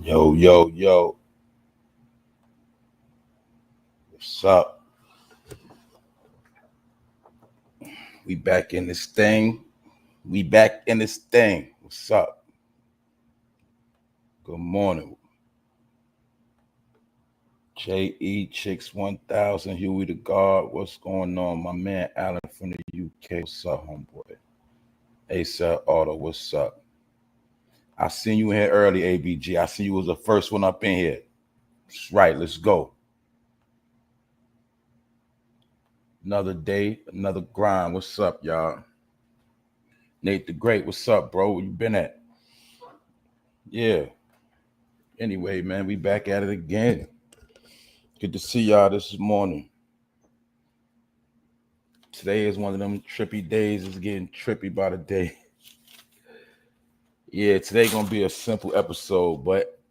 Yo, yo, yo. What's up? We back in this thing. We back in this thing. What's up? Good morning. J.E. Chicks 1000, Huey the God. What's going on? My man Alan from the UK. What's up, homeboy? A-Cell Auto. What's up? I seen you in here early, ABG. I seen you was the first one up in here. That's right. Let's go. Another day, another grind. What's up, y'all? Nate the Great. What's up, bro? Where you been at? Yeah. Anyway, man, we back at it again. Good to see y'all this morning. Today is one of them trippy days. It's getting trippy by the day. Yeah, today gonna be a simple episode, but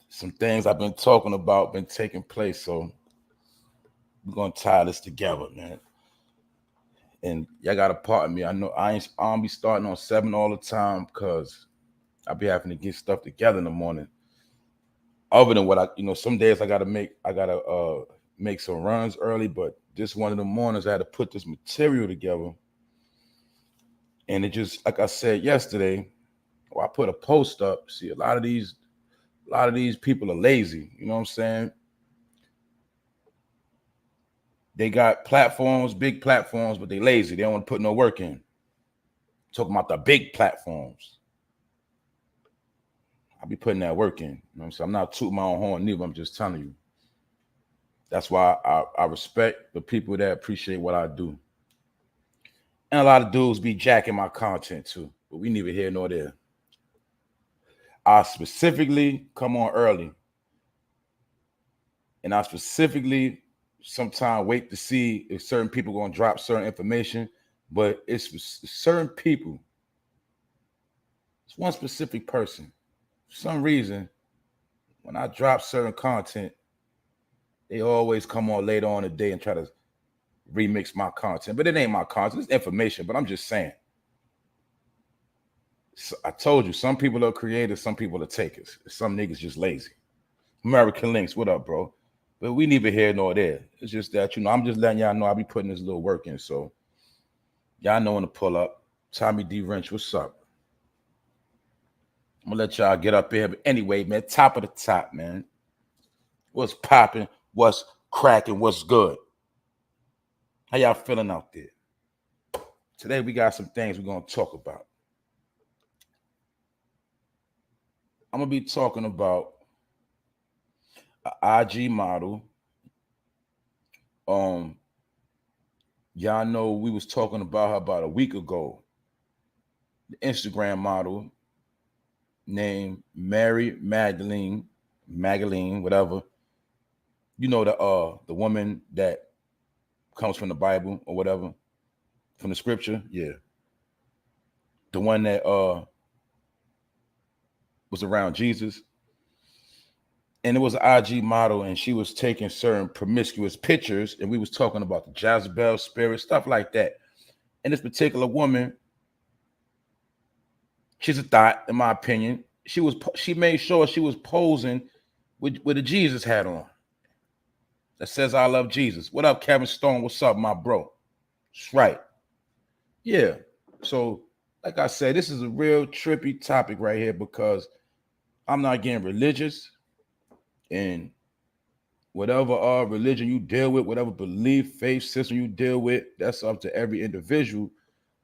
some things I've been talking about been taking place, so we're gonna tie this together, man. And y'all got a part of me. I know I don't be starting on 7 all the time because I be having to get stuff together in the morning. Other than what some days I gotta make some runs early, but this one of the mornings I had to put this material together. And it just, like I said yesterday, I put a post up. See, a lot of these people are lazy. You know what I'm saying? They got platforms, big platforms, but they lazy. They don't want to put no work in. Talking about the big platforms. I'll be putting that work in. You know what I'm saying? I'm not tooting my own horn neither. I'm just telling you. That's why I respect the people that appreciate what I do. And a lot of dudes be jacking my content too, but we neither here nor there. I specifically come on early. And I specifically sometimes wait to see if certain people going to drop certain information, but it's certain people. It's one specific person. For some reason, when I drop certain content, they always come on later on in the day and try to remix my content. But it ain't my content. It's information, but I'm just saying. So I told you, some people are creators, some people are takers. Some niggas just lazy. American Links, what up, bro? But we neither here nor there. It's just that, I'm just letting y'all know I be putting this little work in. So y'all know when to pull up. Tommy D. Wrench, what's up? I'm gonna let y'all get up here. But anyway, man, top of the top, man. What's popping? What's cracking? What's good? How y'all feeling out there? Today we got some things we're gonna talk about. I'm gonna be talking about an IG model. Y'all know we was talking about her about a week ago. The Instagram model named Mary Magdalene, whatever. You know the woman that comes from the Bible or whatever, from the scripture, yeah. The one that was around Jesus. And it was an IG model, and she was taking certain promiscuous pictures, and we was talking about the Jezebel spirit, stuff like that. And this particular woman, she's a thought, in my opinion. She made sure she was posing with a Jesus hat on that says I love Jesus. What up, Kevin Stone? What's up, my bro? That's right. Yeah. So, like I said, this is a real trippy topic right here because I'm not getting religious. And whatever religion you deal with, whatever belief, faith system you deal with, that's up to every individual.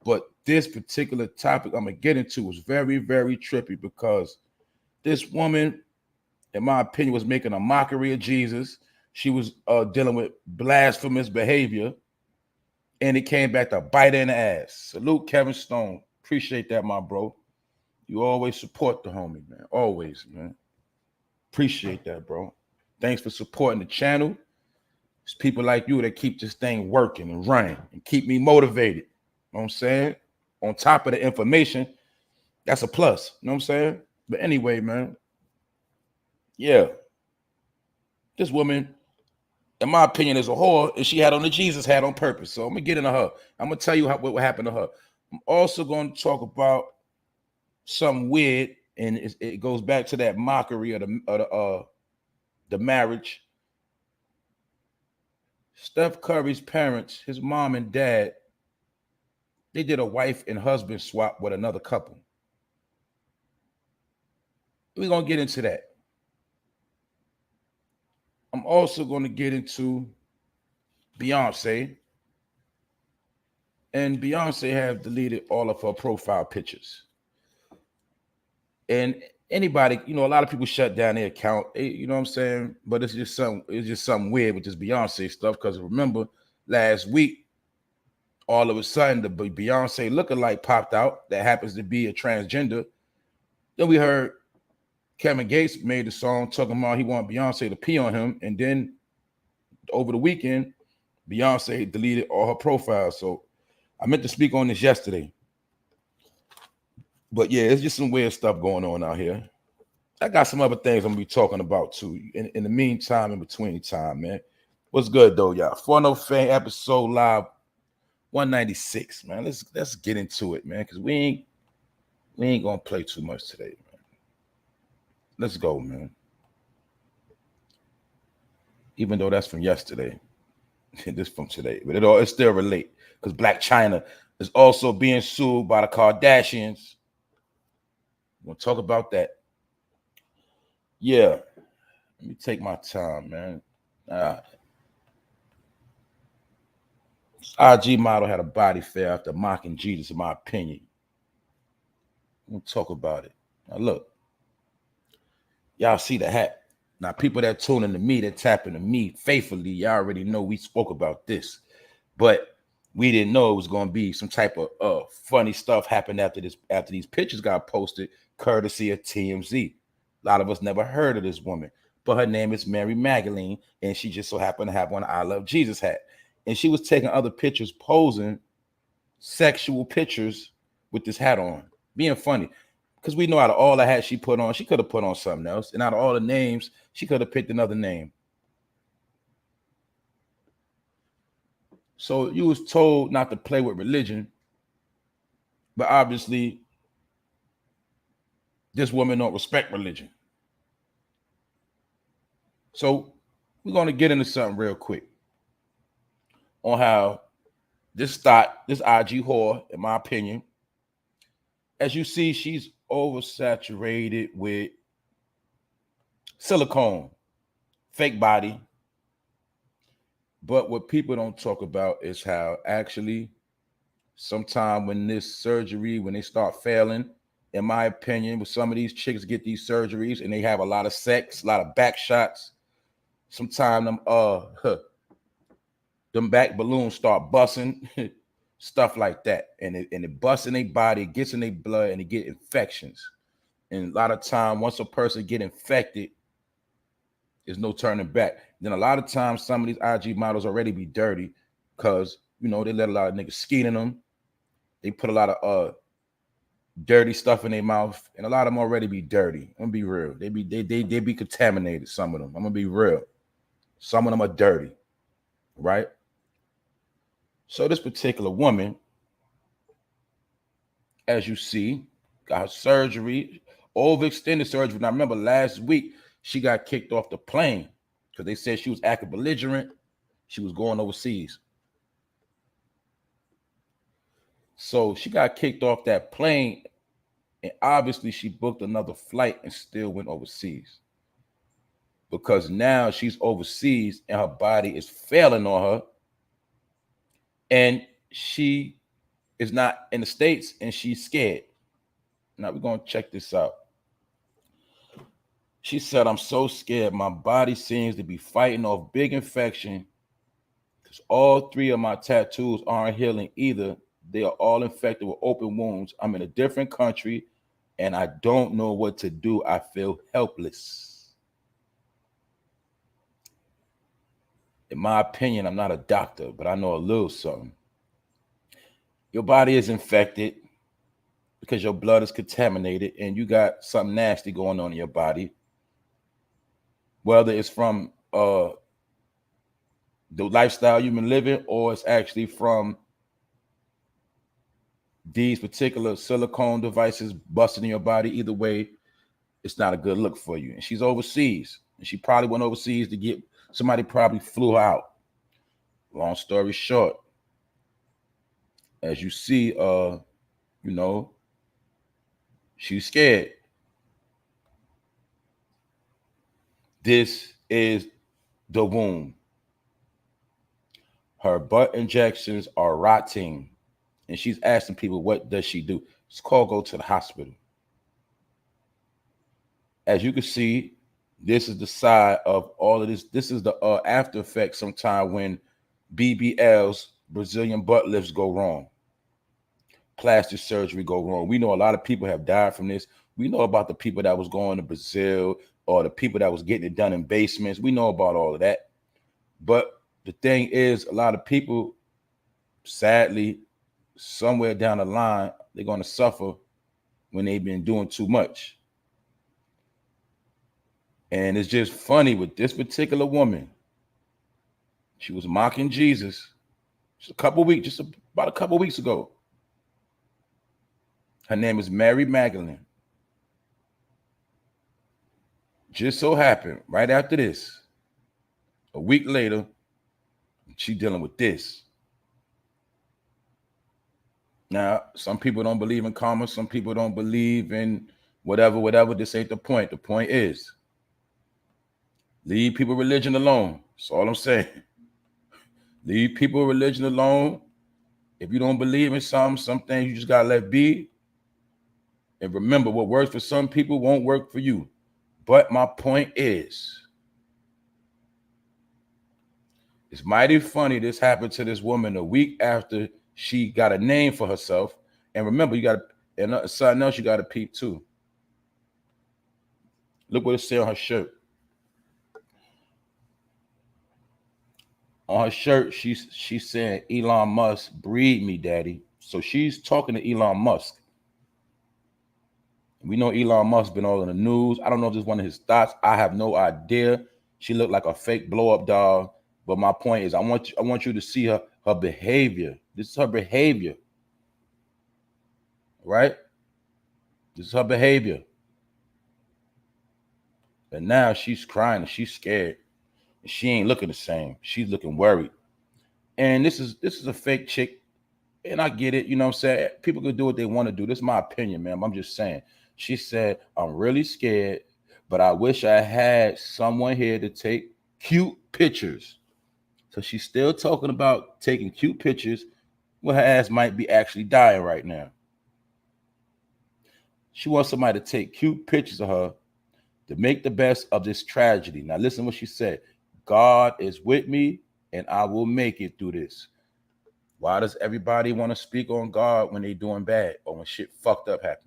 But this particular topic I'm going to get into was very, very trippy because this woman, in my opinion, was making a mockery of Jesus. She was dealing with blasphemous behavior, and it came back to bite her in the ass. Salute, Kevin Stone. Appreciate that, my bro. You always support the homie, man. Always, man. Appreciate that, bro. Thanks for supporting the channel. It's people like you that keep this thing working and running and keep me motivated. You know what I'm saying? On top of the information, that's a plus. You know what I'm saying? But anyway, man. Yeah. This woman, in my opinion, is a whore, and she had on the Jesus hat on purpose. So I'm going to get into her. I'm going to tell you what happened to her. I'm also going to talk about something weird And it goes back to that mockery of the marriage. Steph Curry's parents, his mom and dad, they did a wife and husband swap with another couple. We're going to get into that. I'm also going to get into Beyonce. And Beyonce have deleted all of her profile pictures. And anybody, you know, a lot of people shut down their account, you know what I'm saying? But it's just something weird with this Beyonce stuff. Because remember, last week, all of a sudden, the Beyonce lookalike popped out that happens to be a transgender. Then we heard Kevin Gates made the song talking about he wanted Beyonce to pee on him. And then over the weekend, Beyonce deleted all her profiles. So I meant to speak on this yesterday. But yeah, it's just some weird stuff going on out here. I got some other things I'm gonna be talking about too. In the meantime, in between time, man. What's good though, y'all? 4 Fan episode live 196, man. Let's get into it, man, because we ain't gonna play too much today, man. Let's go, man. Even though that's from yesterday, this from today, but it still relate because BLACCHYNA is also being sued by the Kardashians. We'll talk about that. Yeah, let me take my time, man. IG model had a body fair after mocking Jesus, in my opinion. We'll talk about it. Now look, y'all see the hat. Now people that tune into me, that tap into me faithfully, y'all already know we spoke about this, but we didn't know it was going to be some type of funny stuff happened after these pictures got posted, courtesy of TMZ. A lot of us never heard of this woman, but her name is Mary Magdalene, and she just so happened to have on an I Love Jesus hat. And she was taking other pictures, posing sexual pictures with this hat on, being funny. Because we know out of all the hats she put on, she could have put on something else. And out of all the names, she could have picked another name. So you was told not to play with religion, but obviously this woman don't respect religion. So we're going to get into something real quick on how this IG whore, in my opinion, as you see, she's oversaturated with silicone, fake body. But what people don't talk about is how actually sometime when this surgery, when they start failing, in my opinion, with some of these chicks get these surgeries and they have a lot of sex, a lot of back shots, sometimes them back balloons start busting, stuff like that. And it busts in their body, it gets in their blood, and it get infections. And a lot of time, once a person get infected, there's no turning back. Then a lot of times, some of these IG models already be dirty because, you know, they let a lot of niggas skeet in them. They put a lot of dirty stuff in their mouth, and a lot of them already be dirty. I'm gonna be real. They be contaminated, some of them. I'm gonna be real. Some of them are dirty, right? So this particular woman, as you see, got her surgery, overextended surgery. Now remember last week, she got kicked off the plane because they said she was acting belligerent. She was going overseas. So she got kicked off that plane, and obviously she booked another flight and still went overseas. Because now she's overseas and her body is failing on her. And she is not in the States and she's scared. Now we're going to check this out. She said, "I'm so scared. My body seems to be fighting off big infection because all 3 of my tattoos aren't healing either. They are all infected with open wounds. I'm in a different country and I don't know what to do. I feel helpless." In my opinion, I'm not a doctor, but I know a little something. Your body is infected because your blood is contaminated and you got something nasty going on in your body. Whether it's from the lifestyle you've been living or it's actually from these particular silicone devices busting in your body. Either way, it's not a good look for you. And she's overseas. And she probably went overseas to get, somebody probably flew her out. Long story short, as you see, you know, she's scared. This is the womb. Her butt injections are rotting. And she's asking people, what does she do? It's called go to the hospital. As you can see, this is the side of all of this. This is the after effect sometime when BBLs, Brazilian butt lifts, go wrong. Plastic surgery go wrong. We know a lot of people have died from this. We know about the people that was going to Brazil or the people that was getting it done in basements. We know about all of that. But the thing is, a lot of people, sadly, somewhere down the line, they're going to suffer when they've been doing too much. And it's just funny with this particular woman. She was mocking Jesus just about a couple weeks ago. Her name is Mary Magdalene. Just so happened, right after this, a week later, she dealing with this. Now, some people don't believe in karma. Some people don't believe in whatever. This ain't the point. The point is, leave people religion alone. That's all I'm saying. Leave people religion alone. If you don't believe in some things you just gotta let be. And remember, what works for some people won't work for you. But my point is, it's mighty funny this happened to this woman a week after she got a name for herself. And remember, you got, and something else you got to peep too. Look what it says on her shirt. On her shirt, she's saying, Elon Musk, breed me, daddy. So she's talking to Elon Musk. We know Elon Musk been all in the news. I don't know if this is one of his thoughts. I have no idea. She looked like a fake blow-up doll. But my point is, I want you to see her behavior. This is her behavior. Right? This is her behavior. And now she's crying and she's scared. And she ain't looking the same. She's looking worried. And this is a fake chick. And I get it, you know what I'm saying? People can do what they want to do. This is my opinion, man. I'm just saying. She said, I'm really scared, but I wish I had someone here to take cute pictures. So she's still talking about taking cute pictures when her ass might be actually dying right now. She wants somebody to take cute pictures of her to make the best of this tragedy. Now listen what she said. God is with me and I will make it through this. Why does everybody want to speak on God when they're doing bad or when shit fucked up happens?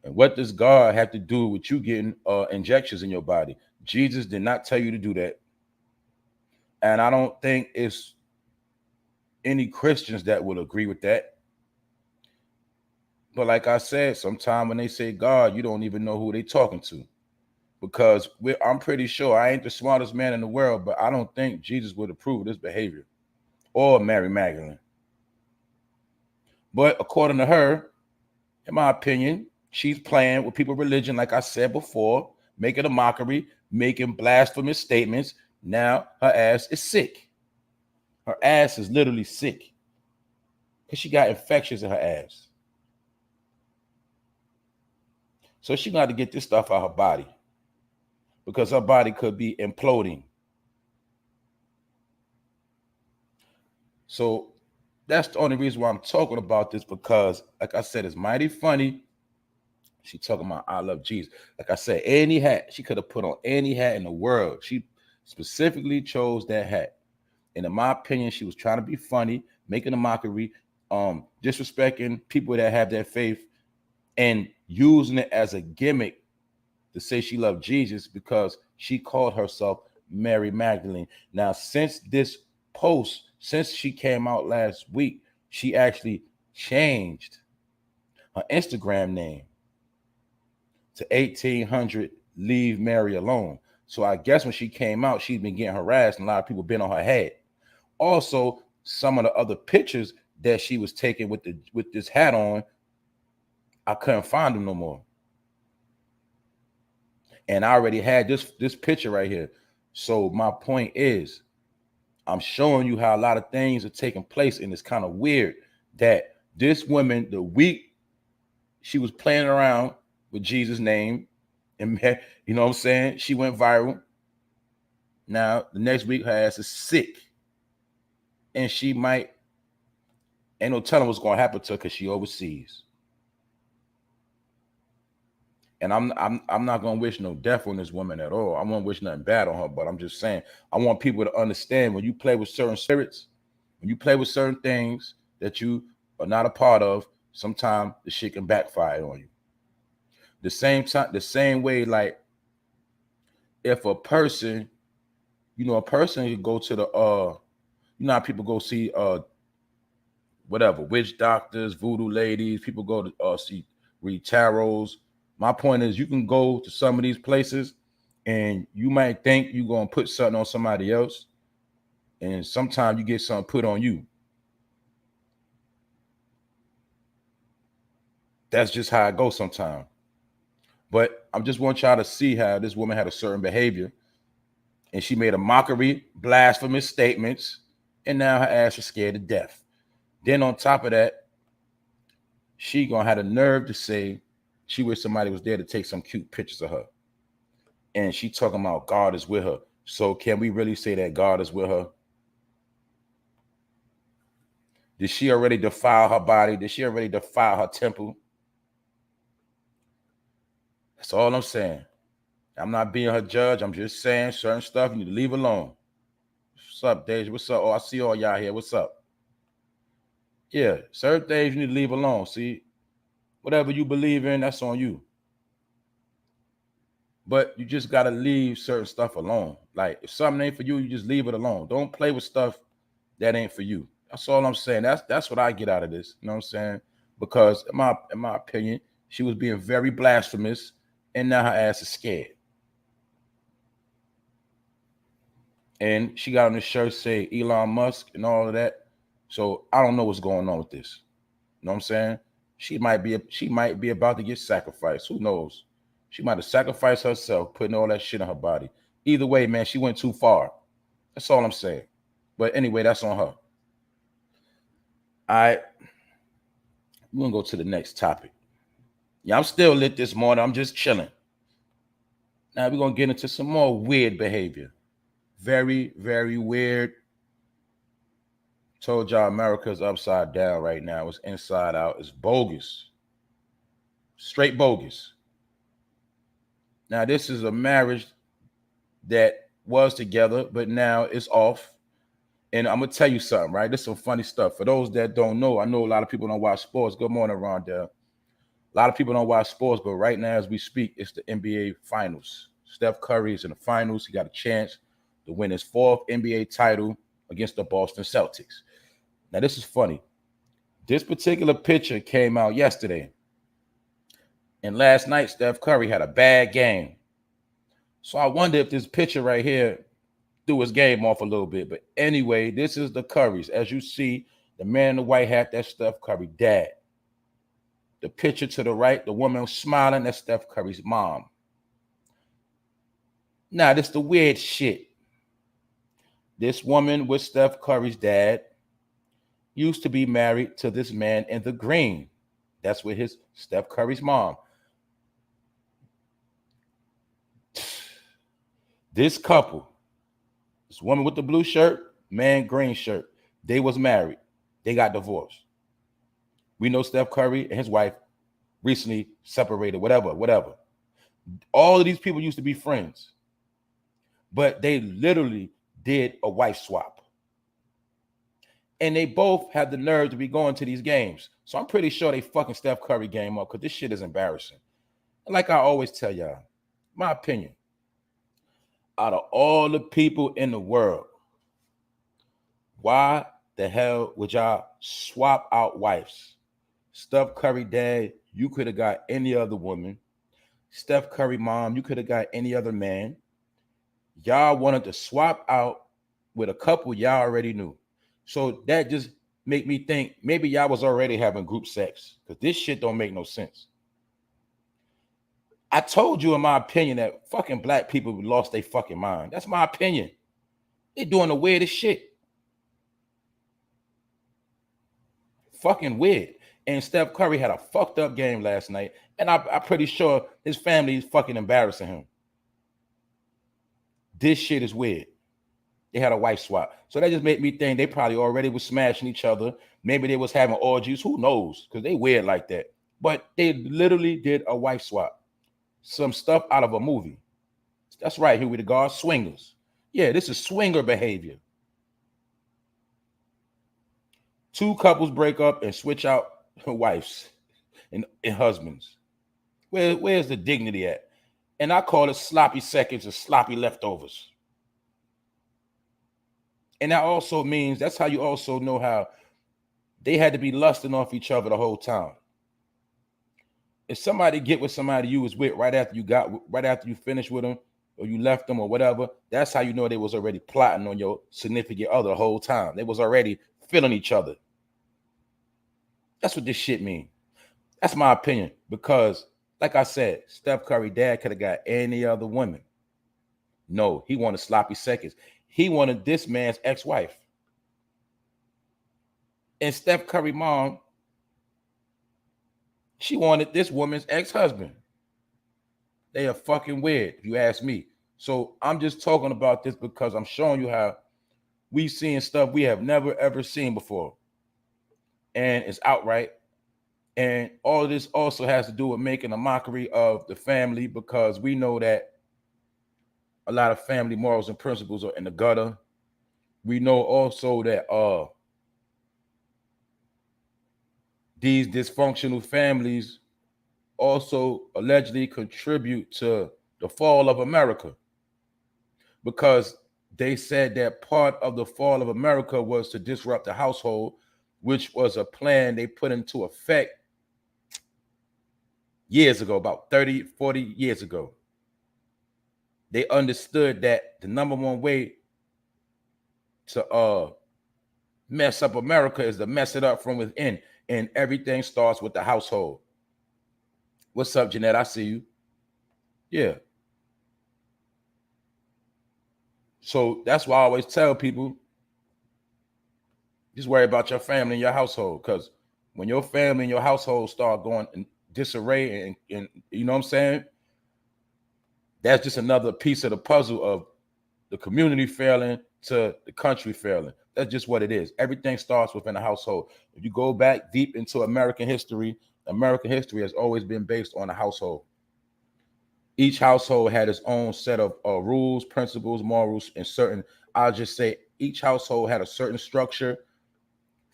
And what does God have to do with you getting injections in your body? Jesus did not tell you to do that. And I don't think it's any Christians that will agree with that. But like I said, sometimes when they say God, you don't even know who they're talking to. Because I'm pretty sure, I ain't the smartest man in the world, but I don't think Jesus would approve of this behavior. Or Mary Magdalene. But according to her, in my opinion, she's playing with people's religion, like I said before, making a mockery, making blasphemous statements. Now her ass is sick. Her ass is literally sick because she got infections in her ass. So she got to get this stuff out of her body because her body could be imploding. So that's the only reason why I'm talking about this, because like I said, it's mighty funny. She talking about I love Jesus. Like I said, any hat, she could have put on any hat in the world. She specifically chose that hat. And in my opinion, she was trying to be funny, making a mockery, disrespecting people that have that faith and using it as a gimmick to say she loved Jesus because she called herself Mary Magdalene. Now, since this post, since she came out last week, she actually changed her Instagram name to 1800 Leave Mary Alone. So I guess when she came out, she's been getting harassed and a lot of people been on her head. Also, some of the other pictures that she was taking with this hat on, I couldn't find them no more. And I already had this picture right here. So my point is, I'm showing you how a lot of things are taking place, and it's kind of weird that this woman, the week she was playing around with Jesus' name, and you know what I'm saying, she went viral. Now the next week her ass is sick, and she might, ain't no telling what's gonna happen to her because she overseas. And I'm not gonna wish no death on this woman at all. I won't wish nothing bad on her, but I'm just saying, I want people to understand, when you play with certain spirits, when you play with certain things that you are not a part of, sometimes the shit can backfire on you. The same way, like if a person, a person could go to the you know how people go see whatever, witch doctors, voodoo ladies, people go to read tarots. My point is, you can go to some of these places and you might think you're going to put something on somebody else, and sometimes you get something put on you. That's just how it goes sometimes. But I just want y'all to see how this woman had a certain behavior, and she made a mockery, blasphemous statements, and now her ass is scared to death. Then on top of that, she gonna have the nerve to say she wish somebody was there to take some cute pictures of her. And she talking about God is with her. So can we really say that God is with her? Did she already defile her body? Did she already defile her temple? That's all I'm saying. I'm not being her judge. I'm just saying certain stuff you need to leave alone. What's up, Deja? What's up? Oh, I see all y'all here. What's up? Yeah, certain things you need to leave alone. See, whatever you believe in, that's on you. But you just got to leave certain stuff alone. Like, if something ain't for you, you just leave it alone. Don't play with stuff that ain't for you. That's all I'm saying. That's what I get out of this. You know what I'm saying? Because in my opinion, she was being very blasphemous, and now her ass is scared. And she got on the shirt say Elon Musk and all of that. So I don't know what's going on with this. You know what I'm saying? She might be about to get sacrificed. Who knows? She might have sacrificed herself, putting all that shit on her body. Either way, man, she went too far. That's all I'm saying. But anyway, that's on her. All right. We're going to go to the next topic. Yeah, I'm still lit this morning. I'm just chilling. Now we're going to get into some more weird behavior. Very, very weird. Told y'all America's upside down right now. It's inside out. It's bogus. Straight bogus. Now, this is a marriage that was together, but now it's off. And I'm going to tell you something, right? This is some funny stuff. For those that don't know, I know a lot of people don't watch sports. Good morning, Rondell. A lot of people don't watch sports, but right now as we speak, it's the NBA Finals. Steph Curry is in the finals. He got a chance to win his 4th NBA title against the Boston Celtics. Now, this is funny. This particular picture came out yesterday. And last night, Steph Curry had a bad game. So I wonder if this picture right here threw his game off a little bit. But anyway, this is the Currys. As you see, the man in the white hat, that's Steph Curry's dad. The picture to the right, the woman smiling, that's Steph Curry's mom. Now, this is the weird shit. This woman with Steph Curry's dad used to be married to this man in the green. That's with his Steph Curry's mom. This couple, this woman with the blue shirt, man green shirt, they was married. They got divorced. We know Steph Curry and his wife recently separated, whatever. All of these people used to be friends, but they literally did a wife swap. And they both had the nerve to be going to these games. So I'm pretty sure they fucking Steph Curry game up, because this shit is embarrassing. And like I always tell y'all, my opinion, out of all the people in the world, why the hell would y'all swap out wives? Steph Curry dad, you could have got any other woman. Steph Curry mom, you could have got any other man. Y'all wanted to swap out with a couple y'all already knew. So that just make me think maybe y'all was already having group sex, because this shit don't make no sense. I told you in my opinion that fucking black people lost their fucking mind. That's my opinion. They doing the weirdest shit. Fucking weird. And Steph Curry had a fucked up game last night. And I'm pretty sure his family is fucking embarrassing him. This shit is weird. They had a wife swap. So that just made me think they probably already was smashing each other. Maybe they was having orgies. Who knows? Because they weird like that. But they literally did a wife swap. Some stuff out of a movie. That's right, here we the guard, swingers. Yeah, this is swinger behavior. Two couples break up and switch out wives and husbands. Where's the dignity at? And I call it sloppy seconds or sloppy leftovers. And that also means, that's how you also know how they had to be lusting off each other the whole time. If somebody get with somebody you was with right after you finished with them, or you left them or whatever, that's how you know they was already plotting on your significant other the whole time. They was already feeling each other. That's what this shit mean. That's my opinion. Because, like I said, Steph Curry dad could have got any other woman. No, he wanted sloppy seconds. He wanted this man's ex-wife. And Steph Curry mom, she wanted this woman's ex-husband. They are fucking weird, if you ask me. So I'm just talking about this because I'm showing you how we've seen stuff we have never, ever seen before. And it's outright. And all of this also has to do with making a mockery of the family, because we know that a lot of family morals and principles are in the gutter. We know also that these dysfunctional families also allegedly contribute to the fall of America, because they said that part of the fall of America was to disrupt the household, which was a plan they put into effect years ago, about 30, 40 years ago. They understood that the number one way to mess up America is to mess it up from within, and everything starts with the household. What's up, Jeanette? I see you. Yeah. So that's why I always tell people, just worry about your family and your household, because when your family and your household start going in disarray and you know what I'm saying, that's just another piece of the puzzle of the community failing to the country failing. That's just what it is. Everything starts within the household. If you go back deep into American history has always been based on a household. Each household had its own set of rules, principles, morals, and certain, I'll just say each household had a certain structure.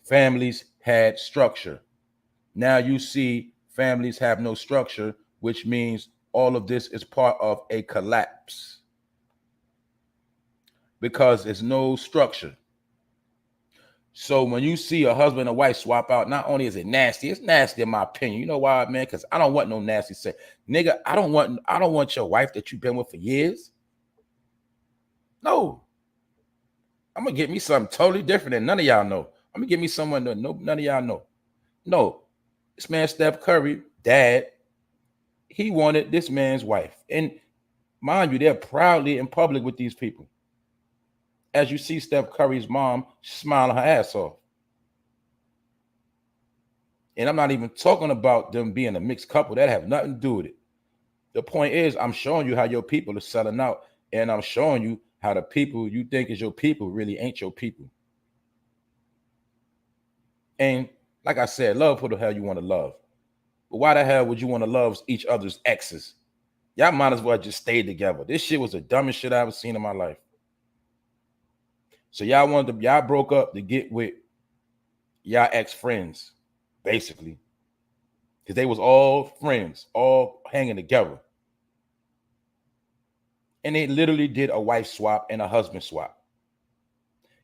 Families had structure. Now you see families have no structure, which means all of this is part of a collapse, because there's no structure. So when you see a husband and wife swap out, not only is it nasty, it's nasty in my opinion. You know why, man? Because I don't want no nasty sex. Nigga, I don't want your wife that you've been with for years. No. I'm gonna get me something totally different that none of y'all know. I'm gonna get me someone that none of y'all know. No. This man, Steph Curry, dad, he wanted this man's wife. And mind you, they're proudly in public with these people. As you see Steph Curry's mom smiling her ass off. And I'm not even talking about them being a mixed couple. That have nothing to do with it. The point is, I'm showing you how your people are selling out. And I'm showing you how the people you think is your people really ain't your people. And like I said, love who the hell you want to love. But why the hell would you want to love each other's exes? Y'all might as well just stay together. This shit was the dumbest shit I ever seen in my life. So y'all broke up to get with y'all ex-friends, basically. Because they was all friends, all hanging together. And they literally did a wife swap and a husband swap.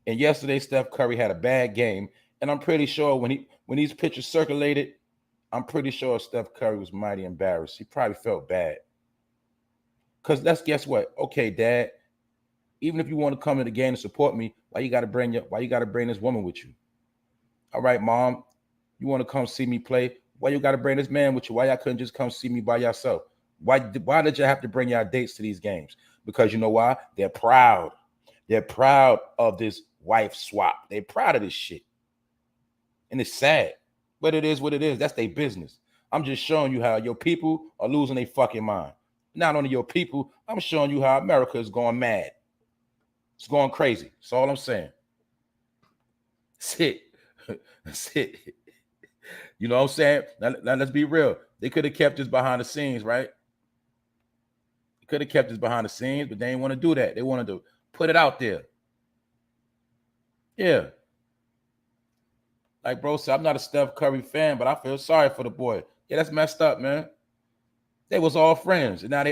And yesterday, Steph Curry had a bad game. And I'm pretty sure when these pictures circulated, I'm pretty sure Steph Curry was mighty embarrassed. He probably felt bad. Because guess what? Okay, Dad, even if you want to come to the game and support me, why you gotta bring this woman with you? All right, Mom, you want to come see me play? Why you gotta bring this man with you? Why y'all couldn't just come see me by yourself? Why did you have to bring y'all dates to these games? Because you know why? They're proud. They're proud of this wife swap. They're proud of this shit. And it's sad. But it is what it is. That's their business. I'm just showing you how your people are losing their fucking mind. Not only your people, I'm showing you how America is going mad. It's going crazy. That's all I'm saying. That's it. That's it. You know what I'm saying? Now let's be real. They could have kept this behind the scenes, right? They could have kept this behind the scenes, but they didn't want to do that. They wanted to put it out there. Yeah. Like bro said, I'm not a Steph Curry fan, but I feel sorry for the boy. Yeah, that's messed up, man. They was all friends, and now they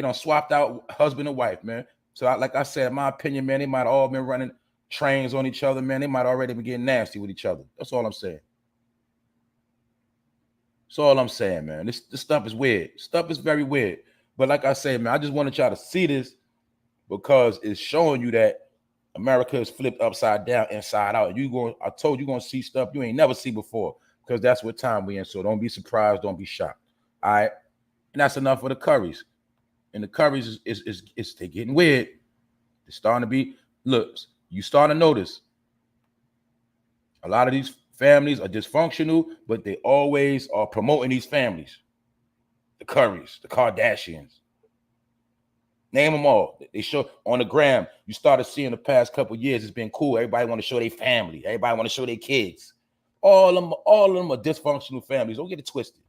done swapped out husband and wife, man. So like I said, in my opinion, man, they might have all been running trains on each other, man. They might already be getting nasty with each other. That's all I'm saying. That's all I'm saying, man. This stuff is weird. Stuff is very weird. But like I say, man, I just wanted y'all to see this because it's showing you that America is flipped upside down, inside out. I told you gonna see stuff you ain't never see before, because that's what time we in. So don't be surprised, don't be shocked. All right. And that's enough for the Currys. And the Currys is they getting weird. They're starting to be, look, you start to notice a lot of these families are dysfunctional, but they always are promoting these families. The Currys, the Kardashians. Name them all. They show on the gram. You started seeing the past couple of years, it's been cool. Everybody want to show their family. Everybody want to show their kids. All of them are dysfunctional families. Don't get it twisted.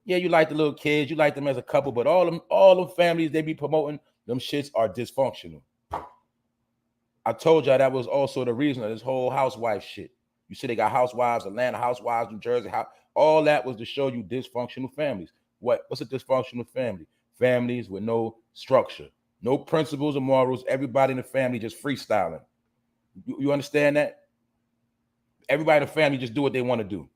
Yeah, you like the little kids, you like them as a couple, but all them families they be promoting, them shits are dysfunctional. I told y'all that was also the reason of this whole housewife shit. You see, they got housewives, Atlanta housewives, New Jersey, all that was to show you dysfunctional families. What's a dysfunctional family? Families with no structure, no principles or morals. Everybody in the family just freestyling. You understand that? Everybody in the family just do what they want to do.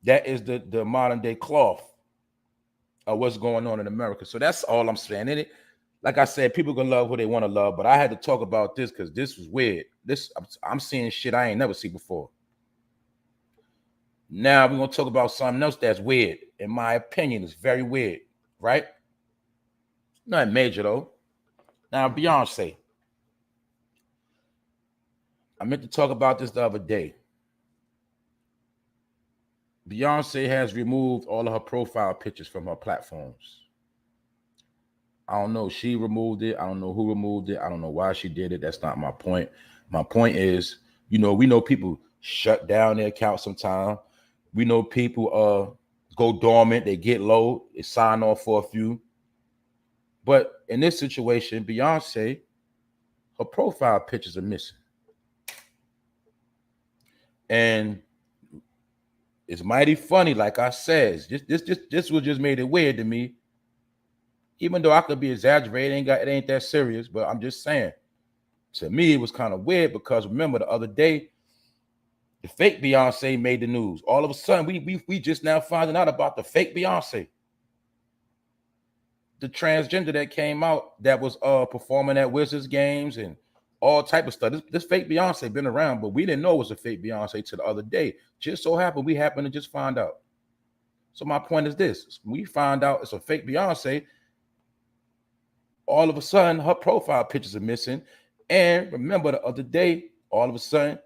That is the modern day cloth of what's going on in America. So that's all I'm saying. And like I said, people can love who they want to love, but I had to talk about this because this was weird. I'm seeing shit I ain't never seen before. Now we're gonna talk about something else that's weird. In my opinion, it's very weird, right? Not major though. Now, Beyonce. I meant to talk about this the other day. Beyonce has removed all of her profile pictures from her platforms. I don't know. She removed it. I don't know who removed it. I don't know why she did it. That's not my point. My point is, we know people shut down their account sometime. We know people go dormant. They get low. They sign off for a few. But in this situation, Beyonce, her profile pictures are missing. And it's mighty funny, like I said. This was just made it weird to me. Even though I could be exaggerating, it ain't that serious, but I'm just saying. To me, it was kind of weird because remember the other day, the fake Beyonce made the news. All of a sudden, we just now finding out about the fake Beyonce. The transgender that came out that was performing at Wizards games and all type of stuff. This fake Beyonce been around, but we didn't know it was a fake Beyonce till the other day. Just so happened we happened to just find out. So my point is this: we find out it's a fake Beyonce. All of a sudden, her profile pictures are missing. And remember the other day, all of a sudden,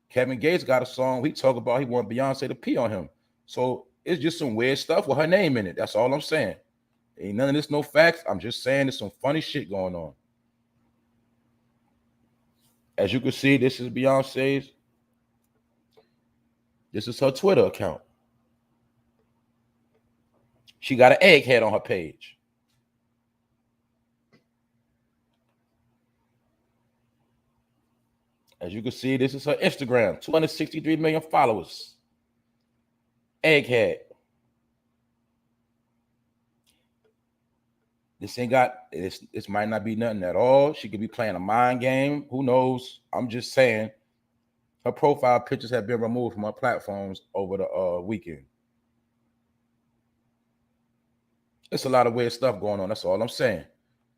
Kevin Gates got a song. He talked about he wanted Beyonce to pee on him. So it's just some weird stuff with her name in it. That's all I'm saying. Ain't none of this no facts. I'm just saying there's some funny shit going on. As you can see, this is Beyonce's. This is her Twitter account. She got an egghead on her page. As you can see, this is her Instagram. 263 million followers. Egghead. This ain't got, this might not be nothing at all. She could be playing a mind game. Who knows? I'm just saying. Her profile pictures have been removed from her platforms over the weekend. It's a lot of weird stuff going on. That's all I'm saying.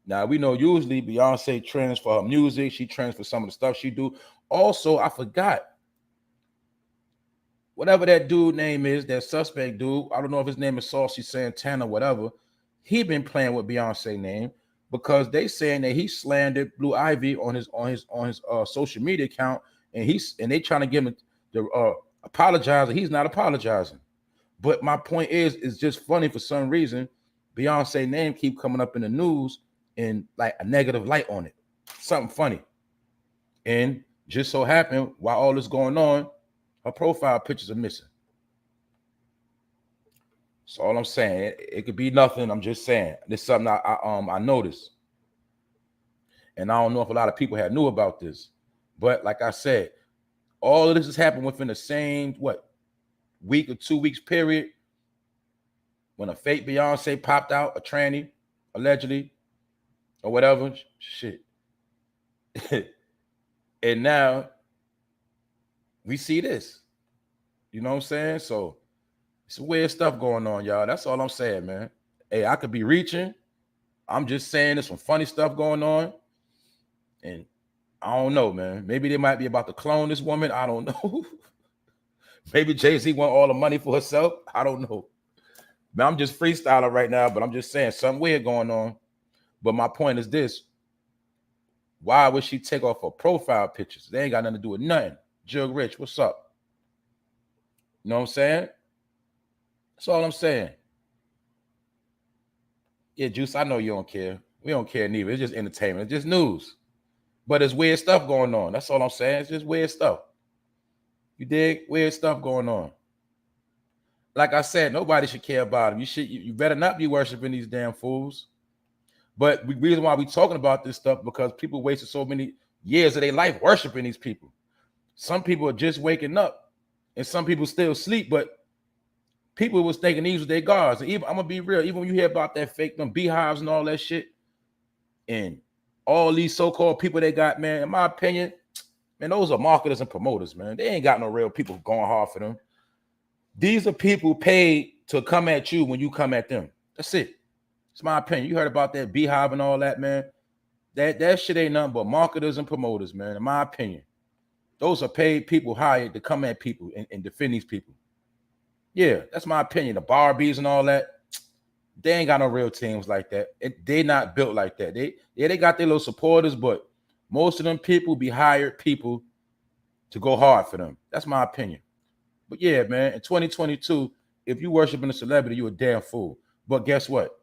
Now, we know usually Beyonce trends for her music. She trends for some of the stuff she do. Also, I forgot. whatever that dude name is, that suspect dude, I don't know if his name is Saucy Santana, whatever. He been playing with Beyonce name because they saying that he slandered Blue Ivy on his social media account, and they trying to give him the apologize, and he's not apologizing. But my point is, it's just funny for some reason. Beyonce name keep coming up in the news and like a negative light on it. Something funny. And just so happened, while all this going on, her profile pictures are missing. That's all I'm saying. It could be nothing. I'm just saying. This is something I noticed. And I don't know if a lot of people had knew about this. But like I said, all of this has happened within the same, week or 2 weeks period, when a fake Beyonce popped out, a tranny, allegedly, or whatever. Shit. And now we see this. You know what I'm saying? So it's weird stuff going on, y'all. That's all I'm saying, man. Hey, I could be reaching. I'm just saying there's some funny stuff going on. And I don't know, man. Maybe they might be about to clone this woman. I don't know. Maybe Jay-Z want all the money for herself. I don't know. Man, I'm just freestyling right now, but I'm just saying something weird going on. But my point is this. Why would she take off her profile pictures? They ain't got nothing to do with nothing. Jug Rich, what's up? You know what I'm saying? That's all I'm saying. Yeah, Juice, I know you don't care. We don't care neither. It's just entertainment. It's just news. But there's weird stuff going on. That's all I'm saying. It's just weird stuff. You dig? Weird stuff going on. Like I said, nobody should care about them. You better not be worshiping these damn fools. But the reason why we're talking about this stuff, because people wasted so many years of their life worshiping these people. Some people are just waking up, and some people still sleep, but people was thinking these were their gods. And even, I'm gonna be real, even when you hear about that fake, them beehives and all that shit, and all these so-called people they got, man, in my opinion, man, those are marketers and promoters, man. They ain't got no real people going hard for them. These are people paid to come at you when you come at them. That's it. It's my opinion. You heard about that beehive and all that, man. That shit ain't nothing but marketers and promoters, man. In my opinion, those are paid people hired to come at people and defend these people. Yeah, that's my opinion. The Barbies and all that, they ain't got no real teams like that. They not built like that. They got their little supporters, but most of them people be hired people to go hard for them. That's my opinion. But yeah, man, in 2022, if you worshiping a celebrity, you a damn fool. But guess what?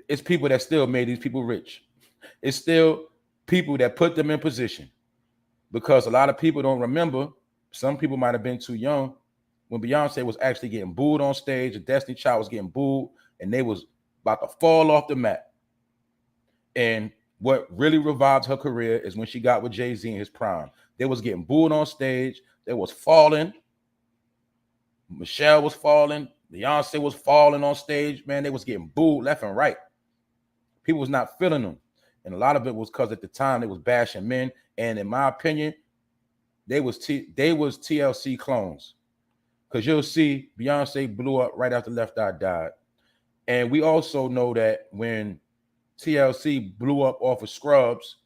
It's people that still made these people rich. It's still people that put them in position, because a lot of people don't remember. Some people might have been too young when Beyonce was actually getting booed on stage. The Destiny Child was getting booed, and they was about to fall off the mat. And what really revived her career is when she got with Jay-Z in his prime. They was getting booed on stage. They was falling. Michelle was falling. Beyonce was falling on stage. Man, they was getting booed left and right. People was not feeling them. And a lot of it was because at the time they was bashing men. And in my opinion, they was TLC clones. Because you'll see Beyonce blew up right after Left Eye died. And we also know that when TLC blew up off of Scrubs,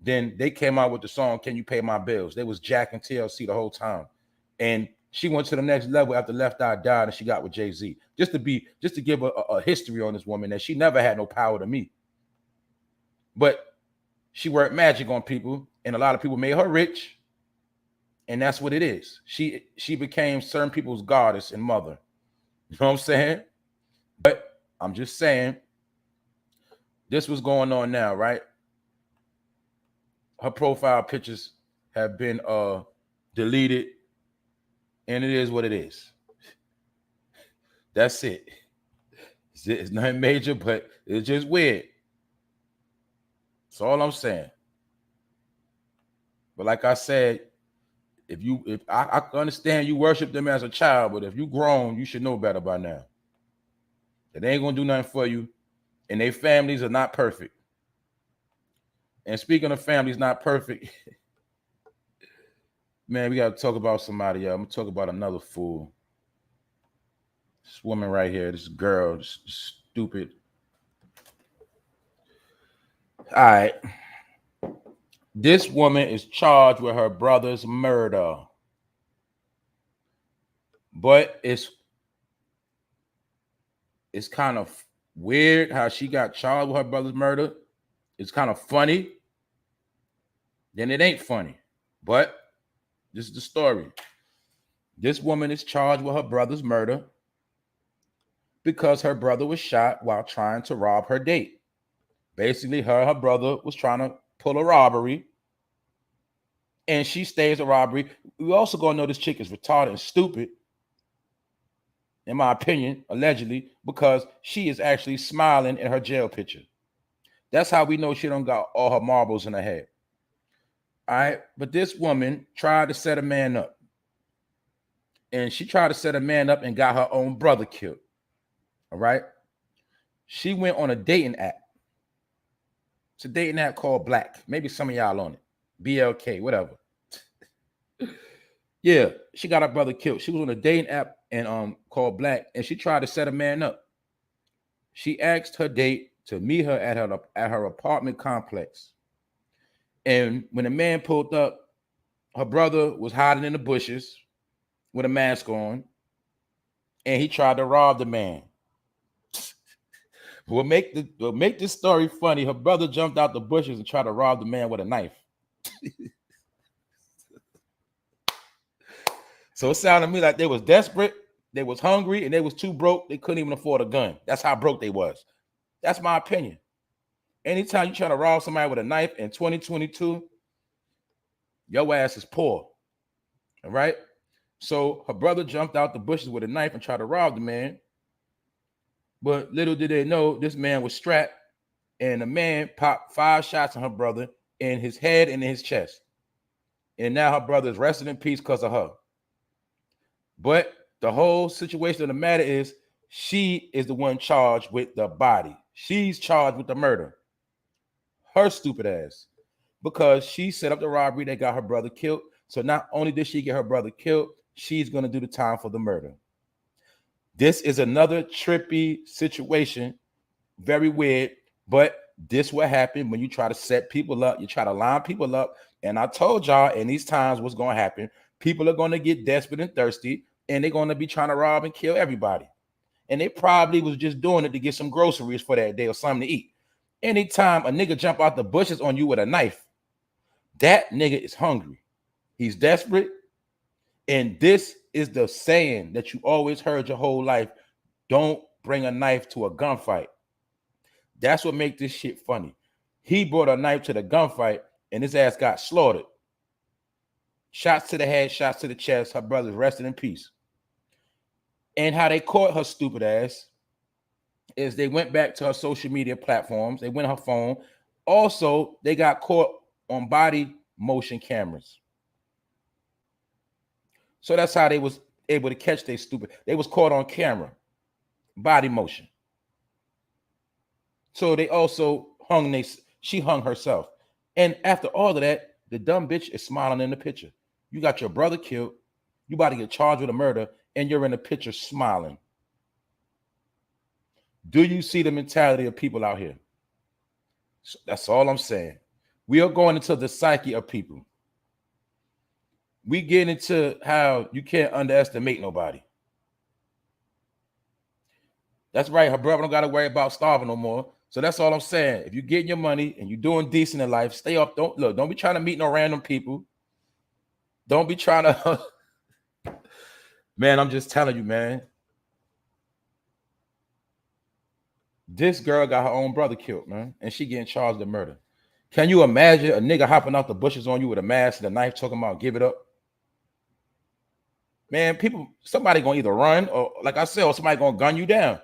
then they came out with the song Can You Pay My Bills? They was jacking TLC the whole time. And she went to the next level after Left Eye died, and she got with Jay-Z. Just to give a history on this woman, that she never had no power to me. But she worked magic on people, and a lot of people made her rich. And that's what it is. She became certain people's goddess and mother. You know what I'm saying? But I'm just saying, this was going on now, right? Her profile pictures have been deleted, and it is what it is. That's it. It's nothing major, but it's just weird. That's all I'm saying. But like I said, if I understand you worship them as a child, but if you grown, you should know better by now. They ain't gonna do nothing for you, and their families are not perfect. And speaking of families not perfect, man, we gotta talk about somebody, y'all. I'm gonna talk about another fool. This woman right here, this girl, this stupid. All right. This woman is charged with her brother's murder. But it's kind of weird how she got charged with her brother's murder. It's kind of funny. Then it ain't funny. But this is the story. This woman is charged with her brother's murder because her brother was shot while trying to rob her date. Basically, her brother was trying to pull a robbery, and she staged a robbery. We also gonna know this chick is retarded and stupid, in my opinion, allegedly, because she is actually smiling in her jail picture. That's how we know she don't got all her marbles in her head. All right, but this woman tried to set a man up. And she tried to set a man up and got her own brother killed. All right. She went on a dating app. It's a dating app called Black. Maybe some of y'all on it. BLK, whatever. Yeah, she got her brother killed. She was on a dating app and called Black, and she tried to set a man up. She asked her date to meet her at her apartment complex. And when the man pulled up, her brother was hiding in the bushes with a mask on, and he tried to rob the man. What make this story funny, her brother jumped out the bushes and tried to rob the man with a knife. So it sounded to me like they was desperate, they was hungry, and they was too broke. They couldn't even afford a gun. That's how broke they was. That's my opinion. Anytime you try to rob somebody with a knife in 2022, your ass is poor. All right? So her brother jumped out the bushes with a knife and tried to rob the man. But little did they know, this man was strapped, and the man popped 5 shots on her brother in his head and in his chest. And now her brother is resting in peace because of her. But the whole situation of the matter is she is the one charged with the body. She's charged with the murder. Her stupid ass. Because she set up the robbery that got her brother killed. So not only did she get her brother killed, she's going to do the time for the murder. This is another trippy situation. Very weird. But this what happened when you try to set people up. You try to line people up. And I told y'all in these times what's going to happen. People are going to get desperate and thirsty. And they're going to be trying to rob and kill everybody. And they probably was just doing it to get some groceries for that day or something to eat. Anytime a nigga jump out the bushes on you with a knife, that nigga is hungry. He's desperate. And this is the saying that you always heard your whole life. Don't bring a knife to a gunfight. That's what makes this shit funny. He brought a knife to the gunfight and his ass got slaughtered. Shots to the head, shots to the chest. Her brother's resting in peace. And how they caught her stupid ass is they went back to her social media platforms. They went on her phone. Also, they got caught on body motion cameras. So that's how they was able to catch they stupid. They was caught on camera. Body motion. So they also she hung herself. And after all of that, the dumb bitch is smiling in the picture. You got your brother killed. You about to get charged with a murder, and you're in the picture smiling. Do you see the mentality of people out here? So that's all I'm saying. We are going into the psyche of people. We get into how you can't underestimate nobody. That's right. Her brother don't got to worry about starving no more. So that's all I'm saying. If you're getting your money and you're doing decent in life, stay up. Don't be trying to meet no random people. Don't be trying to. Man, I'm just telling you, man. This girl got her own brother killed, man, and she getting charged with murder. Can you imagine a nigga hopping out the bushes on you with a mask and a knife talking about give it up? Man, somebody gonna either run or, like I said, or somebody gonna gun you down.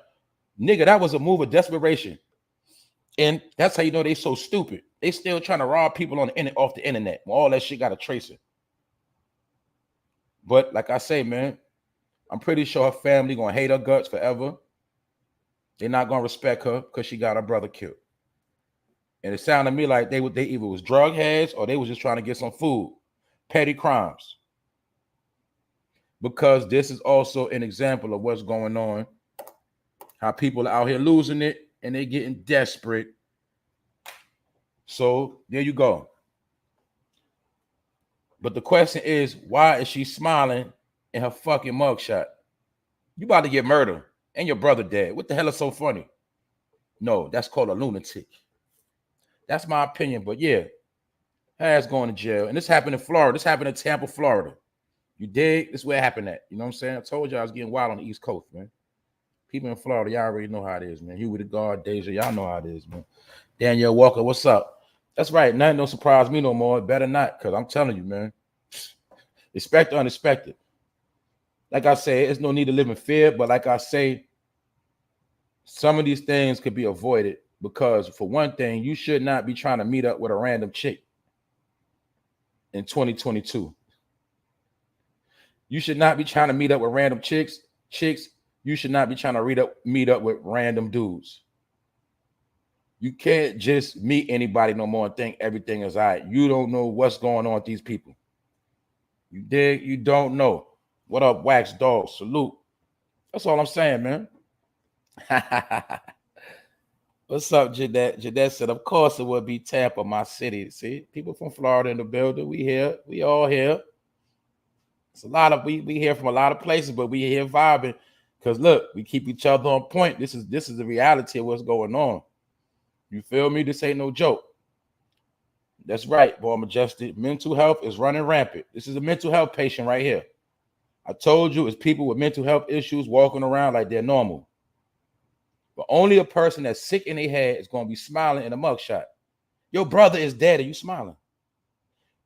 Nigga, that was a move of desperation. And that's how you know they so stupid. They still trying to rob people off the internet. All that shit got a tracer. But like I say, man, I'm pretty sure her family gonna hate her guts forever. They're not gonna respect her because she got her brother killed. And it sounded to me like they either was drug heads or they was just trying to get some food. Petty crimes. Because this is also an example of what's going on. How people are out here losing it and they getting desperate. So there you go. But the question is, why is she smiling in her fucking mugshot? You about to get murdered and your brother dead. What the hell is so funny? No, that's called a lunatic. That's my opinion. But yeah, her ass going to jail. And this happened in Florida. This happened in Tampa, Florida. You dig? This is where it happened at. You know what I'm saying? I told you I was getting wild on the East Coast, man. People in Florida, y'all already know how it is, man. Huey the Guard, Deja, y'all know how it is, man. Danielle Walker, what's up? That's right. Nothing don't surprise me no more. Better not, because I'm telling you, man. Expect the unexpected. Like I say, there's no need to live in fear, but like I say, some of these things could be avoided because, for one thing, you should not be trying to meet up with a random chick in 2022. You should not be trying to meet up with random chicks. You should not be trying to meet up with random dudes. You can't just meet anybody no more and think everything is all right. You don't know what's going on with these people. You dig? You don't know. What up, Wax Dog? Salute. That's all I'm saying, man. What's up, Jeanette? Jeanette said, of course it would be Tampa, my city. See, people from Florida in the building. We here. We all here. It's a lot of we hear from a lot of places, but we here vibing because look, we keep each other on point. This is the reality of what's going on. You feel me? This ain't no joke. That's right, boy. Majestic. Mental health is running rampant. This is a mental health patient right here. I told you, it's people with mental health issues walking around like they're normal. But only a person that's sick in their head is going to be smiling in a mugshot. Your brother is dead and you smiling.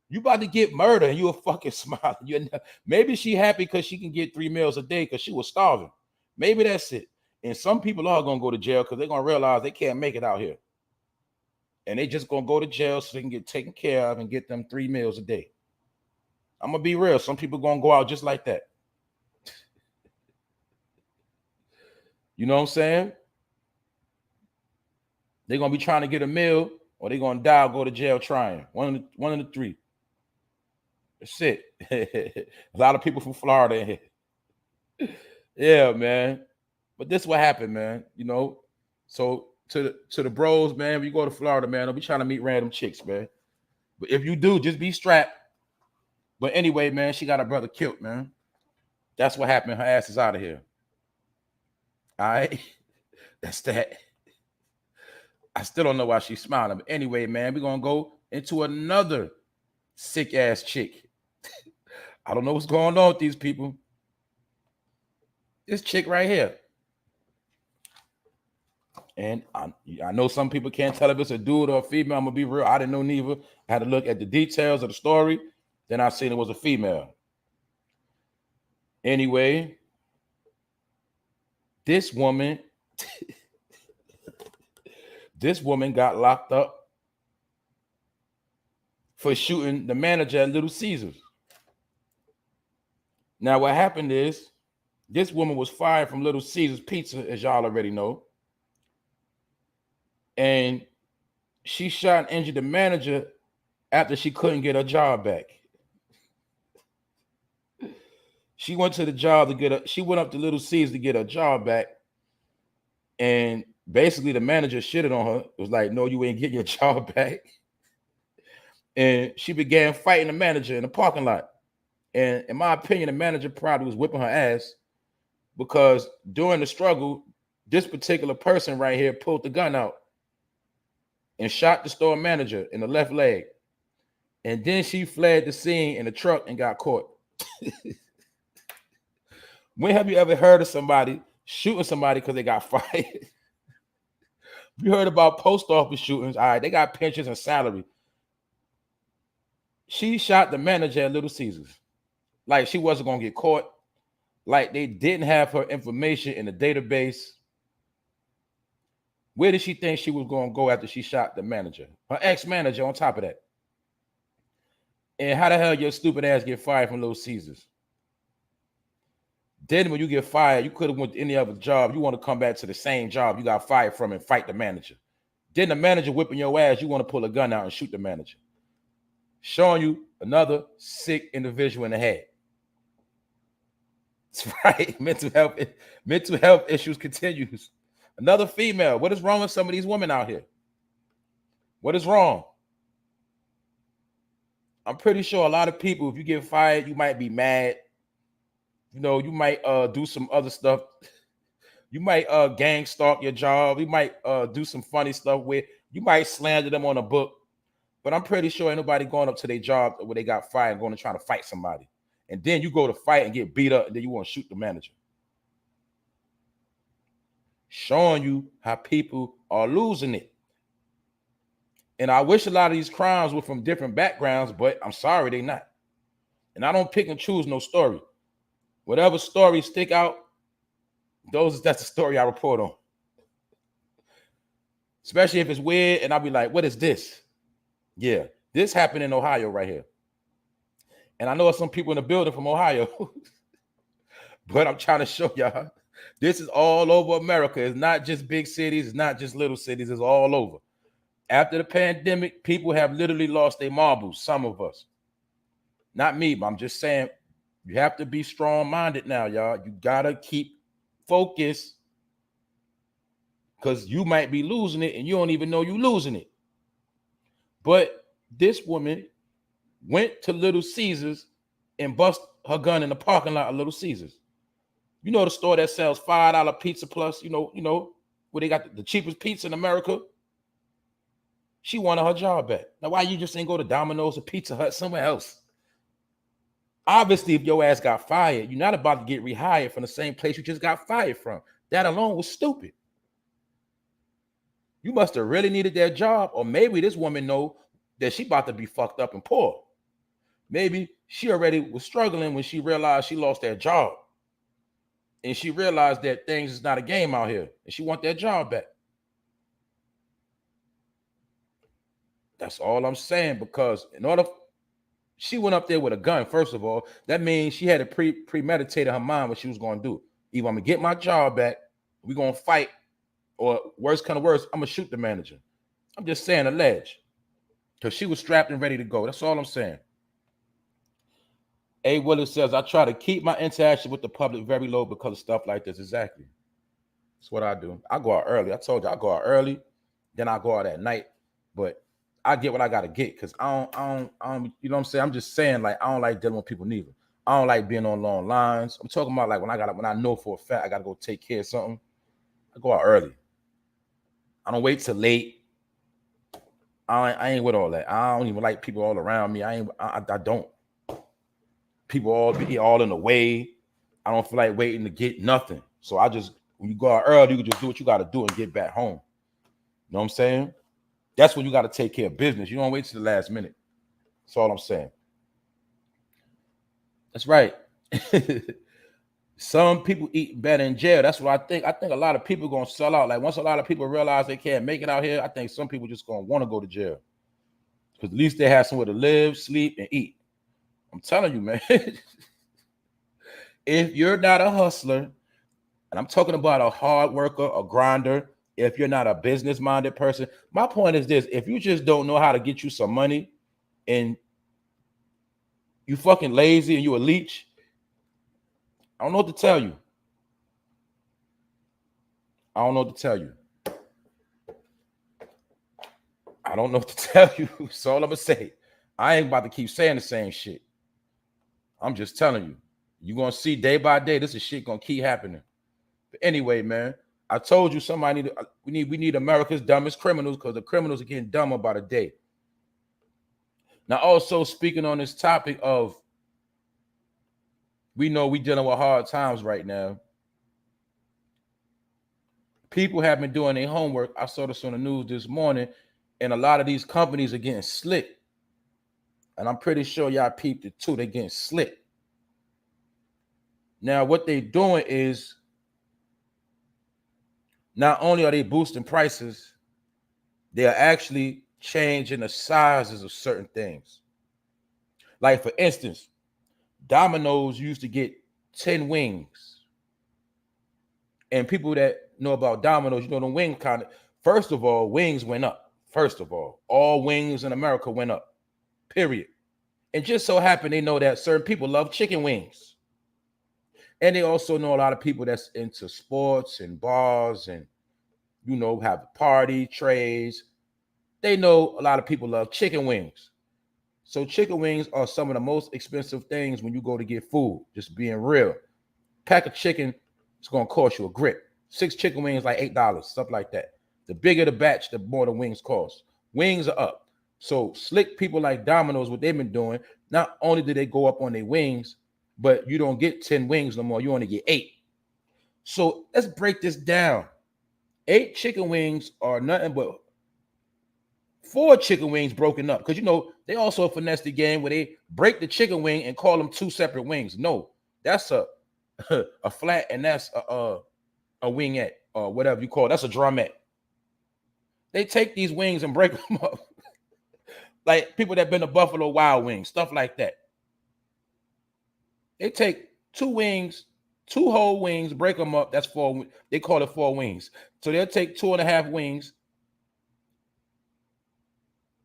You about to get murdered and you a fucking smiling. Maybe she happy because she can get 3 meals a day because she was starving. Maybe that's it. And some people are going to go to jail because they're going to realize they can't make it out here. And they just going to go to jail so they can get taken care of and get them 3 meals a day. I'm going to be real. Some people going to go out just like that. You know what I'm saying? They're going to be trying to get a meal or they're going to die or go to jail trying. One of the three. That's it. A lot of people from Florida in here. Yeah, man. But this is what happened, man. You know, so to the bros, man, when you go to Florida, man, don't be trying to meet random chicks, man. But if you do, just be strapped. But anyway, man, she got her brother killed, man. That's what happened. Her ass is out of here. All right? That's that. I still don't know why she's smiling. But anyway, man, we're going to go into another sick-ass chick. I don't know what's going on with these people. This chick right here. And I know some people can't tell if it's a dude or a female. I'm going to be real. I didn't know neither. I had to look at the details of the story. Then I seen it was a female. Anyway, this woman got locked up for shooting the manager at Little Caesars. Now, what happened is this woman was fired from Little Caesars Pizza, as y'all already know. And she shot and injured the manager after she couldn't get her job back. She went to the job to get she went up to Little Caesars to get her job back. And basically the manager shitted on her. It was like, no, you ain't getting your job back. And she began fighting the manager in the parking lot. And in my opinion, the manager probably was whipping her ass because during the struggle, this particular person right here pulled the gun out and shot the store manager in the left leg. And then she fled the scene in the truck and got caught. When have you ever heard of somebody shooting somebody because they got fired? You heard about post office shootings. All right, they got pensions and salary. She shot the manager at Little Caesars. Like she wasn't going to get caught. Like they didn't have her information in the database. Where did she think she was going to go after she shot the manager? Her ex-manager on top of that. And how the hell your stupid ass get fired from Little Caesars? Then when you get fired, you could have went to any other job. You want to come back to the same job you got fired from and fight the manager. Then the manager whipping your ass, you want to pull a gun out and shoot the manager. Showing you another sick individual in the head. That's right. Mental health issues continues. Another female. What is wrong with some of these women out here? What is wrong? I'm pretty sure a lot of people, if you get fired, you might be mad. You know, you might do some other stuff. You might gang stalk your job. You might do some funny stuff where you might slander them on a book. But I'm pretty sure ain't nobody going up to their job where they got fired and going to try to fight somebody. And then you go to fight and get beat up, and then you want to shoot the manager. Showing you how people are losing it. And I wish a lot of these crimes were from different backgrounds, but I'm sorry, they not. And I don't pick and choose no story. Whatever stories stick out, that's the story I report on. Especially if it's weird, and I'll be like, what is this? Yeah, this happened in Ohio right here. And I know some people in the building from Ohio, but I'm trying to show y'all, this is all over America. It's not just big cities. It's not just little cities. It's all over. After the pandemic, people have literally lost their marbles, some of us. Not me, but I'm just saying, you have to be strong-minded now, y'all. You got to keep focused because you might be losing it and you don't even know you're losing it. But this woman went to Little Caesars and bust her gun in the parking lot of Little Caesars. You know the store that sells $5 pizza plus, you know, where they got the cheapest pizza in America? She wanted her job back. Now, why you just ain't go to Domino's or Pizza Hut somewhere else? Obviously, if your ass got fired, you're not about to get rehired from the same place you just got fired from. That alone was stupid. You must have really needed that job, or maybe this woman know that she about to be fucked up and poor. Maybe she already was struggling when she realized she lost that job. And she realized that things is not a game out here, and she want that job back. That's all I'm saying, because in order, she went up there with a gun, first of all. That means she had to premeditate in her mind what she was going to do. Either I'm going to get my job back, we're going to fight, or worst kind of worse, I'm going to shoot the manager. I'm just saying alleged, because she was strapped and ready to go. That's all I'm saying. A. Willis says, I try to keep my interaction with the public very low because of stuff like this. Exactly. That's what I do. I go out early. I told you I go out early, then I go out at night. But I get what I gotta get, because I don't, you know what I'm saying? I'm just saying, like, I don't like dealing with people neither. I don't like being on long lines. I'm talking about like when I know for a fact I gotta go take care of something, I go out early. I don't wait till late. I ain't with all that. I don't even like people all around me. I don't. People all in the way. I don't feel like waiting to get nothing. So I just, when you go out early, you can just do what you gotta do and get back home. You know what I'm saying? That's when you got to take care of business. You don't wait till the last minute. That's all I'm saying. That's right. Some people eat better in jail. That's what I think. I think a lot of people are going to sell out. Like, once a lot of people realize they can't make it out here, I think some people just going to want to go to jail. Because at least they have somewhere to live, sleep, and eat. I'm telling you, man. If you're not a hustler, and I'm talking about a hard worker, a grinder, if you're not a business-minded person, my point is this: if you just don't know how to get you some money and you fucking lazy and you a leech, I don't know what to tell you. I don't know what to tell you. I don't know what to tell you. That's all I'm gonna say. I ain't about to keep saying the same shit. I'm just telling you. You're gonna see day by day, this is shit gonna keep happening. But anyway, man, I told you somebody we need America's dumbest criminals, because the criminals are getting dumber by the day. Now, also speaking on this topic of, we know we dealing with hard times right now. People have been doing their homework. I saw this on the news this morning, and a lot of these companies are getting slick. And I'm pretty sure y'all peeped it too. They're getting slick. Now, what they're doing is, not only are they boosting prices, they are actually changing the sizes of certain things. Like, for instance, Domino's used to get 10 wings. And people that know about Domino's, you know, the wing kind of, first of all, wings went up. First of all wings in America went up, period. And just so happened, they know that certain people love chicken wings. And they also know a lot of people that's into sports and bars and, you know, have party trays. They know a lot of people love chicken wings. So chicken wings are some of the most expensive things when you go to get food, just being real. Pack of chicken, it's going to cost you a grip. 6 chicken wings, like $8, stuff like that. The bigger the batch, the more the wings cost. Wings are up. So slick people like Domino's, what they've been doing, not only do they go up on their wings, but you don't get 10 wings no more. You only get 8. So let's break this down. 8 chicken wings are nothing but 4 chicken wings broken up. Because, you know, they also finesse the game where they break the chicken wing and call them 2 separate wings. No, that's a a flat, and that's a wingette, or whatever you call it. That's a drumette. They take these wings and break them up. Like people that been to Buffalo Wild Wings, stuff like that. They take 2 wings, 2 whole wings, break them up. That's 4. They call it 4 wings. So they'll take 2.5 wings,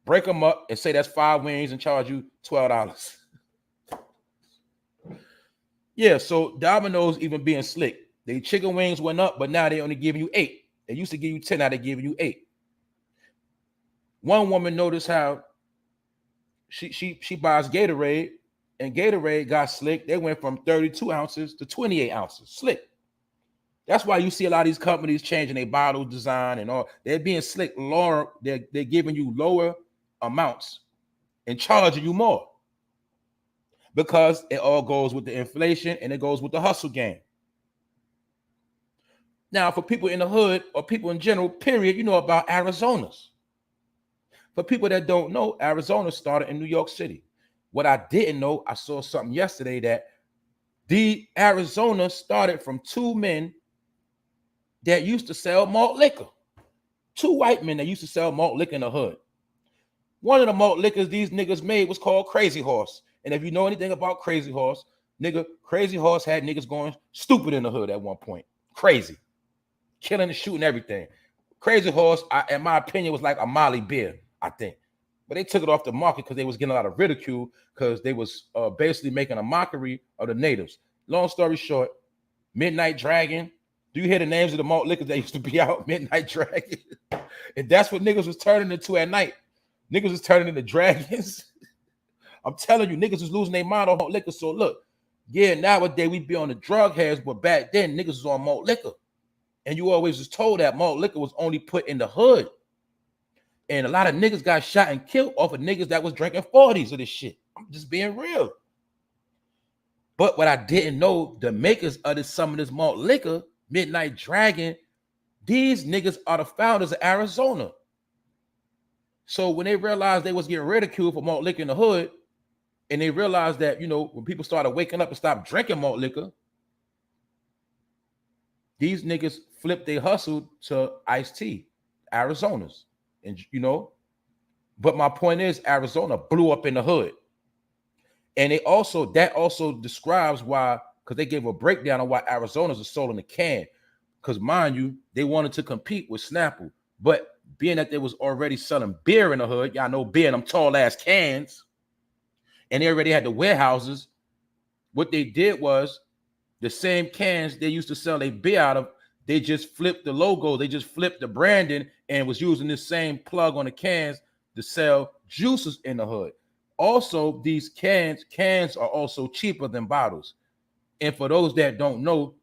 break them up, and say that's 5 wings and charge you $12. Yeah, so Domino's even being slick. The chicken wings went up, but now they only giving you 8. They used to give you 10, now they're giving you 8. One woman noticed how she buys Gatorade, and Gatorade got slick. They went from 32 ounces to 28 ounces. Slick. That's why you see a lot of these companies changing their bottle design and all. They're being slick. Lower, they're giving you lower amounts and charging you more, because it all goes with the inflation and it goes with the hustle game. Now, for people in the hood or people in general, period, you know about Arizona's. For people that don't know, Arizona started in New York City. What I didn't know, I saw something yesterday that the Arizona started from 2 men that used to sell malt liquor. 2 white men that used to sell malt liquor in the hood. One of the malt liquors these niggas made was called Crazy Horse. And if you know anything about Crazy Horse, nigga, Crazy Horse had niggas going stupid in the hood at one point. Crazy. Killing and shooting everything. Crazy Horse, in my opinion, was like a Molly beer, I think. But they took it off the market because they was getting a lot of ridicule, because they was basically making a mockery of the natives. Long story short, Midnight Dragon. Do you hear the names of the malt liquors that used to be out? Midnight Dragon. And that's what niggas was turning into at night. Niggas was turning into dragons. I'm telling you, niggas was losing their mind on malt liquor. So look, yeah, nowadays we be on the drug heads, but back then niggas was on malt liquor. And you always was told that malt liquor was only put in the hood. And a lot of niggas got shot and killed off of niggas that was drinking 40s of this shit. I'm just being real. But what I didn't know, the makers of some of this malt liquor, Midnight Dragon, these niggas are the founders of Arizona. So when they realized they was getting ridiculed for malt liquor in the hood, and they realized that, you know, when people started waking up and stopped drinking malt liquor, these niggas flipped their hustle to iced tea, Arizona's. And, you know, but my point is, Arizona blew up in the hood. And that also describes why, because they gave a breakdown on why Arizona's are sold in a can. Because mind you, they wanted to compete with Snapple. But being that they was already selling beer in the hood, y'all know beer in them tall ass cans, and they already had the warehouses, what they did was the same cans they used to sell their beer out of, they just flipped the logo, they just flipped the branding, and was using this same plug on the cans to sell juices in the hood. Also, these cans are also cheaper than bottles. And for those that don't know,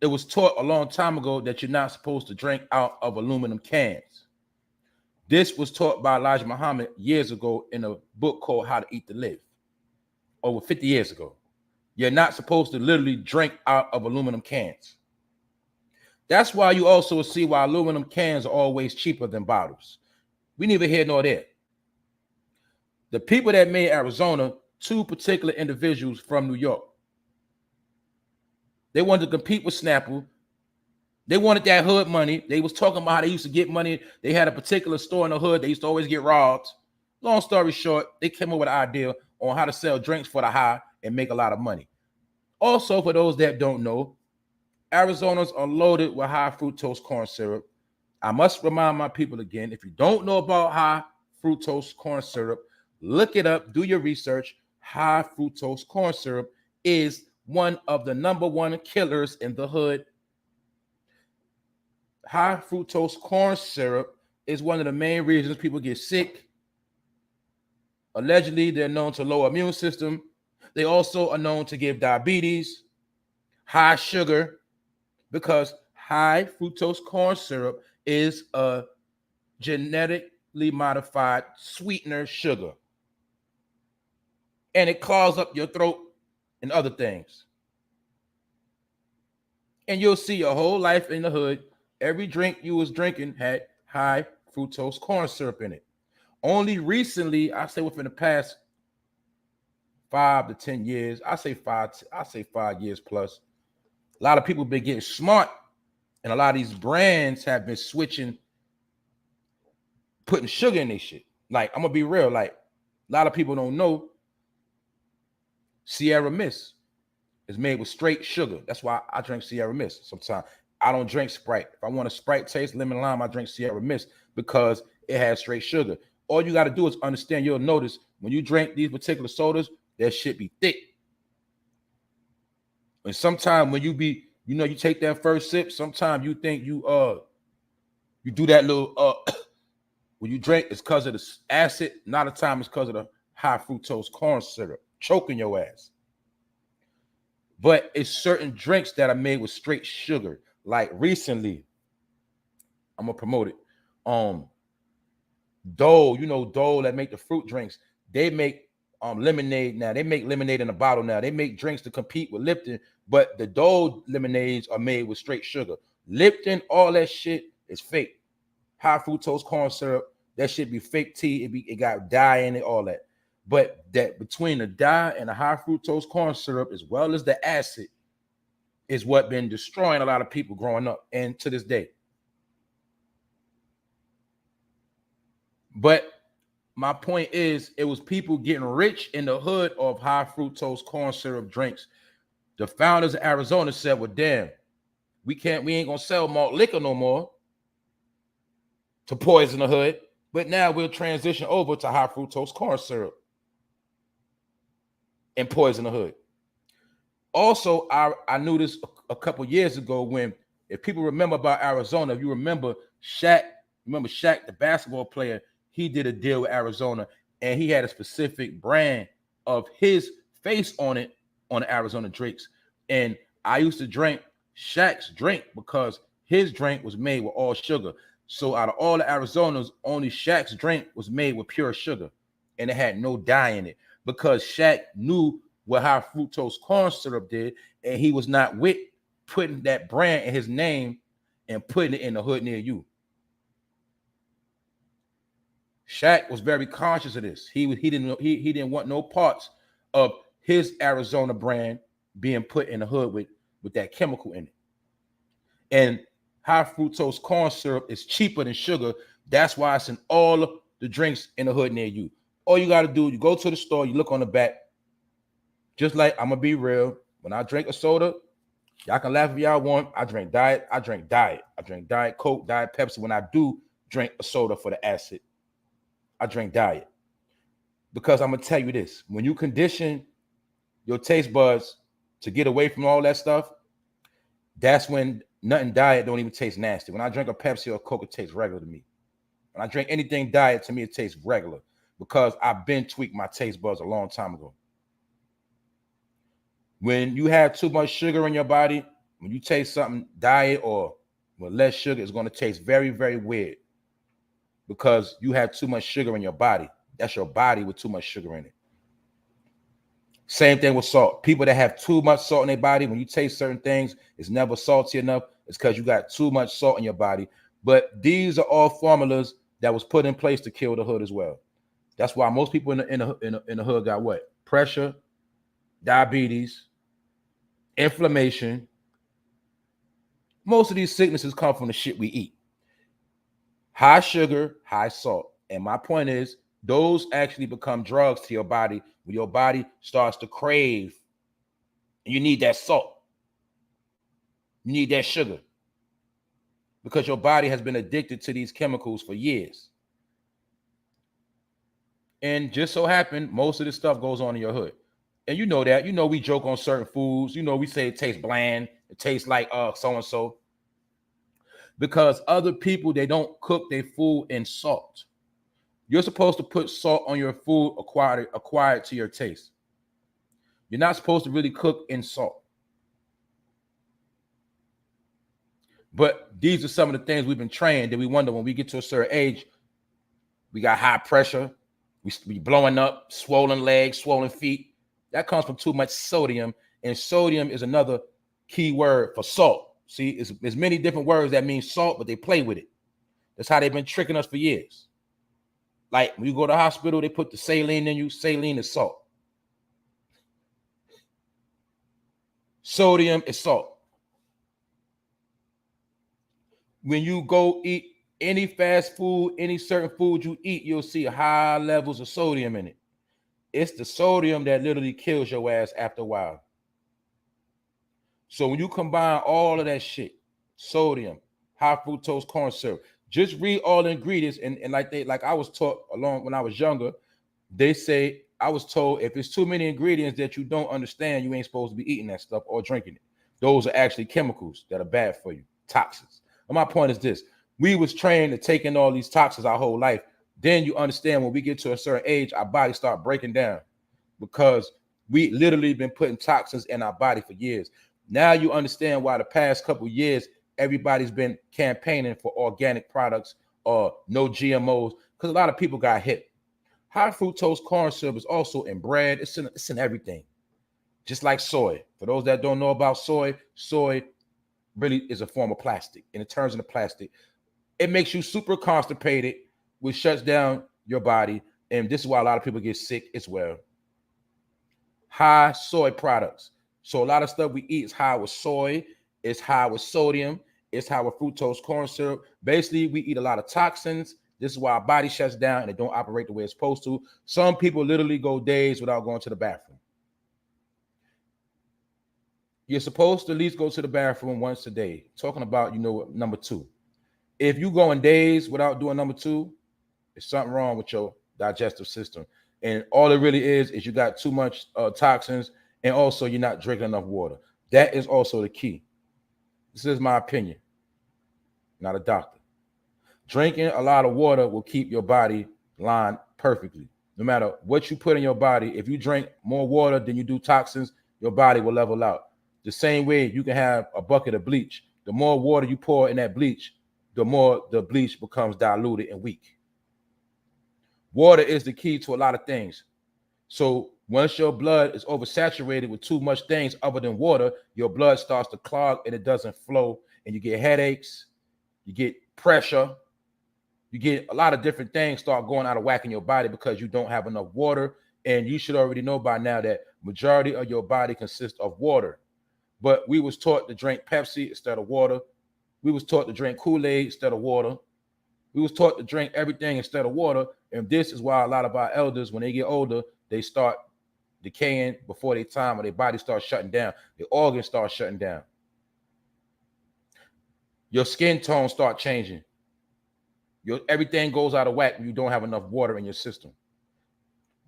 it was taught a long time ago that you're not supposed to drink out of aluminum cans. This was taught by Elijah Muhammad years ago in a book called How to Eat to Live, over 50 years ago. You're not supposed to literally drink out of aluminum cans. That's why you also see why aluminum cans are always cheaper than bottles. We neither here nor there. The people that made Arizona, 2 particular individuals from New York. They wanted to compete with Snapple. They wanted that hood money. They was talking about how they used to get money. They had a particular store in the hood. They used to always get robbed. Long story short, they came up with an idea on how to sell drinks for the high and make a lot of money. Also, for those that don't know, Arizonas are loaded with high fructose corn syrup. I must remind my people again, if you don't know about high fructose corn syrup, look it up, do your research. High fructose corn syrup is one of the #1 killers in the hood. High fructose corn syrup is one of the main reasons people get sick. Allegedly, they're known to lower immune system. They also are known to give diabetes, high sugar, because high fructose corn syrup is a genetically modified sweetener sugar. And it clogs up your throat and other things. And you'll see your whole life in the hood, every drink you was drinking had high fructose corn syrup in it. Only recently, I say within the past 5 to 10 years, I say 5 years plus, a lot of people have been getting smart, and a lot of these brands have been switching, putting sugar in their shit. Like, I'm gonna be real, like, a lot of people don't know Sierra Mist is made with straight sugar. That's why I drink Sierra Mist sometimes. I don't drink Sprite. If I want a Sprite taste, lemon lime, I drink Sierra Mist because it has straight sugar. All you got to do is understand. You'll notice when you drink these particular sodas, that shit be thick. And sometimes when you be, you know, you take that first sip, sometimes you think you do that little when you drink, it's because of the acid. Not a time it's because of the high fructose corn syrup choking your ass. But it's certain drinks that are made with straight sugar. Like recently, I'm gonna promote it. Dole, you know, Dole that make the fruit drinks. They make lemonade now. They make lemonade in a bottle now. They make drinks to compete with Lipton, but the Dole lemonades are made with straight sugar. Lipton, all that shit is fake. High fructose corn syrup, that shit be fake tea. It got dye in it, all that. But that between the dye and the high fructose corn syrup, as well as the acid, is what been destroying a lot of people growing up and to this day. But my point is, it was people getting rich in the hood of high fructose corn syrup drinks. The founders of Arizona said, well, damn, we ain't gonna sell malt liquor no more to poison the hood, but now we'll transition over to high fructose corn syrup and poison the hood. Also, I knew this a couple years ago when, if people remember about Arizona, if you remember Shaq, the basketball player, he did a deal with Arizona, and he had a specific brand of his face on it on the Arizona drinks. And I used to drink Shaq's drink because his drink was made with all sugar. So out of all the Arizonas, only Shaq's drink was made with pure sugar, and it had no dye in it, because Shaq knew what high fructose corn syrup did, and he was not with putting that brand in his name and putting it in the hood near you. Shaq was very conscious of this. He didn't want no parts of his Arizona brand being put in the hood with that chemical in it. And high fructose corn syrup is cheaper than sugar. That's why it's in all of the drinks in the hood near you. All you got to do, you go to the store, you look on the back. Just like, I'm gonna be real, when I drink a soda, y'all can laugh if y'all want. I drink diet. I drink Diet Coke, Diet Pepsi. When I do drink a soda for the acid, I drink diet. Because I'm gonna tell you this: when you condition your taste buds to get away from all that stuff, that's when nothing diet don't even taste nasty. When I drink a Pepsi or a Coke, it tastes regular to me. When I drink anything diet, to me it tastes regular, because I've been tweaked my taste buds a long time ago. When you have too much sugar in your body, when you taste something diet or with less sugar, it's going to taste very, very weird, because you have too much sugar in your body. That's your body with too much sugar in it. Same thing with salt. People that have too much salt in their body, when you taste certain things, it's never salty enough. It's because you got too much salt in your body. But these are all formulas that was put in place to kill the hood as well. That's why most people in the hood got what? Pressure, diabetes, inflammation. Most of these sicknesses come from the shit we eat. High sugar, high salt. And my point is, those actually become drugs to your body when your body starts to crave. And you need that salt. You need that sugar, because your body has been addicted to these chemicals for years. And just so happened, most of this stuff goes on in your hood. And you know that. You know we joke on certain foods. You know we say it tastes bland. It tastes like so-and-so. Because other people, they don't cook their food in salt. You're supposed to put salt on your food acquired to your taste. You're not supposed to really cook in salt. But these are some of the things we've been trained that we wonder when we get to a certain age, we got high pressure, we blowing up, swollen legs, swollen feet. That comes from too much sodium, and sodium is another key word for salt. See, there's many different words that mean salt, but they play with it. That's how they've been tricking us for years. Like when you go to the hospital, they put the saline in you. Saline is salt. Sodium is salt. When you go eat any fast food, any certain food you eat, you'll see high levels of sodium in it. It's the sodium that literally kills your ass after a while. So when you combine all of that shit, sodium, high fructose corn syrup, just read all the ingredients. And like I was taught along when I was younger, they say, I was told if it's too many ingredients that you don't understand, you ain't supposed to be eating that stuff or drinking it. Those are actually chemicals that are bad for you, toxins. And my point is this: we was trained to take in all these toxins our whole life. Then you understand when we get to a certain age, our bodies start breaking down because we literally been putting toxins in our body for years. Now you understand why the past couple of years, everybody's been campaigning for organic products or no GMOs, because a lot of people got hit. High fructose corn syrup is also in bread. It's in everything, just like soy. For those that don't know about soy, soy really is a form of plastic. And it turns into plastic. It makes you super constipated, which shuts down your body. And this is why a lot of people get sick as well. High soy products. So a lot of stuff we eat is high with soy, it's high with sodium, it's high with fructose corn syrup. Basically, we eat a lot of toxins. This is why our body shuts down and it don't operate the way it's supposed to. Some people literally go days without going to the bathroom. You're supposed to at least go to the bathroom once a day. Talking about, number 2. If you going days without doing number 2, there's something wrong with your digestive system. And all it really is you got too much toxins, and also you're not drinking enough water. That is also the key. This is my opinion, not a doctor. Drinking a lot of water will keep your body lined perfectly. No matter what you put in your body, if you drink more water than you do toxins, your body will level out. The same way you can have a bucket of bleach. The more water you pour in that bleach, the more the bleach becomes diluted and weak. Water is the key to a lot of things. So once your blood is oversaturated with too much things other than water, your blood starts to clog and it doesn't flow, and you get headaches, you get pressure, you get a lot of different things start going out of whack in your body because you don't have enough water. And you should already know by now that majority of your body consists of water. But we was taught to drink Pepsi instead of water. We was taught to drink Kool-Aid instead of water. We was taught to drink everything instead of water. And this is why a lot of our elders, when they get older, they start decaying before their time, or their body starts shutting down. The organs start shutting down. Your skin tone start changing. Everything goes out of whack when you don't have enough water in your system.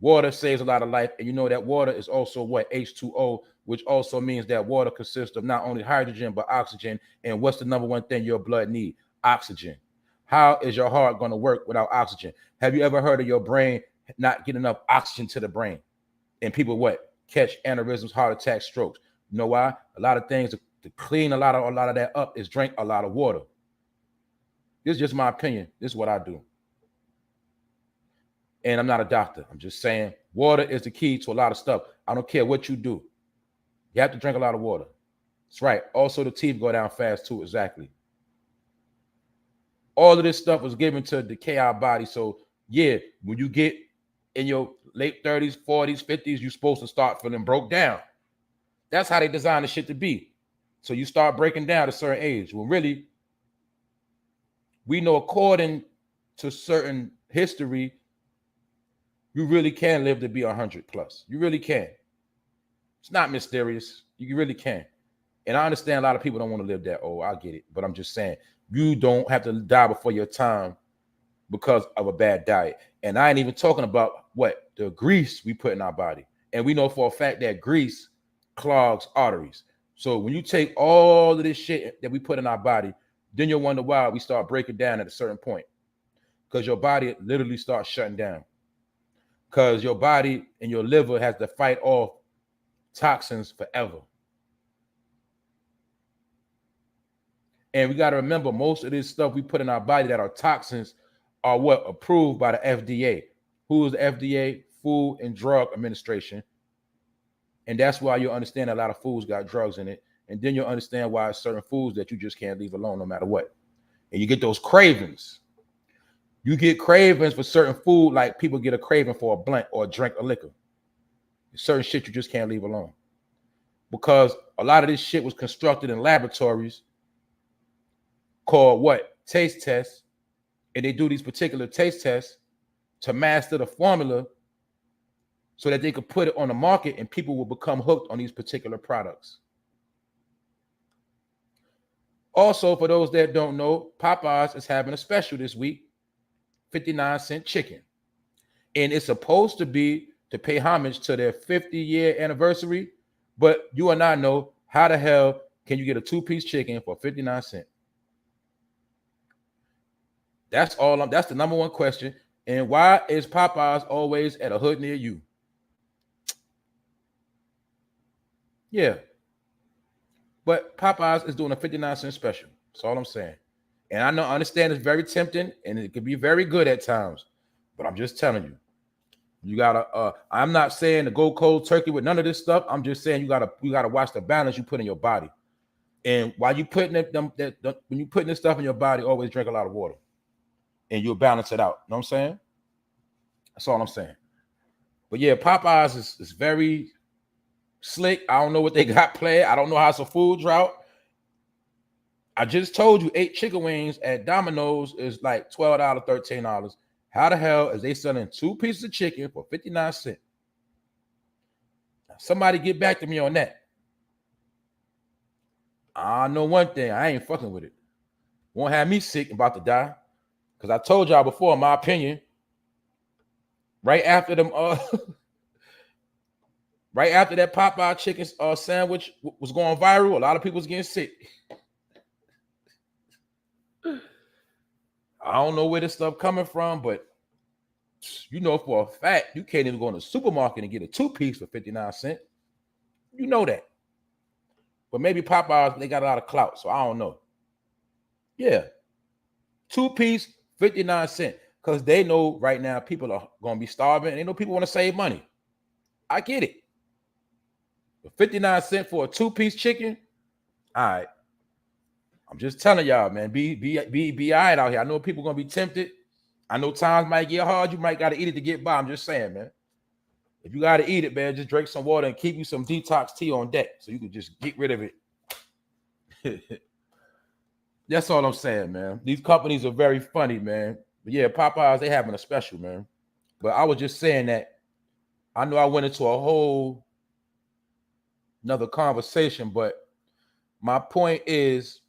Water saves a lot of life, and you know that water is also what? H2O, which also means that water consists of not only hydrogen, but oxygen. And what's the number one thing your blood needs? Oxygen. How is your heart going to work without oxygen? Have you ever heard of your brain not getting enough oxygen to the brain? And people catch aneurysms, heart attacks, strokes. You know why? A lot of things to clean a lot of that up is drink a lot of water. This is just my opinion. This is what I do. And I'm not a doctor. I'm just saying water is the key to a lot of stuff. I don't care what you do. You have to drink a lot of water. That's right. Also, the teeth go down fast too. Exactly. All of this stuff was given to decay our body. So yeah, when you get in your late 30s, 40s, 50s, you're supposed to start feeling broke down. That's how they design the shit to be. So you start breaking down at a certain age. Well, really, we know according to certain history, you really can live to be 100 plus. You really can. It's not mysterious. You really can. And I understand a lot of people don't want to live that old. I get it. But I'm just saying, you don't have to die before your time because of a bad diet. And I ain't even talking about the grease we put in our body. And we know for a fact that grease clogs arteries. So when you take all of this shit that we put in our body, Then you'll wonder why we start breaking down at a certain point. Because your body literally starts shutting down. Because your body and your liver has to fight off toxins forever. And we got to remember, most of this stuff we put in our body that are toxins are what? Approved by the FDA. Who is the FDA? Food and Drug Administration. And that's why you'll understand a lot of foods got drugs in it. And then you'll understand why certain foods that you just can't leave alone no matter what. And you get those cravings. You get cravings for certain food, like people get a craving for a blunt or a drink of liquor. Certain shit you just can't leave alone. Because a lot of this shit was constructed in laboratories called what? Taste tests. And they do these particular taste tests to master the formula so that they could put it on the market and people will become hooked on these particular products. Also, for those that don't know, Popeyes is having a special this week, 59-cent chicken. And it's supposed to be to pay homage to their 50-year anniversary, but you and I know, how the hell can you get a 2-piece chicken for 59 cents? That's all. That's the number one question. And why is Popeyes always at a hood near you? Yeah. But Popeyes is doing a 59-cent special. That's all I'm saying. And I understand it's very tempting and it can be very good at times. But I'm just telling you, you gotta. I'm not saying to go cold turkey with none of this stuff. I'm just saying you gotta watch the balance you put in your body. And while you putting when you putting this stuff in your body, always drink a lot of water, and you'll balance it out. You know what I'm saying? That's all I'm saying. But yeah, Popeyes is very slick. I don't know what they got planned. I don't know how it's a food drought. I just told you 8 chicken wings at Domino's is like $12, $13. How the hell is they selling 2 pieces of chicken for 59 cents? Somebody get back to me on that. I know one thing. I ain't fucking with it. Won't have me sick and about to die. Because I told y'all before, in my opinion, right after them, right after that Popeye chicken sandwich was going viral, a lot of people was getting sick. I don't know where this stuff coming from, but you know for a fact you can't even go in the supermarket and get a 2-piece for 59 cents. You know that. But maybe Popeyes, they got a lot of clout, so I don't know. Yeah. 2-piece, 59 cents. Because they know right now people are going to be starving and they know people want to save money. I get it. But 59 cents for a 2-piece chicken? All right. I'm just telling y'all, man, be all right out here. I know people gonna be tempted. I know times might get hard. You might gotta eat it to get by. I'm just saying, man. If you gotta eat it, man, just drink some water and keep you some detox tea on deck so you can just get rid of it. That's all I'm saying, man. These companies are very funny, man. But yeah, Popeyes, they having a special, man. But I was just saying that I know I went into a whole another conversation, but my point is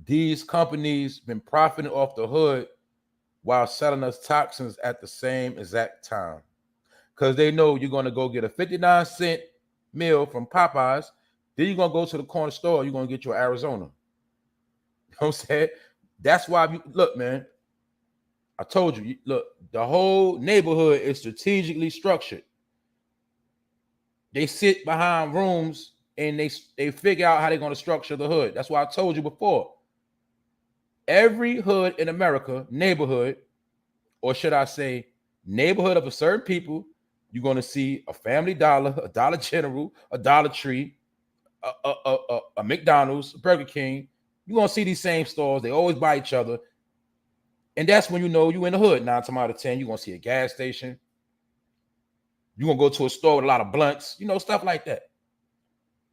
these companies been profiting off the hood while selling us toxins at the same exact time. Because they know you're going to go get a 59-cent meal from Popeyes. Then you're going to go to the corner store. You're going to get your Arizona. You know what I'm saying? That's why, look, man, I told you, look, the whole neighborhood is strategically structured. They sit behind rooms and they figure out how they're going to structure the hood. That's why I told you before. Every hood in America, neighborhood, or should I say neighborhood of a certain people, you're going to see a Family Dollar, a Dollar General, a Dollar Tree, a McDonald's, a Burger King. You're going to see these same stores. They always buy each other. And that's when you know you in the hood. 9 times out of 10, you're going to see a gas station. You're going to go to a store with a lot of blunts, you know, stuff like that.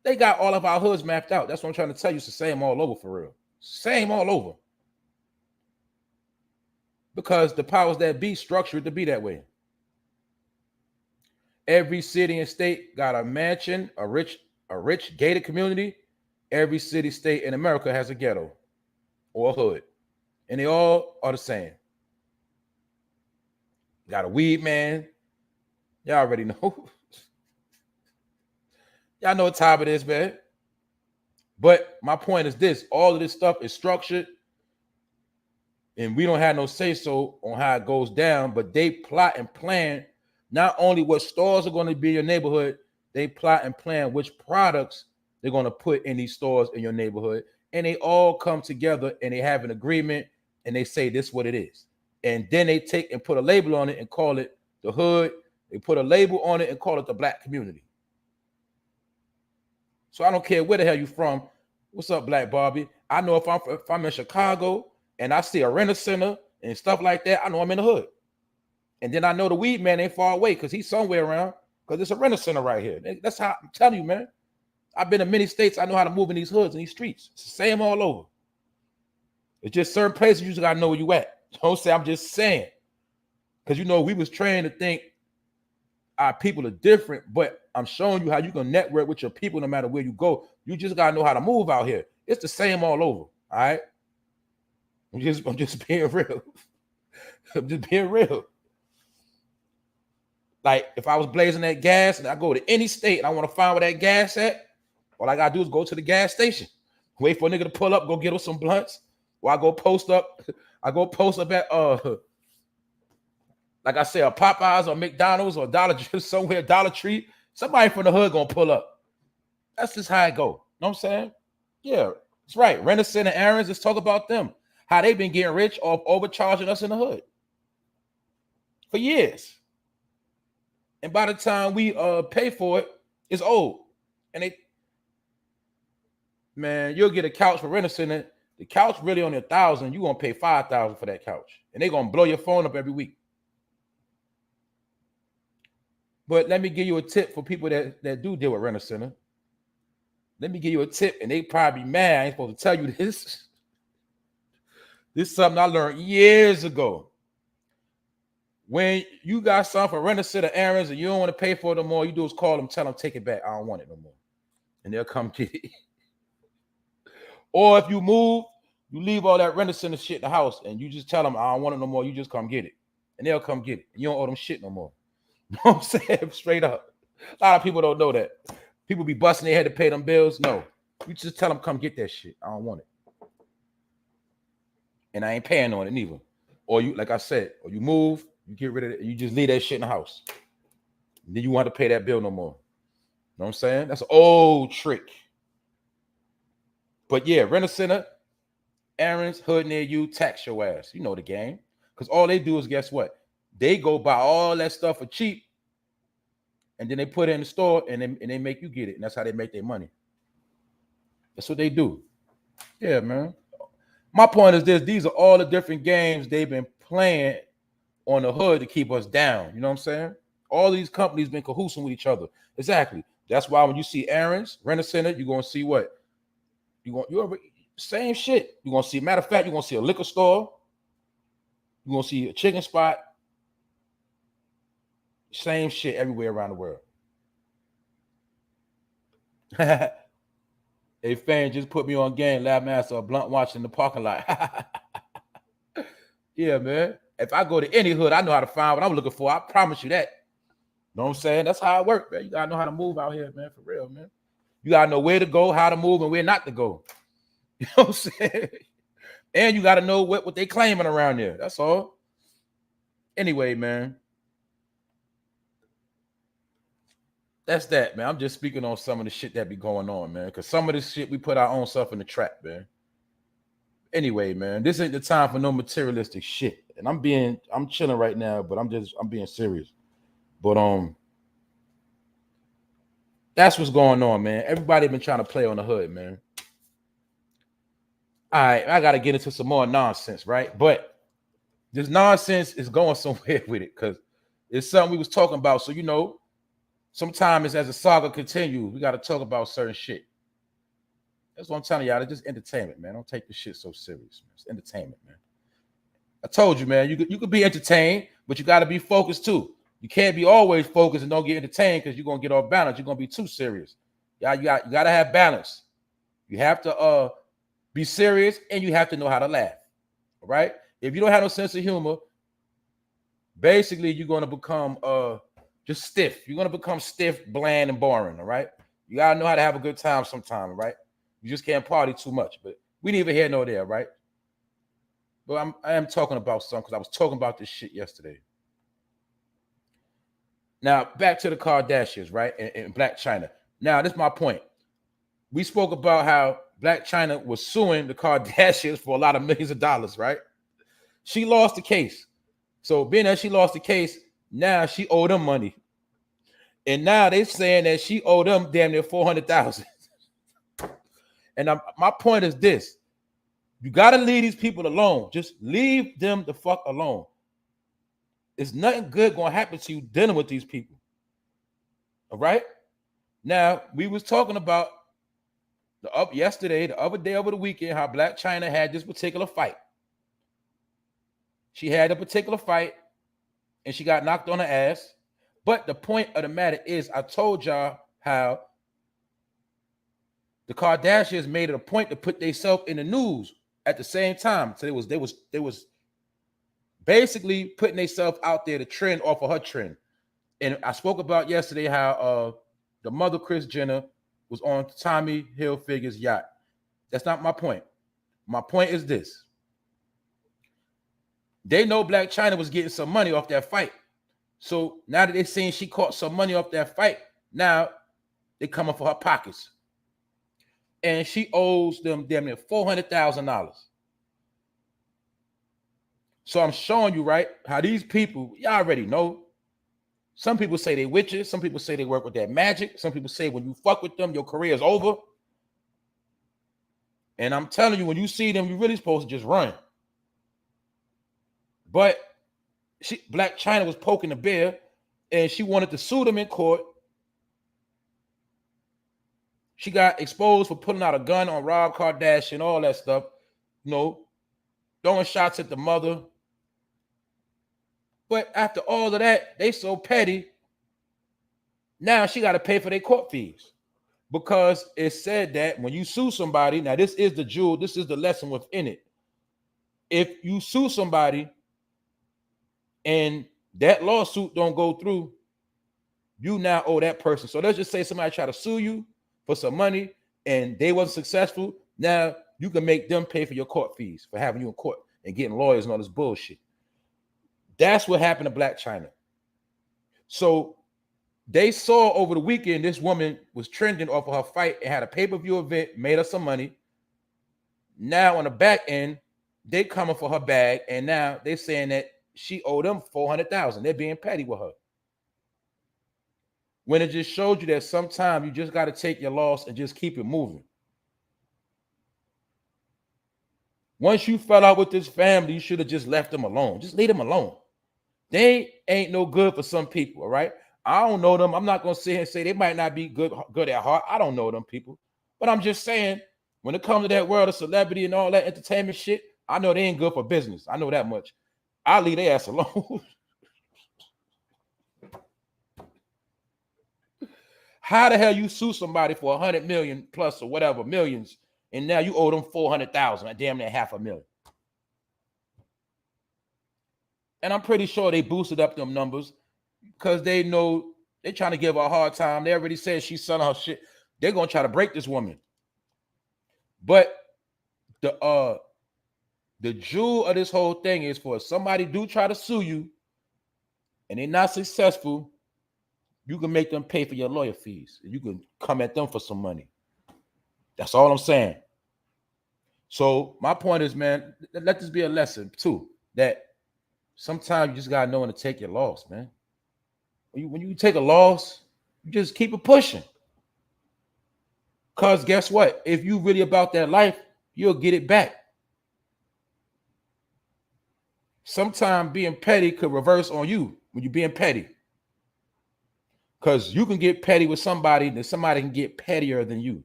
They got all of our hoods mapped out. That's what I'm trying to tell you. It's the same all over for real. Same all over. Because the powers that be structured to be that way. Every city and state got a mansion, a rich gated community. Every city, state in America has a ghetto or a hood. And they all are the same. Got a weed man. Y'all already know. Y'all know what time it is, man. But my point is this: all of this stuff is structured, and we don't have no say so on how it goes down. But they plot and plan not only what stores are going to be in your neighborhood, they plot and plan which products they're going to put in these stores in your neighborhood, and they all come together and they have an agreement, and they say this is what it is, and then they take and put a label on it and call it the hood. They put a label on it and call it the black community. So I don't care where the hell you from. What's up, Black Barbie? I know if I'm in Chicago and I see a renter center and stuff like that, I know I'm in the hood. And then I know the weed man ain't far away because he's somewhere around, because it's a renter center right here. That's how I'm telling you, man. I've been in many states. I know how to move in these hoods and these streets. It's the same all over. It's just certain places you just gotta know where you at. Don't say I'm just saying. Because you know, we was trained to think our people are different, but I'm showing you how you can network with your people no matter where you go. You just gotta know how to move out here. It's the same all over. All right. I'm just being real. I'm just being real. Like if I was blazing that gas and I go to any state and I want to find where that gas at, all I gotta do is go to the gas station, wait for a nigga to pull up, go get us some blunts, or I go post up. I go post up at like I said, a Popeyes or McDonald's or Dollar Tree, somewhere, Dollar Tree. Somebody from the hood gonna pull up. That's just how it go. Know what I'm saying? Yeah, that's right. Renison and Aaron's, let's talk about them. How they been getting rich off overcharging us in the hood for years. And by the time we pay for it, it's old. And man, you'll get a couch for Renison. The couch really only $1,000. You're gonna pay $5,000 for that couch. And they're gonna blow your phone up every week. But let me give you a tip for people that do deal with renter center. Let me give you a tip, and they probably be mad. I ain't supposed to tell you this. This is something I learned years ago. When you got something for renter center errands and you don't want to pay for it no more, you do is call them, tell them, take it back. I don't want it no more. And they'll come get it. Or if you move, you leave all that renter center shit in the house and you just tell them, I don't want it no more. You just come get it. And they'll come get it. You don't owe them shit no more. You know what I'm saying? Straight up. A lot of people don't know that. People be busting their head to pay them bills. No. You just tell them, come get that shit. I don't want it. And I ain't paying on it neither. Or you, like I said, or you move, you get rid of it, you just leave that shit in the house. And then you want to pay that bill no more. You know what I'm saying? That's an old trick. But yeah, renter center, errands, hood near you, tax your ass. You know the game. Because all they do is, guess what? They go buy all that stuff for cheap, and then they put it in the store, and they make you get it. And that's how they make their money. That's what they do. Yeah, man. My point is this: these are all the different games they've been playing on the hood to keep us down. You know what I'm saying? All these companies been cahoosing with each other. Exactly. That's why when you see errands, renter center, you're gonna see what? You're same shit. You're gonna see. Matter of fact, you're gonna see a liquor store. You're gonna see a chicken spot. Same shit everywhere around the world. A fan just put me on game. Lab master, a blunt watching in the parking lot. Yeah, man. If I go to any hood, I know how to find what I'm looking for. I promise you that. Know what I'm saying? That's how it works, man. You gotta know how to move out here, man. For real, man. You gotta know where to go, how to move, and where not to go. You know what I'm saying? And you gotta know what they claiming around there. That's all. Anyway, man. That's that, man. I'm just speaking on some of the shit that be going on, man. Because some of this shit, we put our own stuff in the trap, man. Anyway, man, this ain't the time for no materialistic shit. And I'm chilling right now, but I'm being serious. But that's what's going on, man. Everybody been trying to play on the hood, man. All right, I gotta get into some more nonsense, right? But this nonsense is going somewhere with it, because it's something we was talking about. So, you know, sometimes as the saga continues, we got to talk about certain shit. That's what I'm telling y'all. It's just entertainment, man. Don't take this shit so serious, man. It's entertainment, man. I told you, man, you could be entertained, but you got to be focused too. You can't be always focused and don't get entertained, because you're going to get off balance. You're going to be too serious. You got to have balance. You have to be serious, and you have to know how to laugh, all right? If you don't have no sense of humor, basically you're going to become just stiff. You're going to become stiff, bland, and boring, all right? You got to know how to have a good time sometime, all right? You just can't party too much. But we neither here nor there, right? But I am talking about something because I was talking about this shit yesterday. Now, back to the Kardashians, right? And BLACCHYNA. Now, this is my point. We spoke about how BLACCHYNA was suing the Kardashians for a lot of millions of dollars, right? She lost the case. So being that she lost the case, now she owed them money. And now they're saying that she owed them damn near $400,000. And my point is this. You got to leave these people alone. Just leave them the fuck alone. It's nothing good going to happen to you dealing with these people. All right? Now, we was talking about the other day over the weekend, how BLACCHYNA had this particular fight. She had a particular fight, and she got knocked on her ass. But the point of the matter is, I told y'all how the Kardashians made it a point to put themselves in the news at the same time. So they was basically putting themselves out there to trend off of her trend. And I spoke about yesterday how the mother, Kris Jenner, was on Tommy Hilfiger's yacht. That's not my point. My point is this. They know BLACCHYNA was getting some money off that fight. So now that they're saying she caught some money off that fight, now they're coming for her pockets. And she owes them damn near $400,000. So I'm showing you, right, how these people, y'all already know. Some people say they witches. Some people say they work with that magic. Some people say when you fuck with them, your career is over. And I'm telling you, when you see them, you're really supposed to just run. But BLACCHYNA was poking the bear, and she wanted to sue them in court. She got exposed for pulling out a gun on Rob Kardashian, all that stuff. You know, throwing shots at the mother. But after all of that, they so petty. Now she got to pay for their court fees. Because it said that when you sue somebody, now this is the jewel, this is the lesson within it. If you sue somebody and that lawsuit don't go through, you now owe that person. So let's just say somebody try to sue you for some money and they wasn't successful. Now you can make them pay for your court fees for having you in court and getting lawyers and all this bullshit. That's what happened to BLACCHYNA. So they saw over the weekend this woman was trending off of her fight and had a pay-per-view event, made her some money. Now on the back end, they coming for her bag, and now they're saying that she owed them $400,000. They're being petty with her. When it just showed you that sometimes you just got to take your loss and just keep it moving. Once you fell out with this family, you should have just left them alone. Just leave them alone. They ain't no good for some people, all right? I don't know them. I'm not going to sit here and say they might not be good at heart. I don't know them people. But I'm just saying, when it comes to that world of celebrity and all that entertainment shit, I know they ain't good for business. I know that much. I'll leave their ass alone. How the hell you sue somebody for 100 million plus or whatever, millions, and now you owe them 400,000, damn near $500,000? And I'm pretty sure they boosted up them numbers because they know they're trying to give her a hard time. They already said she's selling her shit. They're going to try to break this woman. But the jewel of this whole thing is for if somebody do try to sue you and they're not successful, you can make them pay for your lawyer fees. You can come at them for some money. That's all I'm saying. So my point is, man, let this be a lesson too, that sometimes you just got to know when to take your loss, man. When you take a loss, you just keep it pushing. Because guess what? If you really about that life, you'll get it back. Sometimes being petty could reverse on you when you're being petty. Because you can get petty with somebody, then somebody can get pettier than you.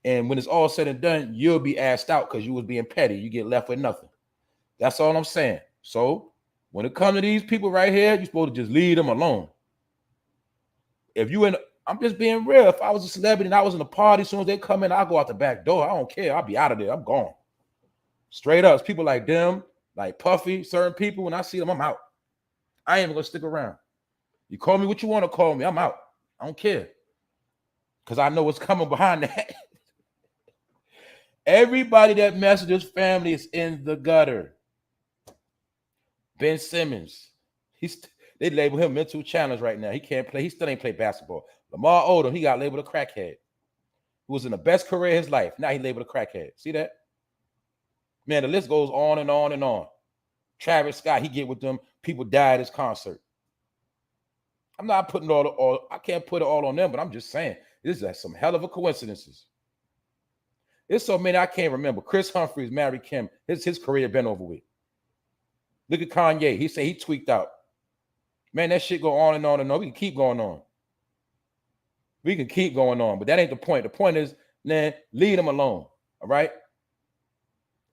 And when it's all said and done, you'll be asked out because you was being petty. You get left with nothing. That's all I'm saying. So when it comes to these people right here, you're supposed to just leave them alone. If you I'm just being real. If I was a celebrity and I was in a party, as soon as they come in, I'll go out the back door. I don't care. I'll be out of there. I'm gone. Straight up. It's people like them, like Puffy, certain people, when I see them, I'm out. I ain't even gonna stick around. You call me what you want to call me, I'm out. I don't care. Because I know what's coming behind that. Everybody that messes with his family is in the gutter. Ben Simmons, they label him mental challenge right now. He can't play. He still ain't play basketball. Lamar Odom, he got labeled a crackhead. Who was in the best career of his life. Now he labeled a crackhead. See that? Man, the list goes on and on and on. Travis Scott, he get with them. People die at his concert. I'm not putting I can't put it all on them, but I'm just saying, this is some hell of a coincidences. There's so many I can't remember. Chris Humphries married Kim. His career been over with. Look at Kanye. He said he tweaked out. Man, that shit go on and on and on. We can keep going on. We can keep going on, but that ain't the point. The point is, man, leave them alone. All right?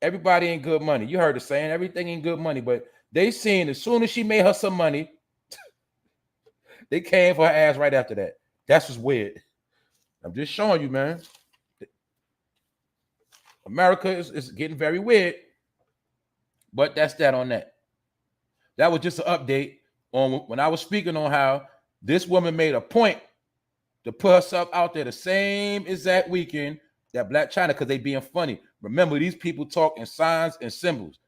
Everybody ain't good money. You heard the saying, everything ain't good money, but they seen as soon as she made her some money, they came for her ass right after that. That's what's weird. I'm just showing you, man. America is getting very weird, but that's that on that. That was just an update on when I was speaking on how this woman made a point to put herself out there the same exact weekend that BLACCHYNA, because they being funny. Remember, these people talk in signs and symbols.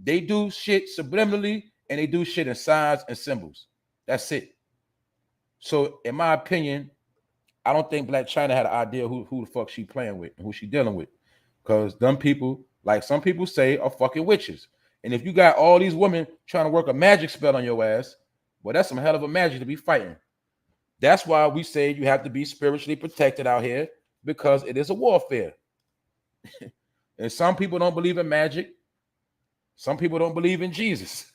They do shit subliminally, and they do shit in signs and symbols. That's it. So, in my opinion, I don't think BLACCHYNA had an idea who the fuck she playing with and who she dealing with. Because them people, like some people say, are fucking witches. And if you got all these women trying to work a magic spell on your ass, well, that's some hell of a magic to be fighting. That's why we say you have to be spiritually protected out here, because it is a warfare. And some people don't believe in magic. Some people don't believe in Jesus.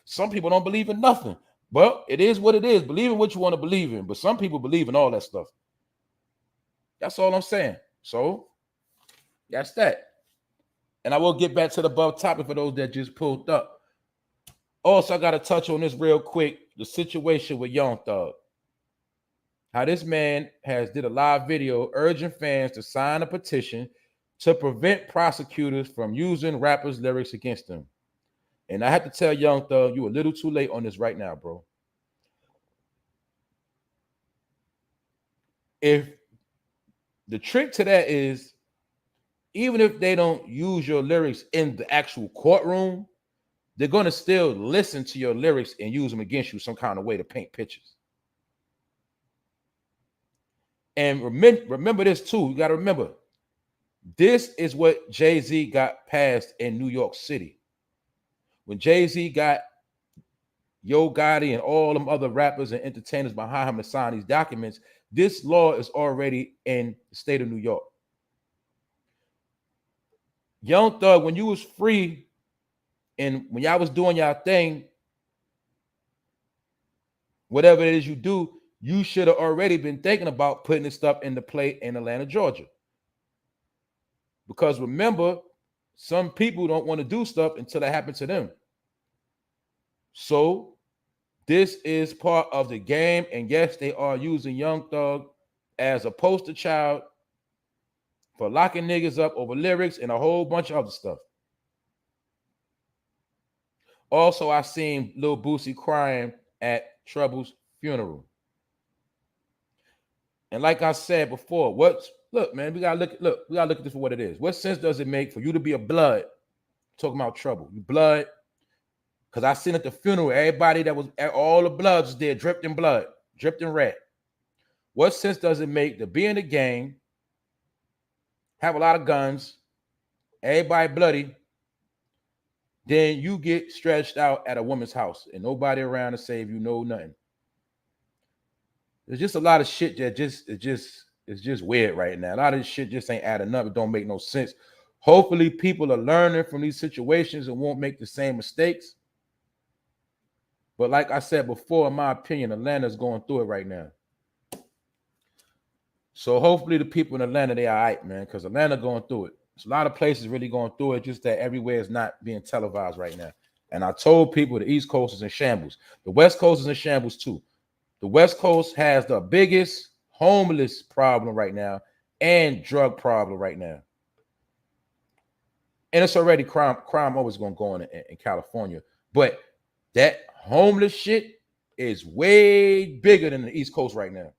Some people don't believe in nothing. But it is what it is. Believe in what you want to believe in. But some people believe in all that stuff. That's all I'm saying. So that's that. And I will get back to the above topic for those that just pulled up. Also, I got to touch on this real quick. The situation with YOUNGTHUG. How this man did a live video urging fans to sign a petition to prevent prosecutors from using rappers' lyrics against them. And I have to tell YOUNGTHUG, you a little too late on this right now, bro. If the trick to that is, even if they don't use your lyrics in the actual courtroom, they're going to still listen to your lyrics and use them against you some kind of way to paint pictures. And remember this too. You got to remember, this is what Jay-Z got passed in New York City. When Jay-Z got Yo Gotti and all them other rappers and entertainers behind him to sign these documents, this law is already in the state of New York. YOUNGTHUG, when you was free and when y'all was doing y'all thing, whatever it is you do, you should have already been thinking about putting this stuff into play in Atlanta, Georgia. Because remember, some people don't want to do stuff until that happens to them. So this is part of the game. And yes, they are using YOUNGTHUG as a poster child for locking niggas up over lyrics and a whole bunch of other stuff. Also, I seen LILBOOSIE crying at Trouble's funeral. And like I said before, look, man, we gotta look at this for what it is. What sense does it make for you to be a blood talking about Trouble? You blood, because I seen at the funeral, everybody that was all the bloods was there, dripped in blood, dripped in red. What sense does it make to be in the gang, have a lot of guns, everybody bloody, then you get stretched out at a woman's house and nobody around to save you, nothing? There's just a lot of shit that it's just weird right now. A lot of this shit just ain't adding up. It don't make no sense. Hopefully people are learning from these situations and won't make the same mistakes. But like I said before, in my opinion, Atlanta's going through it right now. So hopefully the people in Atlanta, they all right, man, because Atlanta going through it. There's a lot of places really going through it, just that everywhere is not being televised right now. And I told people the East Coast is in shambles. The West Coast is in shambles too. The West Coast has the biggest homeless problem right now and drug problem right now. And it's already crime always going to go on in California. But that homeless shit is way bigger than the East Coast right now,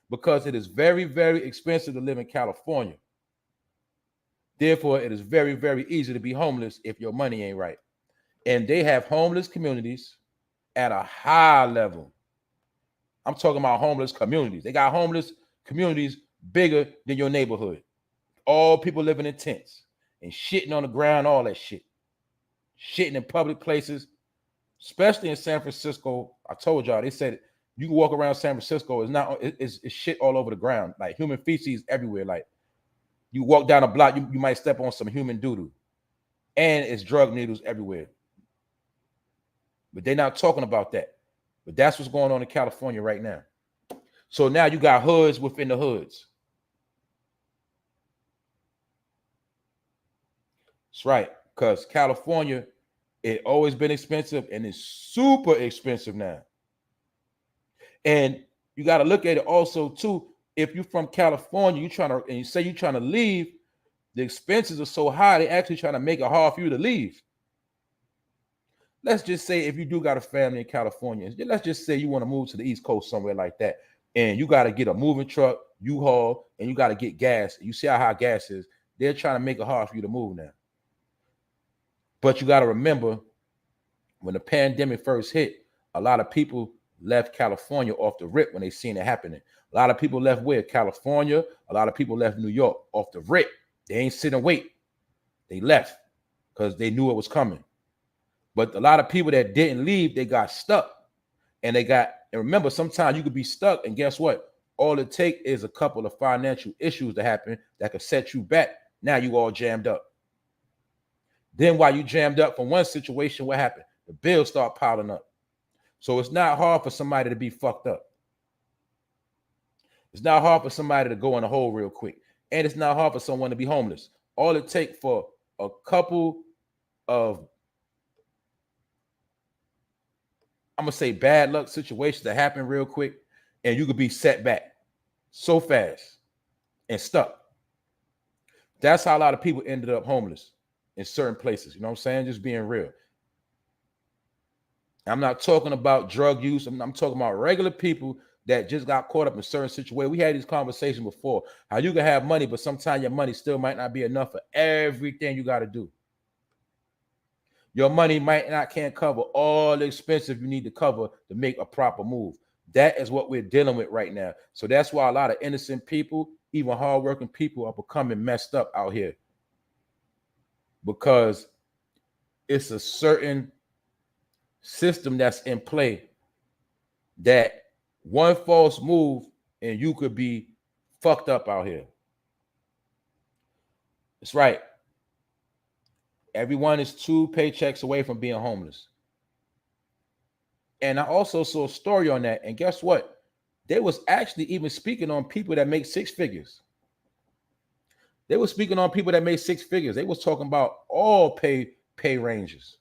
because it is very, very expensive to live in California. Therefore, it is very, very easy to be homeless if your money ain't right. And they have homeless communities at a high level. I'm talking about homeless communities. They got homeless communities bigger than your neighborhood. All people living in tents and shitting on the ground, all that shit. Shitting in public places, especially in San Francisco. I told y'all, they said you can walk around San Francisco, it's shit all over the ground, like human feces everywhere. Like you walk down a block, you might step on some human doo-doo. And it's drug needles everywhere. But they're not talking about that. But that's what's going on in California right now. So now you got hoods within the hoods. That's right, because California, it always been expensive and it's super expensive now. And you got to look at it also too. If you're from California, and you say you're trying to leave, the expenses are so high, they actually trying to make it hard for you to leave. Let's just say if you do got a family in California, let's just say you want to move to the East Coast somewhere like that, and you got to get a moving truck, U-Haul, and you got to get gas. You see how high gas is. They're trying to make it hard for you to move now. But you got to remember, when the pandemic first hit, a lot of people left California off the rip when they seen it happening. A lot of people left where? California. A lot of people left New York off the rip. They ain't sit and wait. They left because they knew it was coming. But a lot of people that didn't leave, they got stuck. And remember, sometimes you could be stuck, and guess what? All it takes is a couple of financial issues to happen that could set you back. Now you all jammed up. Then while you jammed up from one situation, what happened? The bills start piling up. So it's not hard for somebody to be fucked up. It's not hard for somebody to go in a hole real quick. And it's not hard for someone to be homeless. All it takes for a couple of, I'm going to say, bad luck situations that happen real quick, and you could be set back so fast and stuck. That's how a lot of people ended up homeless in certain places. You know what I'm saying? Just being real. I'm not talking about drug use. I'm talking about regular people that just got caught up in certain situations. We had these conversations before, how you can have money, but sometimes your money still might not be enough for everything you got to do. Your money can't cover all the expenses you need to cover to make a proper move. That is what we're dealing with right now. So that's why a lot of innocent people, even hardworking people, are becoming messed up out here. Because it's a certain system that's in play that one false move and you could be fucked up out here. That's right. Everyone is 2 paychecks away from being homeless. And I also saw a story on that. And guess what? They was actually even speaking on people that make 6 figures. They were speaking on people that made 6 figures. They was talking about all pay ranges.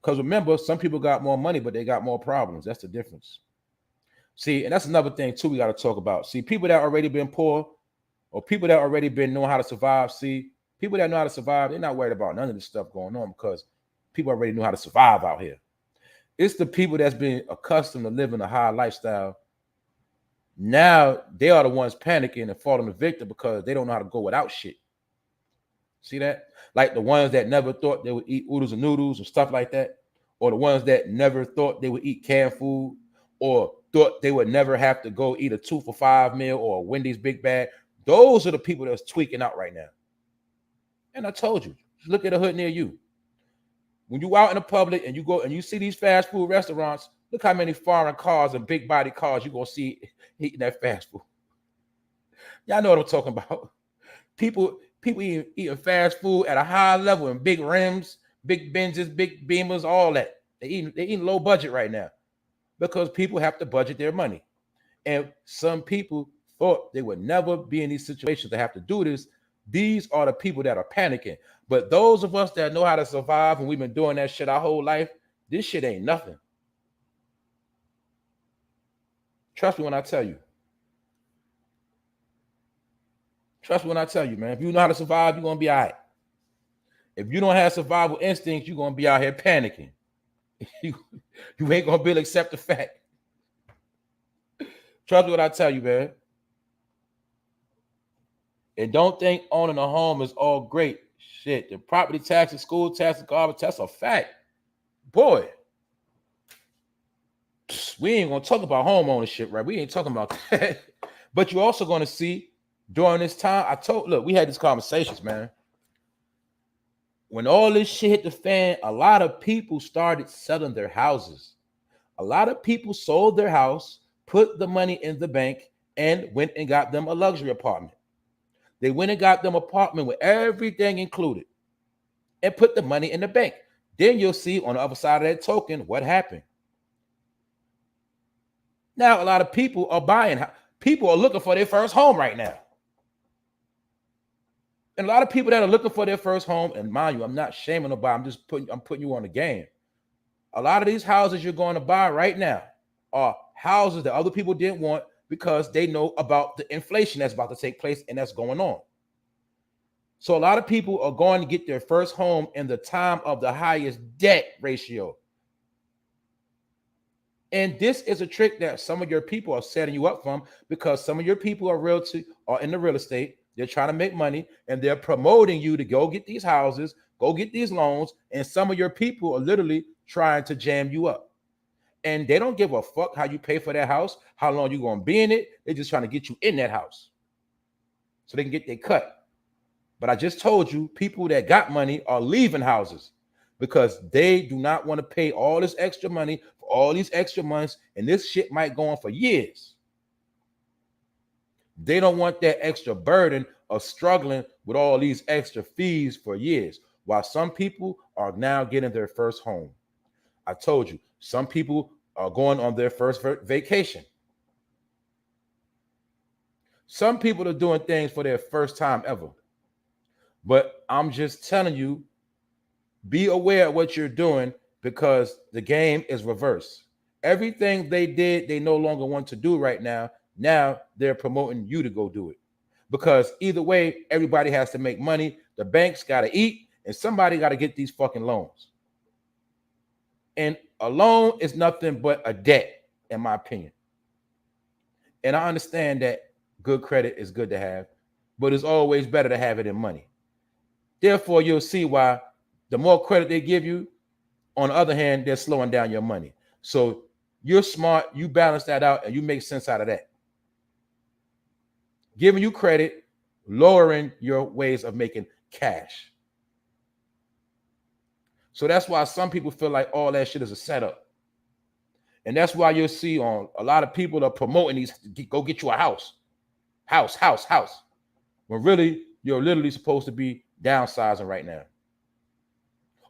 Because remember, some people got more money, but they got more problems. That's the difference. See, and that's another thing too we got to talk about. See, people that already been poor, or people that already been knowing how to survive. See, people that know how to survive, they're not worried about none of this stuff going on because people already know how to survive out here. It's the people that's been accustomed to living a high lifestyle. Now they are the ones panicking and falling the victim because they don't know how to go without shit. See that? Like the ones that never thought they would eat oodles and noodles and stuff like that, or the ones that never thought they would eat canned food, or thought they would never have to go eat a 2 for $5 meal or a Wendy's big bag. Those are the people that's tweaking out right now. And I told you, look at a hood near you. When you out in the public and you go and you see these fast food restaurants, look how many foreign cars and big body cars you're going to see eating that fast food. Y'all know what I'm talking about. People eating fast food at a high level in big rims, big Benzes, big Beamers, all that. They eating low budget right now because people have to budget their money. And some people thought they would never be in these situations to have to do this. These are the people that are panicking. But those of us that know how to survive, and we've been doing that shit our whole life, this shit ain't nothing. Trust me when I tell you. Trust me when I tell you, man. If you know how to survive, you're going to be all right. If you don't have survival instincts, you're going to be out here panicking. You ain't going to be able to accept the fact. Trust me when I tell you, man. And don't think owning a home is all great. Shit, the property taxes, school taxes, garbage, that's a fact. Boy, we ain't gonna talk about home ownership, right? We ain't talking about that. But you're also gonna see during this time, look, we had these conversations, man. When all this shit hit the fan, a lot of people started selling their houses. A lot of people sold their house, put the money in the bank, and went and got them a luxury apartment. They went and got them an apartment with everything included and put the money in the bank. Then you'll see on the other side of that token what happened. Now, a lot of people are buying. People are looking for their first home right now. And a lot of people that are looking for their first home, and mind you, I'm not shaming nobody. I'm putting you on the game. A lot of these houses you're going to buy right now are houses that other people didn't want because they know about the inflation that's about to take place and that's going on. So a lot of people are going to get their first home in the time of the highest debt ratio. And this is a trick that some of your people are setting you up from, because some of your people are in the real estate. They're trying to make money and they're promoting you to go get these houses, go get these loans. And some of your people are literally trying to jam you up. And they don't give a fuck how you pay for that house, how long you're going to be in it. They're just trying to get you in that house so they can get their cut. But I just told you, people that got money are leaving houses because they do not want to pay all this extra money for all these extra months. And this shit might go on for years. They don't want that extra burden of struggling with all these extra fees for years, while some people are now getting their first home. I told you, some people are going on their first vacation. Some people are doing things for their first time ever. But I'm just telling you, be aware of what you're doing, because the game is reversed. Everything they did, they no longer want to do right now. Now they're promoting you to go do it, because either way, everybody has to make money. The banks got to eat, and somebody got to get these fucking loans. And a loan is nothing but a debt, in my opinion. And I understand that good credit is good to have, but it's always better to have it in money. Therefore, you'll see why the more credit they give you, on the other hand, they're slowing down your money. So you're smart, you balance that out, and you make sense out of that. Giving you credit, lowering your ways of making cash. So that's why some people feel like all that shit is a setup. And that's why you'll see on a lot of people are promoting these, go get you a house. House. When really, you're literally supposed to be downsizing right now.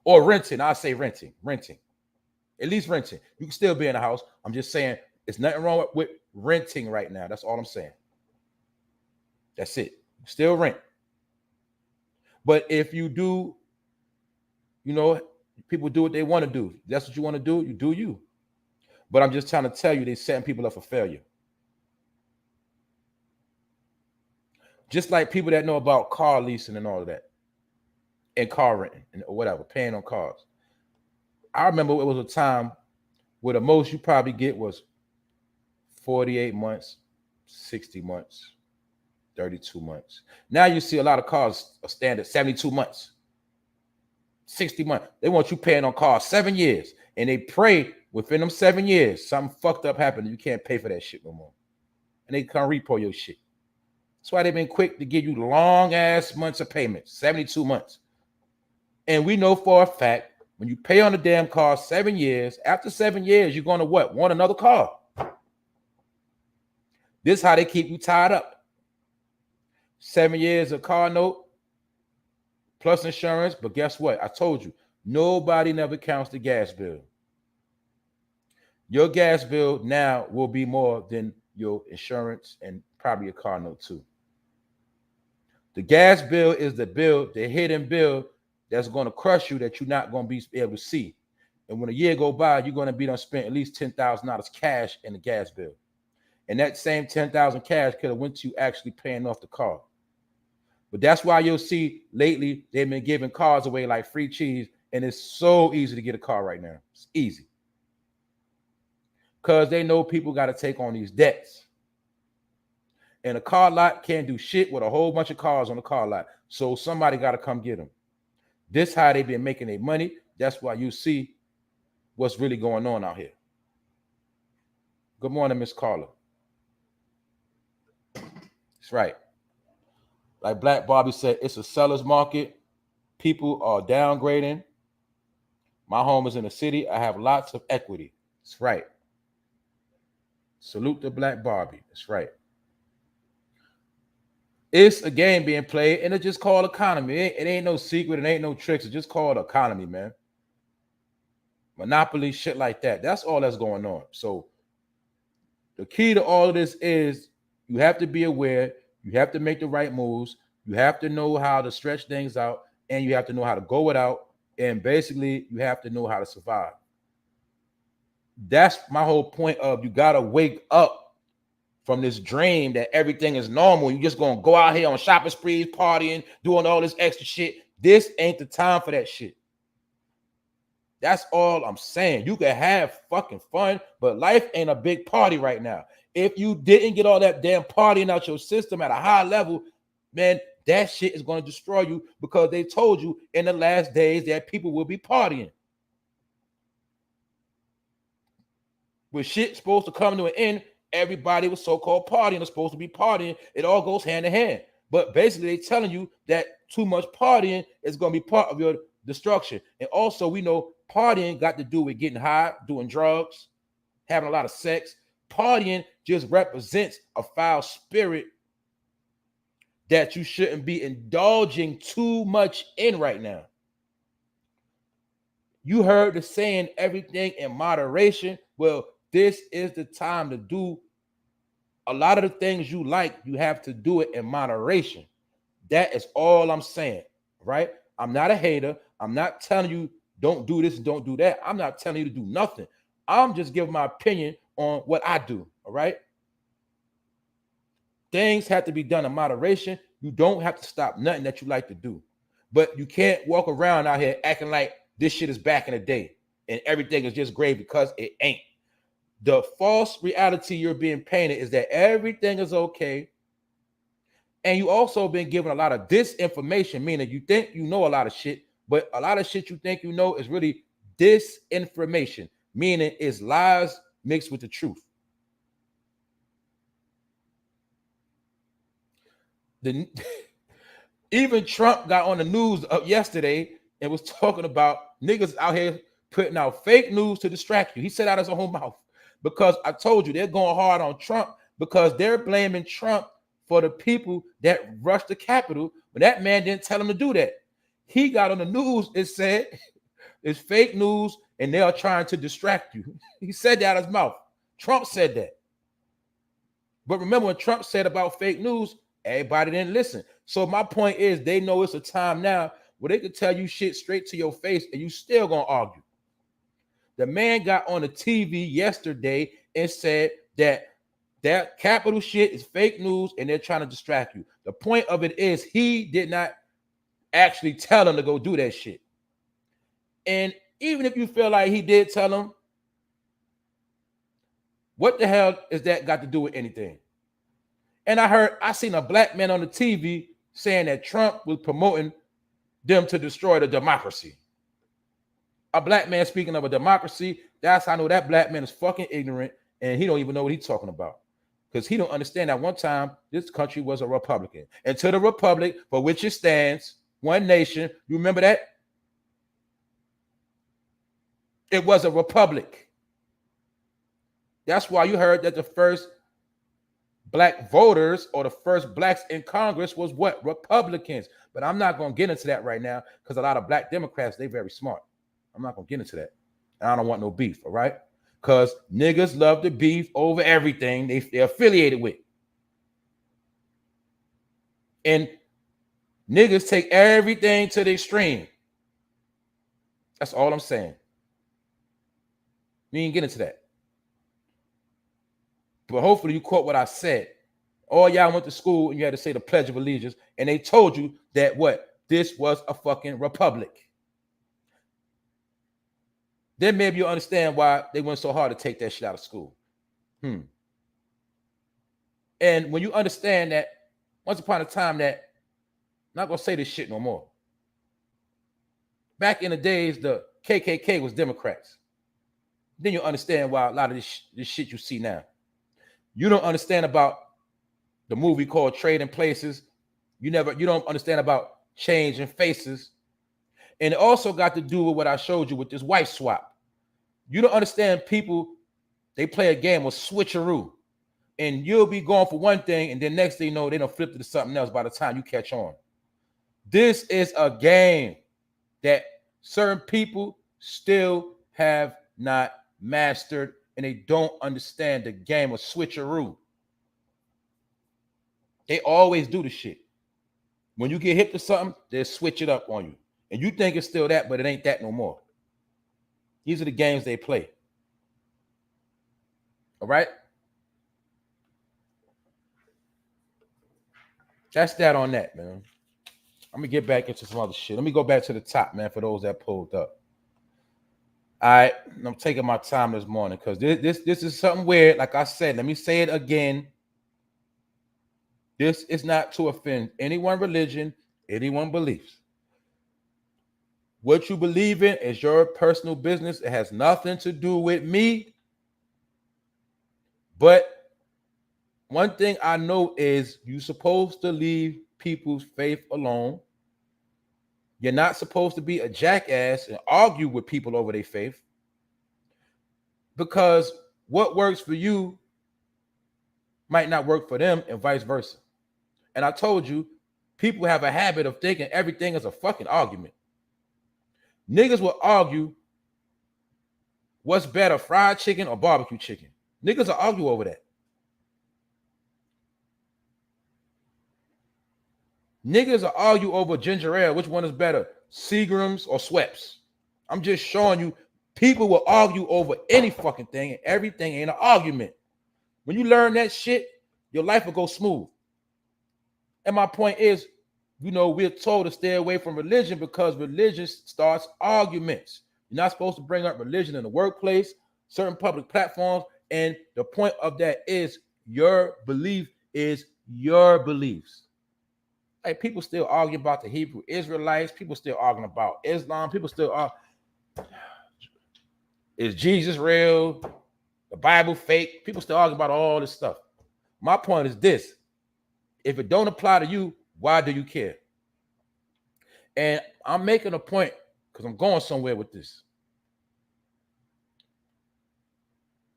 Or renting. I say renting. At least renting. You can still be in a house. I'm just saying it's nothing wrong with renting right now. That's all I'm saying. That's it. Still rent. But if you do, people do what they want to do. That's what you want to do. You do you. But I'm just trying to tell you, they're setting people up for failure. Just like people that know about car leasing and all of that, and car renting and whatever, paying on cars. I remember it was a time where the most you probably get was 48 months, 60 months, 32 months. Now you see a lot of cars are standard 72 months, 60 months. They want you paying on cars 7 years, and they pray within them 7 years something fucked up happened and you can't pay for that shit no more. And they come repo your shit. That's why they've been quick to give you long ass months of payment, 72 months. And we know for a fact, when you pay on the damn car 7 years, after 7 years, you're going to what? Want another car. This is how they keep you tied up. 7 years of car note plus insurance. But guess what? I told you, nobody never counts the gas bill. Your gas bill now will be more than your insurance and probably a car note too. The gas bill is the hidden bill that's going to crush you, that you're not going to be able to see. And when a year go by, you're going to be done spent at least $10,000 cash in the gas bill. And that same $10,000 cash could have went to you actually paying off the car. But that's why you'll see lately they've been giving cars away like free cheese, and it's so easy to get a car right now. It's easy. Because they know people got to take on these debts. And a car lot can't do shit with a whole bunch of cars on the car lot. So somebody got to come get them. This how they been making their money. That's why you see what's really going on out here. Good morning, Miss Carla. That's right. Like Black Barbie said, it's a seller's market. People are downgrading. My home is in the city. I have lots of equity. That's right. Salute to Black Barbie. That's right. It's a game being played, and it's just called economy. It ain't no secret. It ain't no tricks. It's just called economy, man. Monopoly, shit like that. That's all that's going on. So the key to all of this is you have to be aware. You have to make the right moves. You have to know how to stretch things out, and you have to know how to go it out. And basically, you have to know how to survive. That's my whole point of you got to wake up from this dream that everything is normal. You're just going to go out here on shopping sprees, partying, doing all this extra shit. This ain't the time for that shit. That's all I'm saying. You can have fucking fun, but life ain't a big party right now. If you didn't get all that damn partying out your system at a high level, man, that shit is going to destroy you because they told you in the last days that people will be partying. When shit's supposed to come to an end, everybody was so-called partying is supposed to be partying. It all goes hand in hand. But basically, they're telling you that too much partying is going to be part of your destruction. And also, we know partying got to do with getting high, doing drugs, having a lot of sex. Partying just represents a foul spirit that you shouldn't be indulging too much in right now. You heard the saying, everything in moderation. Well, this is the time to do a lot of the things you like. You have to do it in moderation. That is all I'm saying, right? I'm not a hater. I'm not telling you don't do this and don't do that. I'm not telling you to do nothing. I'm just giving my opinion on what I do, all right? Things have to be done in moderation. You don't have to stop nothing that you like to do. But you can't walk around out here acting like this shit is back in the day and everything is just great, because it ain't. The false reality you're being painted is that everything is okay. And you also been given a lot of disinformation, meaning you think you know a lot of shit, but a lot of shit you think you know is really disinformation, meaning it's lies mixed with the truth. Even Trump got on the news yesterday and was talking about niggas out here putting out fake news to distract you. He said out of his own mouth, because I told you they're going hard on Trump because they're blaming Trump for the people that rushed the Capitol, but that man didn't tell him to do that. He got on the news and said it's fake news and they are trying to distract you. He said that out of his mouth. Trump said that. But remember, when Trump said about fake news, everybody didn't listen. So my point is, they know it's a time now where they can tell you shit straight to your face and you still gonna argue. The man got on the TV yesterday and said that Capitol shit is fake news and they're trying to distract you. The point of it is he did not actually tell him to go do that shit. And even if you feel like he did tell him, what the hell is that got to do with anything? And I seen a black man on the TV saying that Trump was promoting them to destroy the democracy. A black man speaking of a democracy, that's how I know that black man is fucking ignorant and he don't even know what he's talking about. Because he don't understand that one time this country was a republican. And to the republic for which it stands, one nation, you remember that? It was a republic. That's why you heard that the first black voters or the first blacks in Congress was what? Republicans. But I'm not going to get into that right now because a lot of black Democrats, they're very smart. I'm not going to get into that. And I don't want no beef, all right? Because niggas love the beef over everything they're affiliated with. And niggas take everything to the extreme. That's all I'm saying. We ain't get into that. But hopefully you caught what I said. All y'all went to school and you had to say the Pledge of Allegiance, and they told you that what? This was a fucking republic. Then maybe you'll understand why they went so hard to take that shit out of school. And when you understand that once upon a time that, I'm not gonna say this shit no more. Back in the days, the KKK was Democrats. Then you understand why a lot of this shit you see now. You don't understand about the movie called Trading Places. You don't understand about changing faces. And it also got to do with what I showed you with this wife swap. You don't understand people, they play a game of switcheroo. And you'll be going for one thing, and then next thing you know, they don't flip to something else by the time you catch on. This is a game that certain people still have not mastered, and they don't understand the game of switcheroo. They always do the shit. When you get hip to something, they'll switch it up on you. And you think it's still that, but it ain't that no more. These are the games they play. All right? That's that on that, man. I'm gonna get back into some other shit. Let me go back to the top, man, for those that pulled up. All right, I'm taking my time this morning because this is something weird. Like I said, let me say it again. This is not to offend anyone religion, anyone beliefs. What you believe in is your personal business. It has nothing to do with me. But one thing I know is you're supposed to leave people's faith alone. You're not supposed to be a jackass and argue with people over their faith, because what works for you might not work for them and vice versa. And I told you, people have a habit of thinking everything is a fucking argument. Niggas will argue what's better, fried chicken or barbecue chicken. Niggas will argue over that. Niggas will argue over ginger ale. Which one is better, Seagram's or Schweppes? I'm just showing you, people will argue over any fucking thing, and everything ain't an argument. When you learn that shit, your life will go smooth. And my point is, you know, we're told to stay away from religion because religion starts arguments. You're not supposed to bring up religion in the workplace, certain public platforms. And the point of that is your belief is your beliefs. Like, people still argue about the Hebrew Israelites. People still arguing about Islam. People still are. Is Jesus real? The Bible fake? People still argue about all this stuff. My point is this. If it don't apply to you, why do you care? And I'm making a point because I'm going somewhere with this.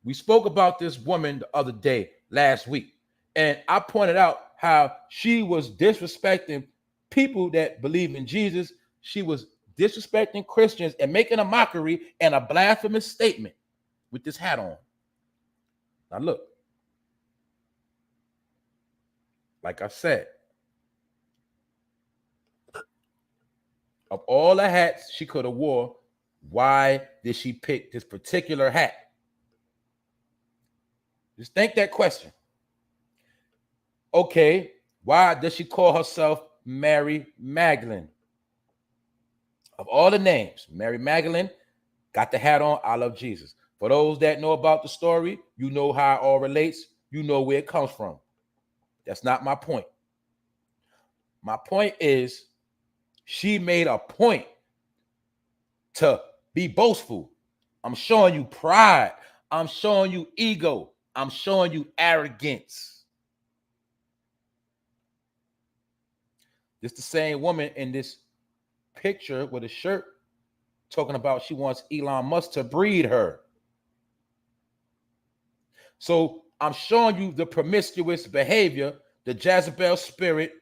We spoke about this woman the other day, last week, and I pointed out how she was disrespecting people that believe in Jesus. She was disrespecting Christians and making a mockery and a blasphemous statement with this hat on. Now look, like I said, of all the hats she could have wore, why did she pick this particular hat? Just think that question. Okay, why does she call herself Mary Magdalene? Of all the names, Mary Magdalene got the hat on, I love Jesus. For those that know about the story, you know how it all relates. You know where it comes from. That's not my point. My point is, she made a point to be boastful. I'm showing you pride. I'm showing you ego. I'm showing you arrogance. This the same woman in this picture with a shirt talking about she wants Elon Musk to breed her. So I'm showing you the promiscuous behavior, the Jezebel spirit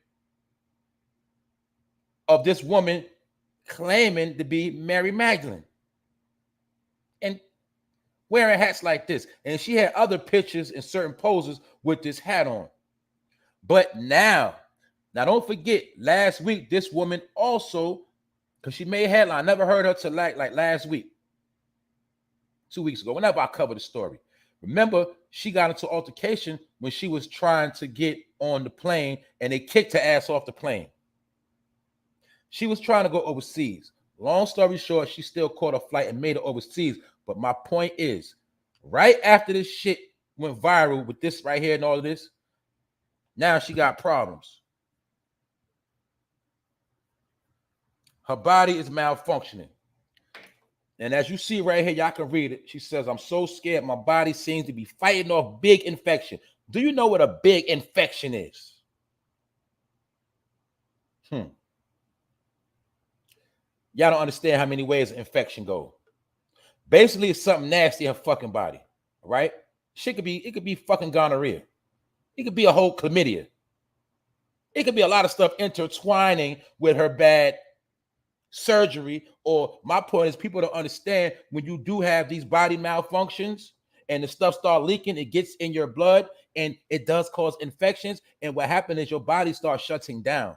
of this woman claiming to be Mary Magdalene and wearing hats like this. And she had other pictures and certain poses with this hat on. But now don't forget, last week, this woman also, because she made headline, I never heard her till like last week, 2 weeks ago, whenever I covered the story. Remember, she got into altercation when she was trying to get on the plane and they kicked her ass off the plane. She was trying to go overseas. Long story short, she still caught a flight and made it overseas. But my point is, right after this shit went viral with this right here and all of this, Now she got problems. Her body is malfunctioning. And as you see right here, y'all can read it. She says, I'm so scared. My body seems to be fighting off big infection. Do you know what a big infection is? Y'all don't understand how many ways an infection goes. Basically, it's something nasty in her fucking body, right? It could be fucking gonorrhea. It could be a whole chlamydia. It could be a lot of stuff intertwining with her bad surgery. Or my point is, people don't understand when you do have these body malfunctions and the stuff start leaking, it gets in your blood and it does cause infections. And what happens is your body starts shutting down.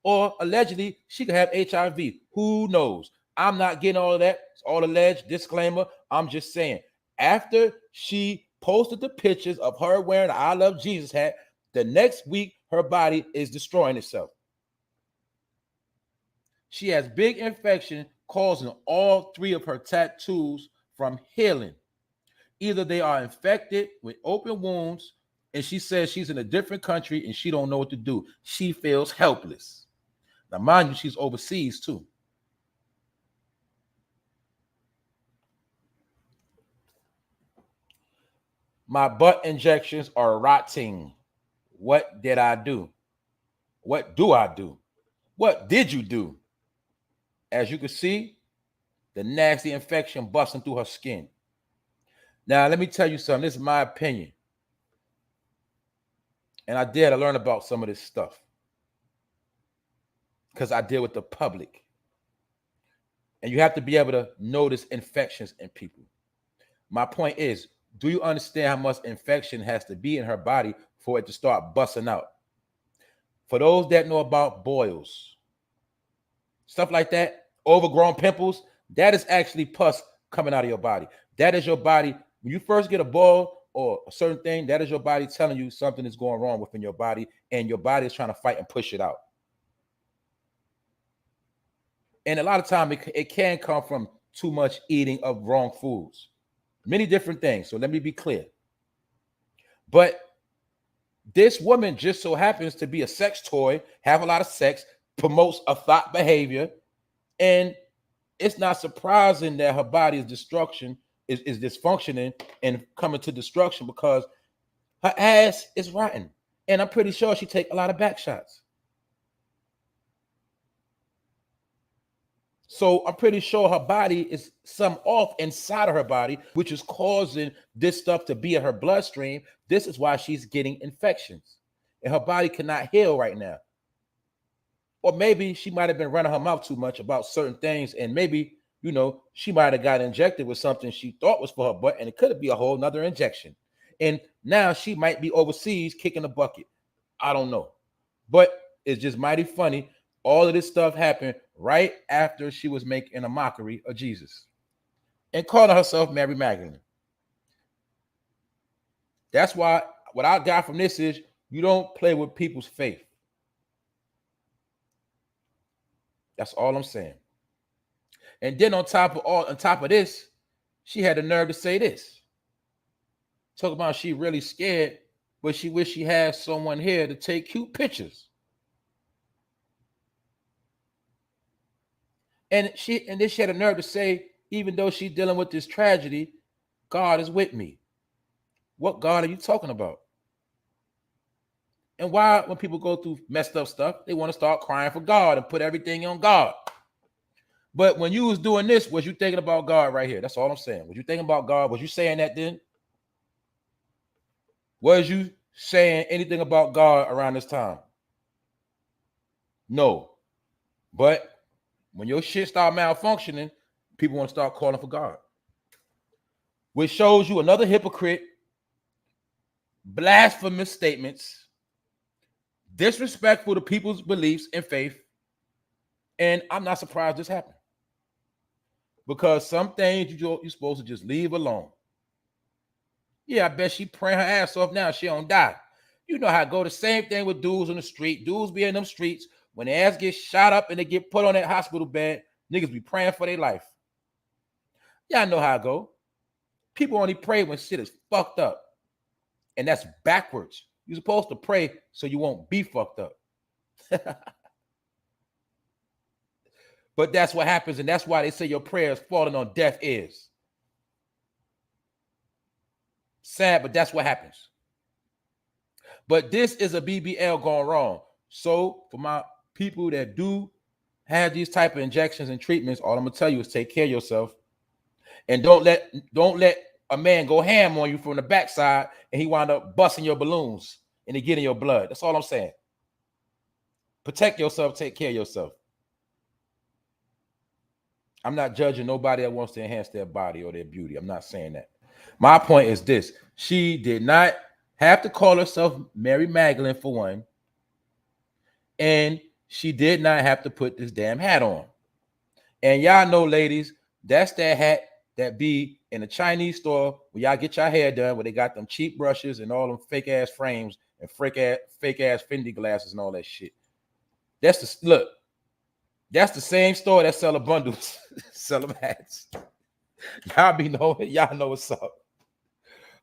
Or allegedly, she could have HIV. Who knows? I'm not getting all of that. It's all alleged. Disclaimer. I'm just saying. After she posted the pictures of her wearing the I Love Jesus hat, the next week, her body is destroying itself. She has big infection causing all 3 of her tattoos from healing. Either they are infected with open wounds, and she says she's in a different country and she don't know what to do. She feels helpless. Now, mind you, she's overseas too. My butt injections are rotting. What did I do? What do I do? What did you do? As you can see, the nasty infection busting through her skin. Now, let me tell you something. This is my opinion. And I learn about some of this stuff because I deal with the public. And you have to be able to notice infections in people. My point is, do you understand how much infection has to be in her body for it to start busting out? For those that know about boils, stuff like that, overgrown pimples, that is actually pus coming out of your body. That is your body. When you first get a boil or a certain thing, that is your body telling you something is going wrong within your body, and your body is trying to fight and push it out. And a lot of time it can come from too much eating of wrong foods. Many different things. So let me be clear. But this woman just so happens to be a sex toy, have a lot of sex, promotes a thought behavior, and it's not surprising that her body is dysfunctioning and coming to destruction because her ass is rotten. And I'm pretty sure she take a lot of back shots. So I'm pretty sure her body is some off inside of her body, which is causing this stuff to be in her bloodstream. This is why she's getting infections. And her body cannot heal right now. Or maybe she might have been running her mouth too much about certain things. And maybe, you know, she might have got injected with something she thought was for her butt. And it could be a whole nother injection. And now she might be overseas kicking the bucket. I don't know. But it's just mighty funny. All of this stuff happened right after she was making a mockery of Jesus and calling herself Mary Magdalene. That's why what I got from this is you don't play with people's faith. That's all I'm saying. And then on top of this, she had the nerve to say this. Talk about she really scared, but she wish she had someone here to take cute pictures. And then she had a nerve to say, even though she's dealing with this tragedy, God is with me. What God are you talking about? And why, when people go through messed up stuff, they want to start crying for God and put everything on God. But when you was doing this, was you thinking about God right here? That's all I'm saying. Was you thinking about God? Was you saying that then? Was you saying anything about God around this time? No. But when your shit start malfunctioning, people want to start calling for God. Which shows you another hypocrite, blasphemous statements, disrespectful to people's beliefs and faith. And I'm not surprised this happened. Because some things you're supposed to just leave alone. Yeah, I bet she praying her ass off now. She don't die. You know how it go. The same thing with dudes on the street. Dudes be in them streets. When their ass gets shot up and they get put on that hospital bed, niggas be praying for their life. Y'all know how it go. People only pray when shit is fucked up. And that's backwards. You're supposed to pray so you won't be fucked up. But that's what happens, and that's why they say your prayers falling on deaf ears. Sad, but that's what happens. But this is a BBL gone wrong. So for my people that do have these type of injections and treatments, all I'm gonna tell you is take care of yourself, and don't let a man go ham on you from the backside and he wind up busting your balloons and they get in your blood. That's all I'm saying. Protect yourself, take care of yourself. I'm not judging nobody that wants to enhance their body or their beauty. I'm not saying that. My point is this: she did not have to call herself Mary Magdalene for one, and she did not have to put this damn hat on. And y'all know, ladies, that's that hat that be in a Chinese store where y'all get your hair done, where they got them cheap brushes and all them fake ass frames and fake ass Fendi glasses and all that shit. That's the look. That's the same store that sell the bundles, sell them hats. Y'all be knowing, y'all know what's up.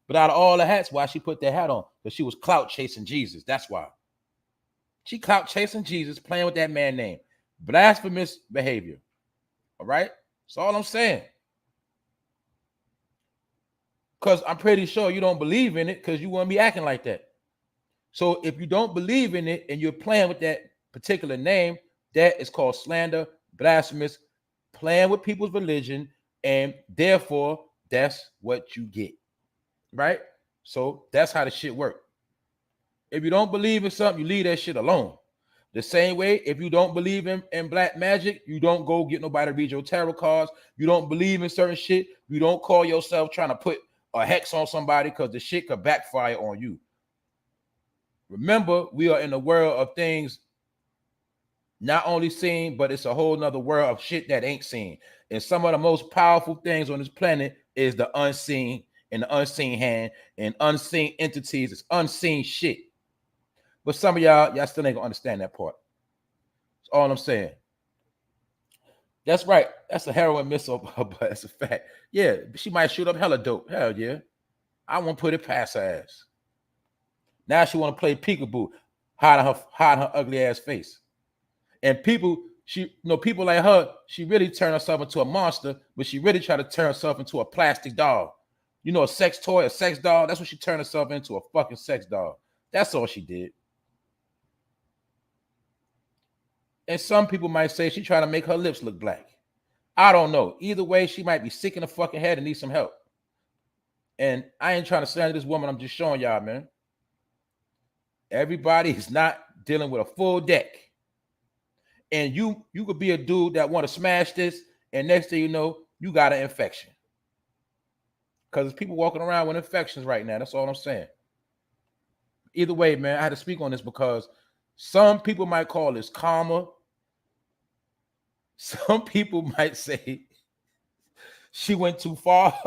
But out of all the hats, why she put that hat on? Because she was clout chasing Jesus. That's why. She clout chasing Jesus, playing with that man's name. Blasphemous behavior. All right? That's all I'm saying. Because I'm pretty sure you don't believe in it because you wouldn't be acting like that. So if you don't believe in it and you're playing with that particular name, that is called slander, blasphemous, playing with people's religion, and therefore that's what you get. Right? So that's how the shit works. If you don't believe in something, you leave that shit alone. The same way, if you don't believe in black magic, you don't go get nobody to read your tarot cards. You don't believe in certain shit. You don't call yourself trying to put a hex on somebody because the shit could backfire on you. Remember, we are in the world of things not only seen, but it's a whole nother world of shit that ain't seen. And some of the most powerful things on this planet is the unseen and the unseen hand and unseen entities. It's unseen shit. But some of y'all still ain't gonna understand that part. That's all I'm saying. That's right. That's a heroin missile, but it's a fact. Yeah, she might shoot up hella dope. Hell yeah. I won't put it past her ass. Now she want to play peekaboo, hide her ugly ass face. And people, people like her, she really turned herself into a monster, but she really tried to turn herself into a plastic doll. You know, a sex toy, a sex doll. That's what she turned herself into, a fucking sex doll. That's all she did. And some people might say she's trying to make her lips look black. I don't know. Either way, she might be sick in the fucking head and need some help. And I ain't trying to slander this woman. I'm just showing y'all, man. Everybody is not dealing with a full deck. And you could be a dude that want to smash this, and next thing you know, you got an infection. Because there's people walking around with infections right now. That's all I'm saying. Either way, man, I had to speak on this because some people might call this karma. Some people might say she went too far.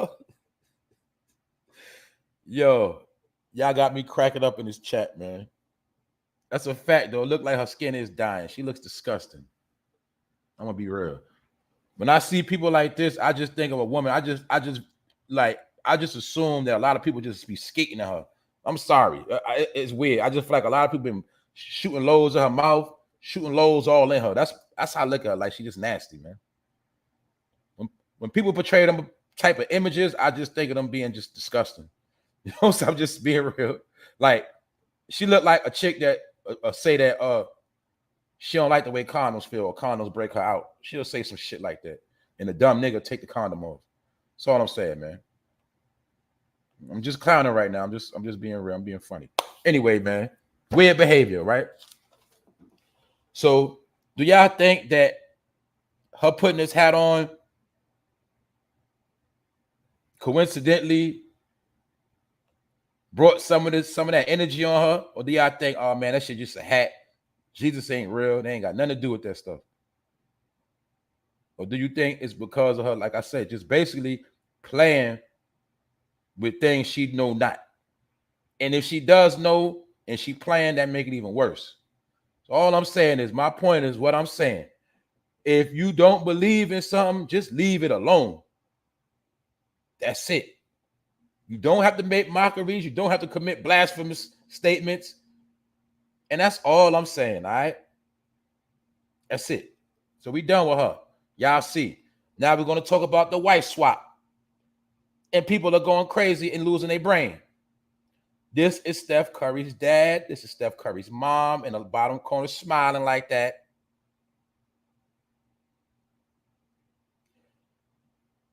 Yo, y'all got me cracking up in this chat, man. That's a fact, though. It looked like her skin is dying. She looks disgusting. I'm gonna be real. When I see people like this, I just think of a woman. I just assume that a lot of people just be skating at her. I'm sorry. It's weird. I just feel like a lot of people been shooting loads in her mouth, shooting loads all in her. That's how I look at her. Like, she just nasty, man. When people portray them type of images, I just think of them being just disgusting. You know, so I'm just being real. Like, she looked like a chick that say that she don't like the way condoms feel or condoms break her out. She'll say some shit like that. And the dumb nigga take the condom off. That's all I'm saying, man. I'm just clowning right now. I'm just being real. I'm being funny. Anyway, man, weird behavior, right? So do y'all think that her putting this hat on coincidentally brought some of that energy on her? Or do y'all think, oh man, that shit just a hat? Jesus ain't real. They ain't got nothing to do with that stuff. Or do you think it's because of her, like I said, just basically playing with things she know not? And if she does know and she playing, that make it even worse. So all I'm saying is, my point is what I'm saying. If you don't believe in something, just leave it alone. That's it. You don't have to make mockeries. You don't have to commit blasphemous statements. And that's all I'm saying, all right? That's it. So we done with her. Y'all see. Now we're going to talk about the wife swap. And people are going crazy and losing their brain. This is Steph Curry's dad. This is Steph Curry's mom in the bottom corner smiling like that.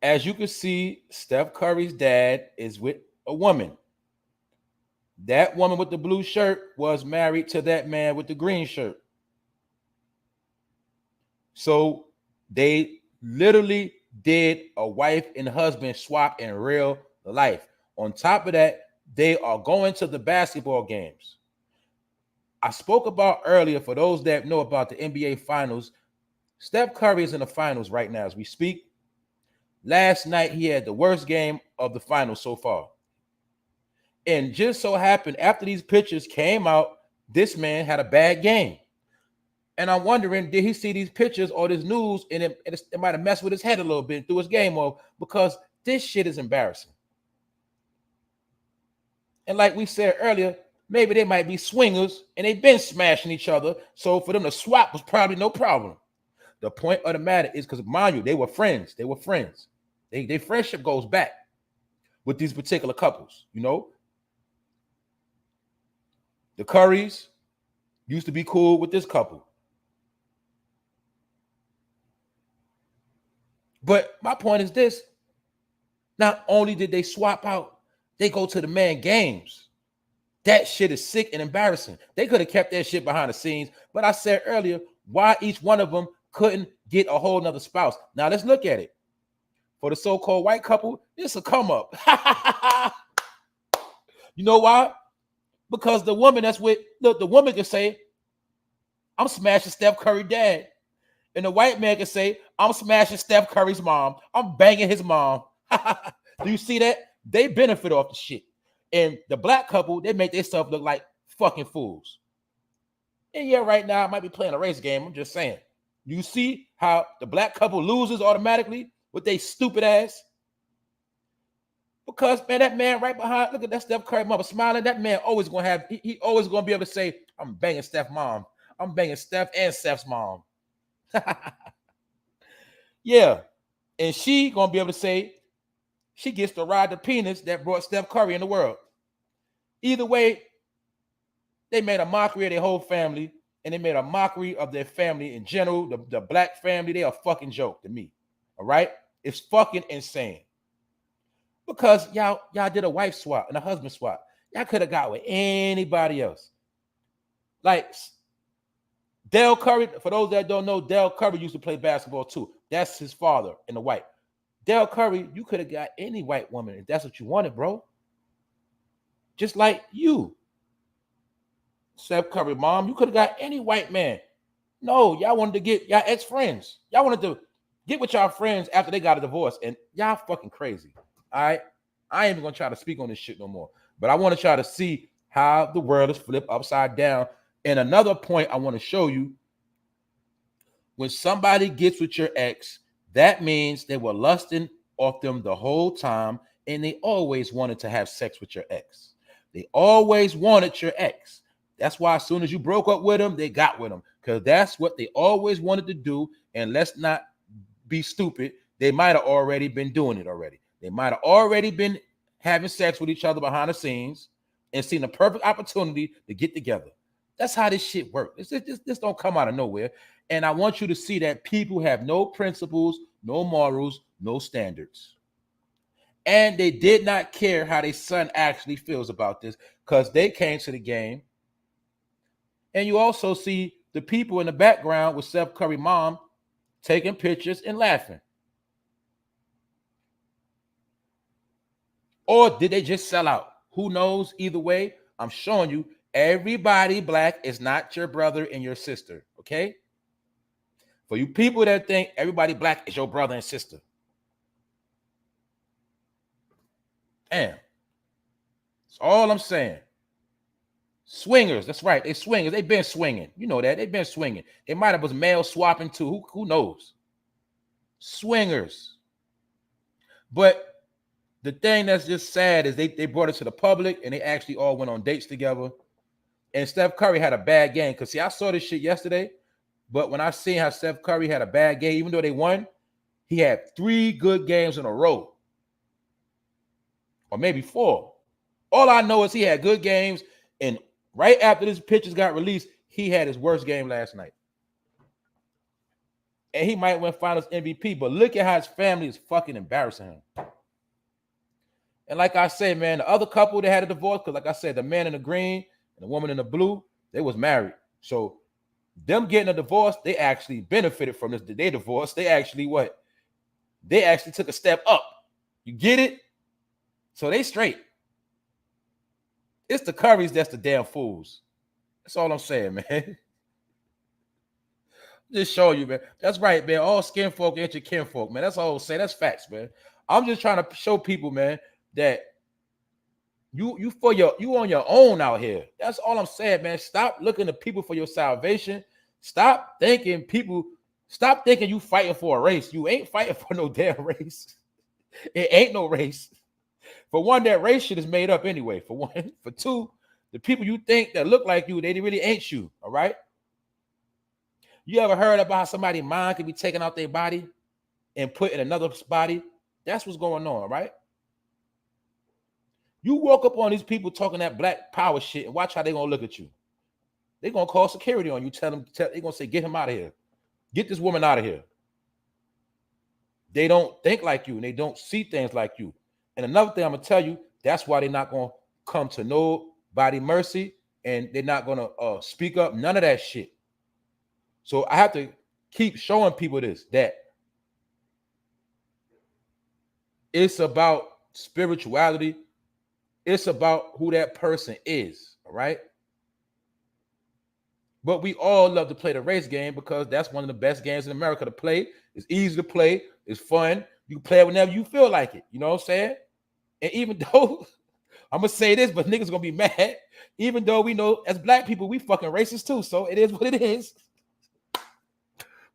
As you can see, Steph Curry's dad is with a woman. That woman with the blue shirt was married to that man with the green shirt. So they literally did a wife and husband swap in real life. On top of that, they are going to the basketball games. I spoke about earlier, for those that know about the NBA Finals, Steph Curry is in the finals right now as we speak. Last night, he had the worst game of the finals so far. And just so happened, after these pictures came out, this man had a bad game. And I'm wondering, did he see these pictures or this news and it might have messed with his head a little bit and threw his game off, because this shit is embarrassing. And like we said earlier, maybe they might be swingers and they've been smashing each other. So for them to swap was probably no problem. The point of the matter is, because mind you, they were friends. They were friends. Their friendship goes back with these particular couples, you know. The Currys used to be cool with this couple. But my point is this. Not only did they swap out, they go to the man games. That shit is sick and embarrassing. They could have kept that shit behind the scenes. But I said earlier, why each one of them couldn't get a whole nother spouse? Now let's look at it. For the so-called white couple, it's a come up. You know why? Because the woman that's with, look, the woman can say, I'm smashing Steph Curry's dad. And the white man can say, I'm smashing Steph Curry's mom. I'm banging his mom. Do you see that? They benefit off the shit. And the black couple, they make themselves look like fucking fools. And yeah, right now I might be playing a race game. I'm just saying. You see how the black couple loses automatically with their stupid ass? Because, man, that man right behind, look at that Steph Curry mother smiling. That man always going to have, he always going to be able to say, I'm banging Steph's mom. I'm banging Steph and Steph's mom. Yeah. And she going to be able to say, she gets to ride the penis that brought Steph Curry in the world. Either way, they made a mockery of their whole family, and they made a mockery of their family in general. The black family, they are a fucking joke to me. All right? It's fucking insane. Because y'all did a wife swap and a husband swap. Y'all could have got with anybody else. Like Dell Curry, for those that don't know, Dell Curry used to play basketball too. That's his father in the white. Dell Curry, you could have got any white woman if that's what you wanted, bro. Just like you. Steph Curry, mom, you could have got any white man. No, y'all wanted to get y'all ex-friends. Y'all wanted to get with y'all friends after they got a divorce, and y'all fucking crazy. All right, I ain't even gonna try to speak on this shit no more. But I want to try to see how the world is flipped upside down. And another point I want to show you: when somebody gets with your ex, that means they were lusting off them the whole time, and they always wanted to have sex with your ex. They always wanted your ex. That's why as soon as you broke up with them, they got with them, because that's what they always wanted to do. And let's not be stupid. They might have already been doing it already. They might have already been having sex with each other behind the scenes and seen a perfect opportunity to get together. That's how this shit works. This don't come out of nowhere. And I want you to see that people have no principles, no morals, no standards. And they did not care how their son actually feels about this, because they came to the game. And you also see the people in the background with Steph Curry mom taking pictures and laughing. Or did they just sell out? Who knows? Either way, I'm showing you everybody black is not your brother and your sister, okay? For you people that think everybody black is your brother and sister. Damn. That's all I'm saying. Swingers, that's right. They swingers. They've been swinging. You know that. They've been swinging. They might have was male swapping too. Who knows? Swingers. But the thing that's just sad is they brought it to the public, and they actually all went on dates together. And Steph Curry had a bad game. Because, see, I saw this shit yesterday. But when I seen how Steph Curry had a bad game, even though they won, he had 3 good games in a row. Or maybe 4. All I know is he had good games. And right after this pictures got released, he had his worst game last night. And he might win finals MVP. But look at how his family is fucking embarrassing him. And like I said, man, the other couple that had a divorce, because like I said, the man in the green and the woman in the blue, they was married. So them getting a divorce, they actually benefited from this. They divorced. They actually what? They actually took a step up. You get it? So they straight. It's the Currys that's the damn fools. That's all I'm saying, man. Just show you, man. That's right, man. All skin folk ain't your kinfolk, man. That's all I'm saying. That's facts, man. I'm just trying to show people, man, that you on your own out here. That's all I'm saying, man. Stop looking to people for your salvation. Stop thinking you fighting for a race. You ain't fighting for no damn race. It ain't no race. For one, that race shit is made up anyway. For one. For two, the people you think that look like you, they really ain't you. All right. You ever heard about how somebody's mind can be taken out their body and put in another body? That's what's going on, right? You walk up on these people talking that black power shit and watch how they're going to look at you. They're going to call security on you. They're going to say, get him out of here. Get this woman out of here. They don't think like you and they don't see things like you. And another thing I'm going to tell you, that's why they're not going to come to nobody mercy and they're not going to speak up. None of that shit. So I have to keep showing people this, that it's about spirituality. It's about who that person is, all right? But we all love to play the race game because that's one of the best games in America to play. It's easy to play. It's fun. You can play it whenever you feel like it. You know what I'm saying? And even though, I'm going to say this, but niggas going to be mad. Even though we know as black people, we fucking racist too. So it is what it is.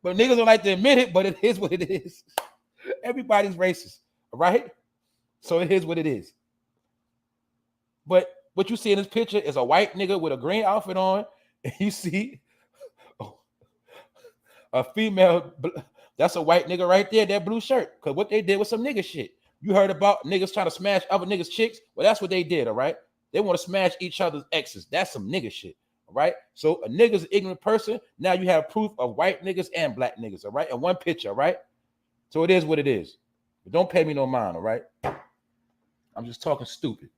But niggas don't like to admit it, but it is what it is. Everybody's racist, all right? So it is what it is. But what you see in this picture is a white nigga with a green outfit on, and you see a female, that's a white nigga right there, that blue shirt, because what they did was some nigga shit. You heard about niggas trying to smash other niggas' chicks? Well, that's what they did, all right? They want to smash each other's exes. That's some nigga shit, all right? So a nigga's an ignorant person. Now you have proof of white niggas and black niggas, all right? In one picture, all right? So it is what it is. But don't pay me no mind, all right? I'm just talking stupid.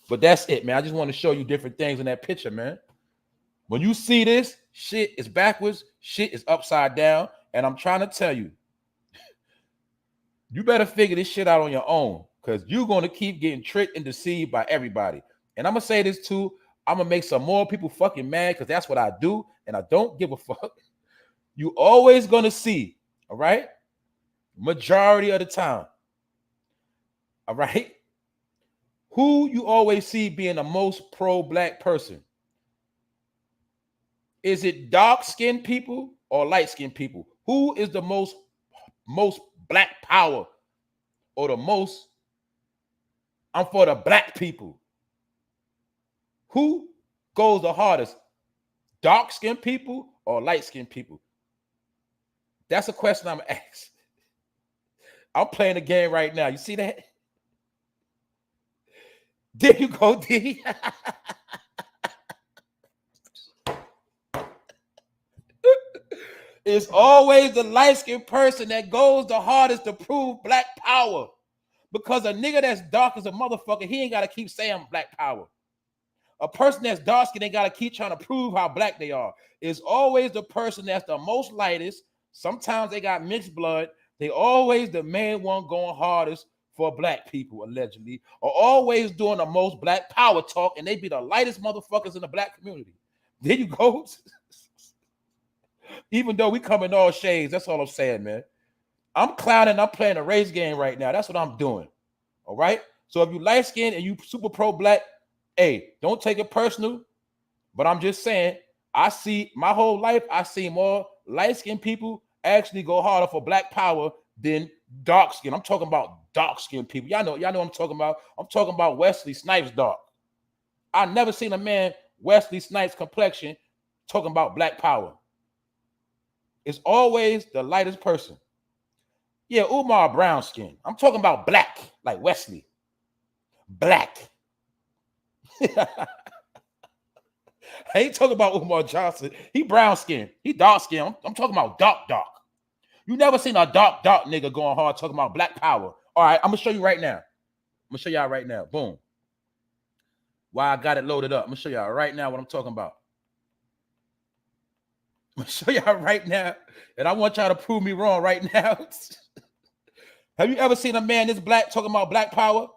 But that's it, man. I just want to show you different things in that picture, man. When you see this, shit is backwards, shit is upside down, and I'm trying to tell you, you better figure this shit out on your own because you're going to keep getting tricked and deceived by everybody. And I'm going to say this too. I'm going to make some more people fucking mad because that's what I do, and I don't give a fuck. You always going to see, all right, majority of the time, all right, who you always see being the most pro-black person. Is it dark-skinned people or light-skinned people? Who is the most black power or the most, I'm for the black people? Who goes the hardest? Dark-skinned people or light-skinned people? That's a question I'm going to ask. I'm playing a game right now. You see that? There you go, D. It's always the light-skinned person that goes the hardest to prove black power. Because a nigga that's dark as a motherfucker, he ain't got to keep saying black power. A person that's dark-skinned ain't got to keep trying to prove how black they are. It's always the person that's the most lightest. Sometimes they got mixed blood. They always the main one going hardest for black people, allegedly, are always doing the most black power talk, and they be the lightest motherfuckers in the black community. There you go. Even though we come in all shades, that's all I'm saying, man. I'm clowning, I'm playing a race game right now. That's what I'm doing. All right? So if you light-skinned and you super pro-black, hey, don't take it personal. But I'm just saying, I see my whole life, I see more light-skinned people actually go harder for black power than dark-skinned. I'm talking about dark-skinned people. Y'all know what I'm talking about. I'm talking about Wesley Snipes dark. I never seen a man Wesley Snipes complexion talking about black power. It's always the lightest person. Yeah, Umar brown skin. I'm talking about black, like Wesley. Black. I ain't talking about Umar Johnson. He brown skin. He dark skin. I'm talking about dark. You never seen a dark nigga going hard talking about black power. All right, I'm gonna show you right now. I'm gonna show y'all right now. Boom. Why I got it loaded up. I'm gonna show y'all right now what I'm talking about. I'm gonna show y'all right now, and I want y'all to prove me wrong right now. Have you ever seen a man this black talking about black power?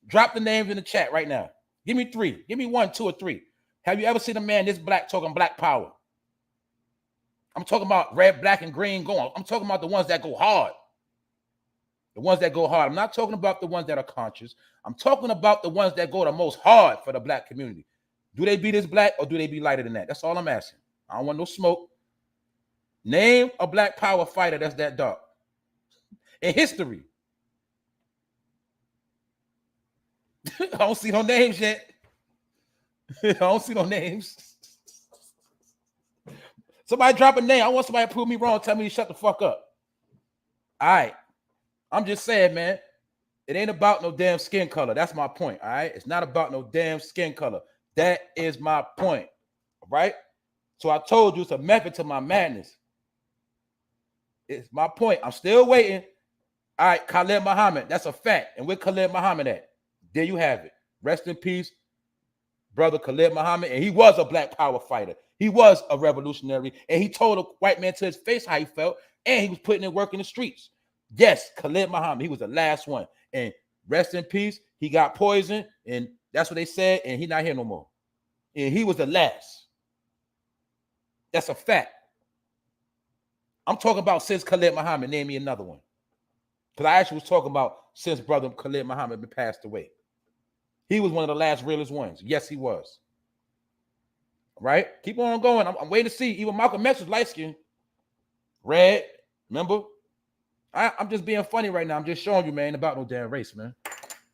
Drop the names in the chat right now. Give me 3. Give me 1, 2, or 3. Have you ever seen a man this black talking black power? I'm talking about red, black, and green going. I'm talking about the ones that go hard. The ones that go hard. I'm not talking about the ones that are conscious. I'm talking about the ones that go the most hard for the black community. Do they be this black or do they be lighter than that? That's all I'm asking. I don't want no smoke. Name a black power fighter that's that dark. In history. I don't see no names yet. I don't see no names. Somebody drop a name. I want somebody to prove me wrong. Tell me to shut the fuck up. All right. I'm just saying, man, it ain't about no damn skin color. That's my point, all right? It's not about no damn skin color. That is my point, all right? So I told you it's a method to my madness. It's my point. I'm still waiting. All right, Khalid Muhammad, that's a fact. And where Khalid Muhammad at? There you have it. Rest in peace, brother Khalid Muhammad. And he was a black power fighter. He was a revolutionary. And he told a white man to his face how he felt. And he was putting in work in the streets. Yes, Khalid Muhammad. He was the last one. And rest in peace. He got poisoned. And that's what they said. And he's not here no more. And he was the last. That's a fact. I'm talking about since Khalid Muhammad. Name me another one. Because I actually was talking about since brother Khalid Muhammad had passed away. He was one of the last realest ones. Yes, he was. Right? Keep on going. I'm waiting to see. Even Malcolm X was light skinned. Red. Remember? I'm just being funny right now. I'm just showing you, man, ain't about no damn race, man.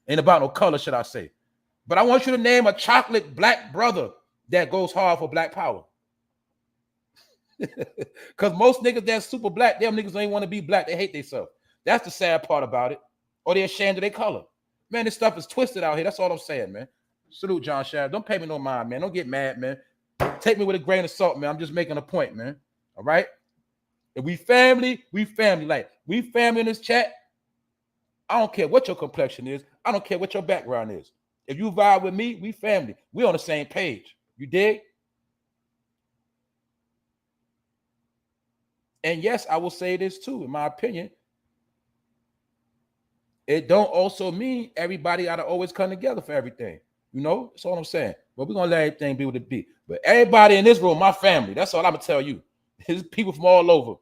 Ain't about no color, should I say. But I want you to name a chocolate black brother that goes hard for black power. Because most niggas that's super black, them niggas don't want to be black. They hate themselves. That's the sad part about it. Or they're ashamed of their color. Man, this stuff is twisted out here. That's all I'm saying, man. Salute, John Shaft. Don't pay me no mind, man. Don't get mad, man. Take me with a grain of salt, man. I'm just making a point, man. All right? If we family, we family. Like, we family in this chat. I don't care what your complexion is. I don't care what your background is. If you vibe with me, we family. We on the same page. You dig? And yes, I will say this too, in my opinion. It don't also mean everybody got to always come together for everything. You know, that's all I'm saying. But we're going to let everything be what it be. But everybody in this room, my family, that's all I'm going to tell you. There's people from all over.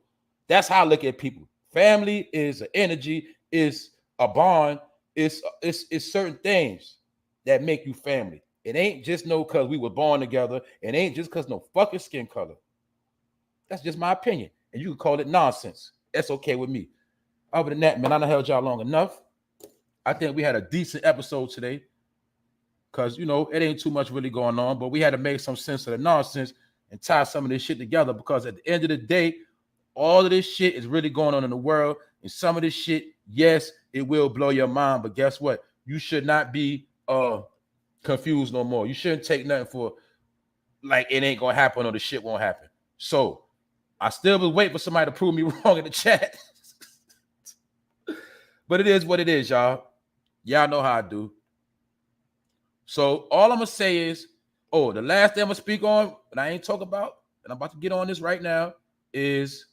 That's how I look at people. Family is an energy, is a bond, it's certain things that make you family. It ain't just no because we were born together. It ain't just because no fucking skin color. That's just my opinion. And you can call it nonsense. That's okay with me. Other than that, man, I done held y'all long enough. I think we had a decent episode today because, you know, it ain't too much really going on, but we had to make some sense of the nonsense and tie some of this shit together because at the end of the day, all of this shit is really going on in the world. And some of this shit, yes, it will blow your mind, but guess what? You should not be confused no more. You shouldn't take nothing for like it ain't gonna happen or the shit won't happen. So I still was waiting for somebody to prove me wrong in the chat. But it is what it is, y'all. Y'all know how I do. So all I'm gonna say is, the last thing I'm gonna speak on, and I ain't talk about, and I'm about to get on this right now, is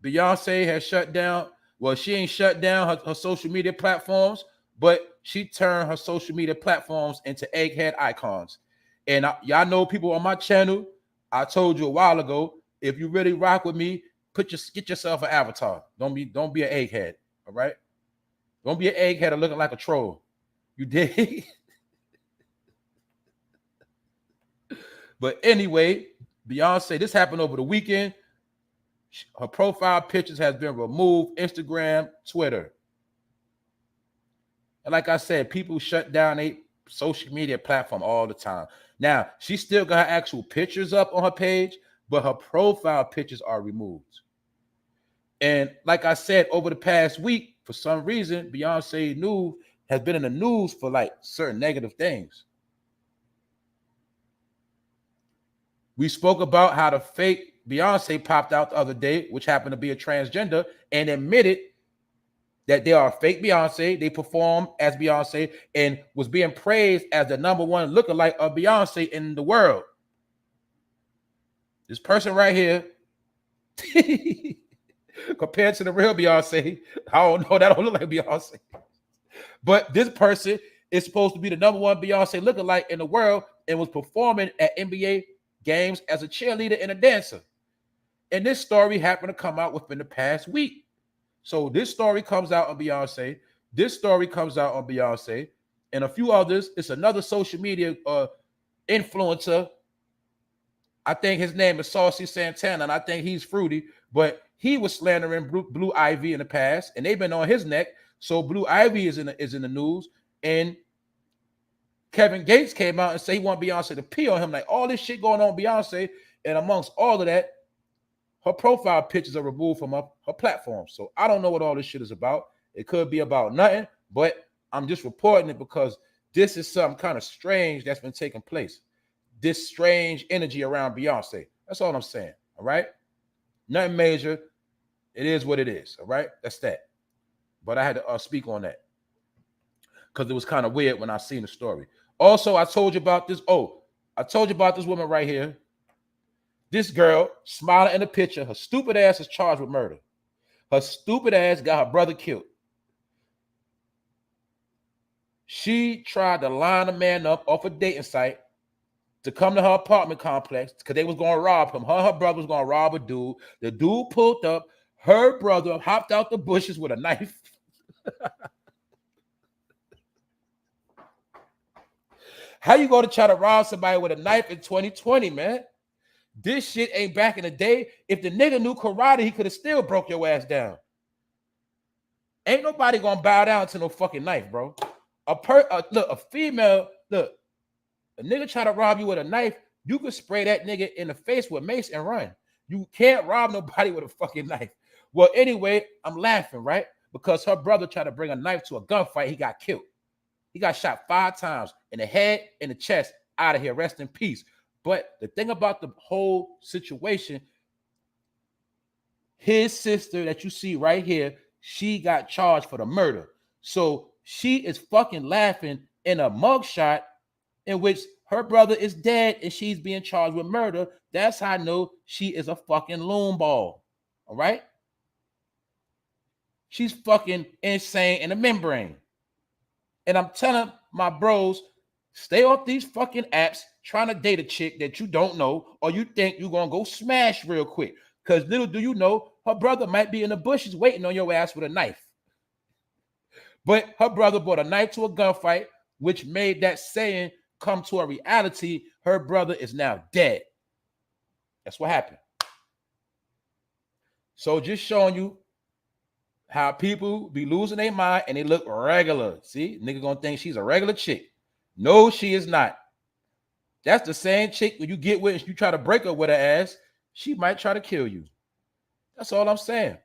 Beyonce has shut down. Well, she ain't shut down her social media platforms, but she turned her social media platforms into egghead icons. And y'all know people on my channel, I told you a while ago, if you really rock with me, get yourself an avatar. Don't be an egghead, all right? Don't be an egghead or looking like a troll. You dig? But anyway, Beyonce, this happened over the weekend. Her profile pictures has been removed, Instagram, Twitter. And like I said, people shut down their social media platform all the time. Now, she still got her actual pictures up on her page, but her profile pictures are removed. And like I said, over the past week, for some reason, Beyonce news has been in the news for like certain negative things. We spoke about how the fake Beyonce popped out the other day, which happened to be a transgender, and admitted that they are fake Beyonce. They perform as Beyonce and was being praised as the #1 lookalike of Beyonce in the world. This person right here, compared to the real Beyonce, I don't know, that don't look like Beyonce. But this person is supposed to be the #1 Beyonce lookalike in the world and was performing at NBA games as a cheerleader and a dancer. And this story happened to come out within the past week. So this story comes out on Beyonce. This story comes out on Beyonce and a few others. It's another social media influencer. I think his name is Saucy Santana, and I think he's fruity, but he was slandering Blue Ivy in the past, and they've been on his neck. So Blue Ivy is in the news, and Kevin Gates came out and said he want Beyonce to pee on him. Like, all this shit going on Beyonce, and amongst all of that, her profile pictures are removed from her platform. So I don't know what all this shit is about. It could be about nothing, but I'm just reporting it because this is something kind of strange that's been taking place. This strange energy around Beyonce. That's all I'm saying. All right. Nothing major. It is what it is. All right. That's that. But I had to speak on that because it was kind of weird when I seen the story. Also, I told you about this. Oh, I told you about this woman right here. This girl smiling in the picture. Her stupid ass is charged with murder. Her stupid ass got her brother killed. She tried to line a man up off a dating site to come to her apartment complex because they was going to rob him. Her and her brother was going to rob a dude. The dude pulled up. Her brother hopped out the bushes with a knife. How you going to try to rob somebody with a knife in 2020, man? This shit ain't back in the day. If the nigga knew karate, he could have still broke your ass down. Ain't nobody gonna bow down to no fucking knife, bro. A female, look, a nigga try to rob you with a knife, you could spray that nigga in the face with mace and run. You can't rob nobody with a fucking knife. Well, anyway, I'm laughing, right? Because her brother tried to bring a knife to a gunfight. He got killed. He got shot 5 times in the head, in the chest, out of here, rest in peace. But the thing about the whole situation, his sister that you see right here, she got charged for the murder. So she is fucking laughing in a mugshot in which her brother is dead and she's being charged with murder. That's how I know she is a fucking loon ball. All right? She's fucking insane in the membrane. And I'm telling my bros, stay off these fucking apps trying to date a chick that you don't know or you think you're going to go smash real quick. Because little do you know, her brother might be in the bushes waiting on your ass with a knife. But her brother brought a knife to a gunfight, which made that saying come to a reality. Her brother is now dead. That's what happened. So just showing you how people be losing their mind and they look regular. See, nigga gonna think she's a regular chick. No, she is not. That's the same chick when you get with and you try to break her with her ass, she might try to kill you. That's all I'm saying.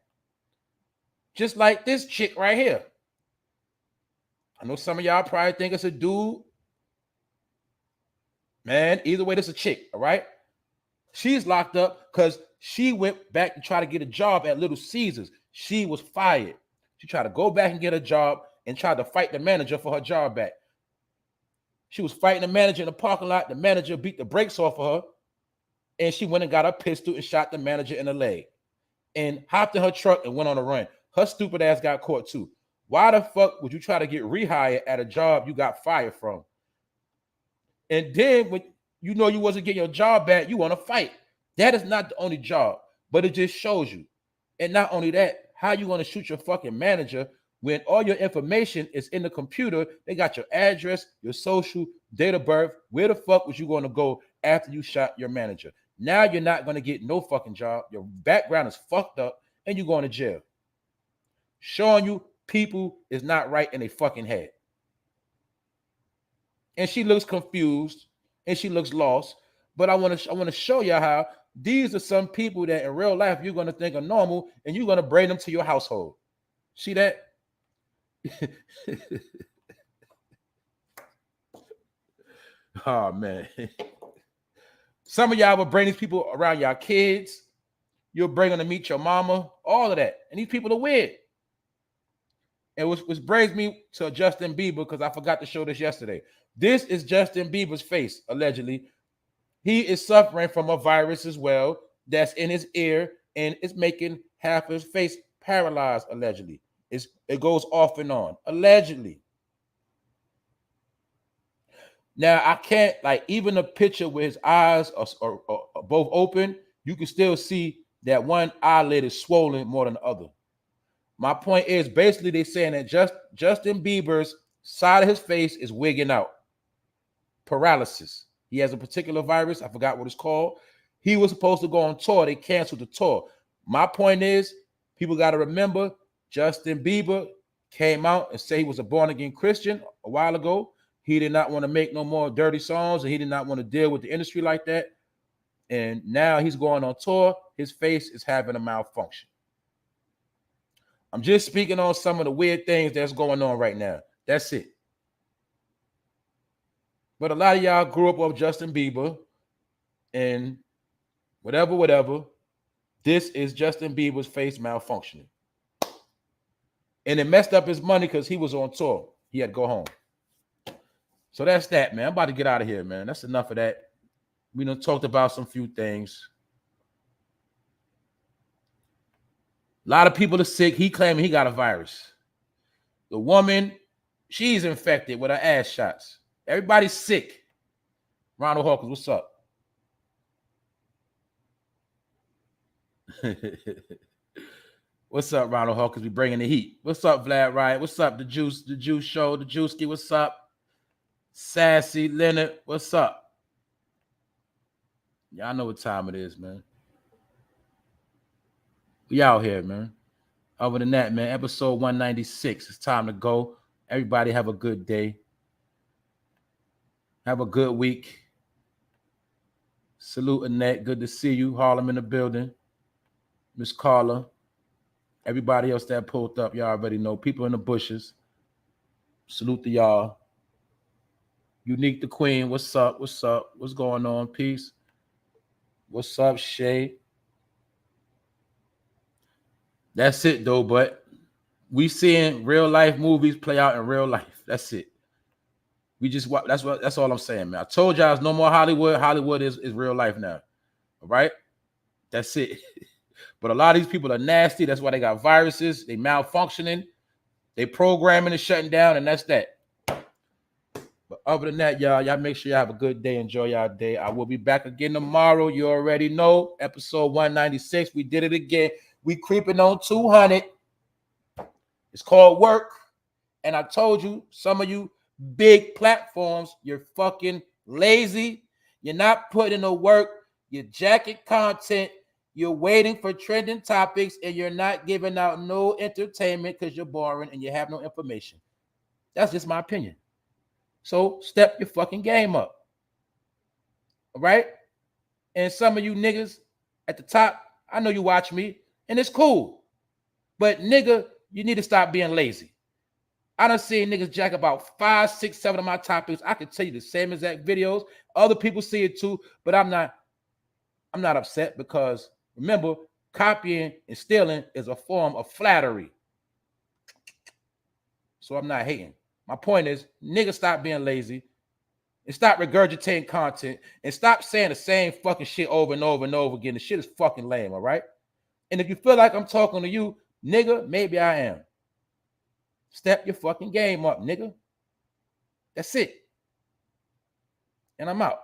Just like this chick right here. I know some of y'all probably think it's a dude. Man, either way, this is a chick, all right? She's locked up because she went back to try to get a job at Little Caesars. She was fired. She tried to go back and get a job and tried to fight the manager for her job back. She was fighting the manager in the parking lot. The manager beat the brakes off of her, and she went and got a pistol and shot the manager in the leg and hopped in her truck and went on a run. Her stupid ass got caught too. Why the fuck would you try to get rehired at a job you got fired from? And then when you know you wasn't getting your job back, you want to fight. That is not the only job, but it just shows you. And not only that, how you want to shoot your fucking manager when all your information is in the computer? They got your address, your social, date of birth. Where the fuck was you going to go after you shot your manager? Now you're not going to get no fucking job. Your background is fucked up and you're going to jail. Showing you people is not right in their fucking head. and she looks confused and she looks lost. But I want to show you how these are some people that in real life you're going to think are normal, and you're going to bring them to your household. See that? Oh man. Some of y'all will bring these people around your kids. You'll bring them to meet your mama, all of that. And these people are weird. And which brings me to Justin Bieber, because I forgot to show this yesterday. This is Justin Bieber's face, allegedly. He is suffering from a virus as well that's in his ear, and it's making half of his face paralyzed, allegedly. It goes off and on, allegedly. Now, I can't, like, even a picture where his eyes are both open, you can still see that one eyelid is swollen more than the other. My point is, basically, they're saying that Justin Bieber's side of his face is wigging out. Paralysis. He has a particular virus. I forgot what it's called. He was supposed to go on tour. They canceled the tour. My point is, people got to remember, Justin Bieber came out and said he was a born-again Christian a while ago. He did not want to make no more dirty songs, and he did not want to deal with the industry like that. And now he's going on tour. His face is having a malfunction. I'm just speaking on some of the weird things that's going on right now. That's it. But a lot of y'all grew up with Justin Bieber and whatever. This is Justin Bieber's face malfunctioning. And it messed up his money because he was on tour. He had to go home. So that's that, man. I'm about to get out of here, man. That's enough of that. We done talked about some few things. A lot of people are sick. He claiming he got a virus. The woman, she's infected with her ass shots. Everybody's sick. Ronald Hawkins, what's up? What's up, Ronald Hawkins? We bringing the heat. What's up, Vlad Riot? What's up, the Juice Show, the Juiceski? What's up? Sassy Leonard, what's up? Y'all know what time it is, man. We out here, man. Other than that, man, episode 196. It's time to go. Everybody have a good day. Have a good week. Salute Annette. Good to see you. Harlem in the building. Miss Carla. Everybody else that pulled up, y'all already know. People in the bushes. Salute to y'all. Unique the Queen. What's up? What's up? What's going on? Peace. What's up, Shay? That's it, though, but we seeing real life movies play out in real life. That's it. We just that's all I'm saying, man. I told y'all it's no more Hollywood. Hollywood is real life now. All right? That's it. But a lot of these people are nasty. That's why they got viruses. They malfunctioning. They programming and shutting down, and that's that. But other than that, y'all make sure y'all have a good day. Enjoy y'all day. I will be back again tomorrow. You already know. Episode 196. We did it again. We creeping on 200. It's called work. And I told you, some of you big platforms, you're fucking lazy. You're not putting in the work. You're jacking content. You're waiting for trending topics, and you're not giving out no entertainment because you're boring and you have no information. That's just my opinion. So step your fucking game up. All right? And some of you niggas at the top, I know you watch me, and it's cool. But nigga, you need to stop being lazy. I done seen niggas jack about 5, 6, 7 of my topics. I can tell you the same exact videos. Other people see it too, but I'm not upset because remember, copying and stealing is a form of flattery. So I'm not hating. My point is, niggas, stop being lazy and stop regurgitating content and stop saying the same fucking shit over and over and over again. The shit is fucking lame, all right? And if you feel like I'm talking to you, nigga, maybe I am. Step your fucking game up, nigga. That's it. And I'm out.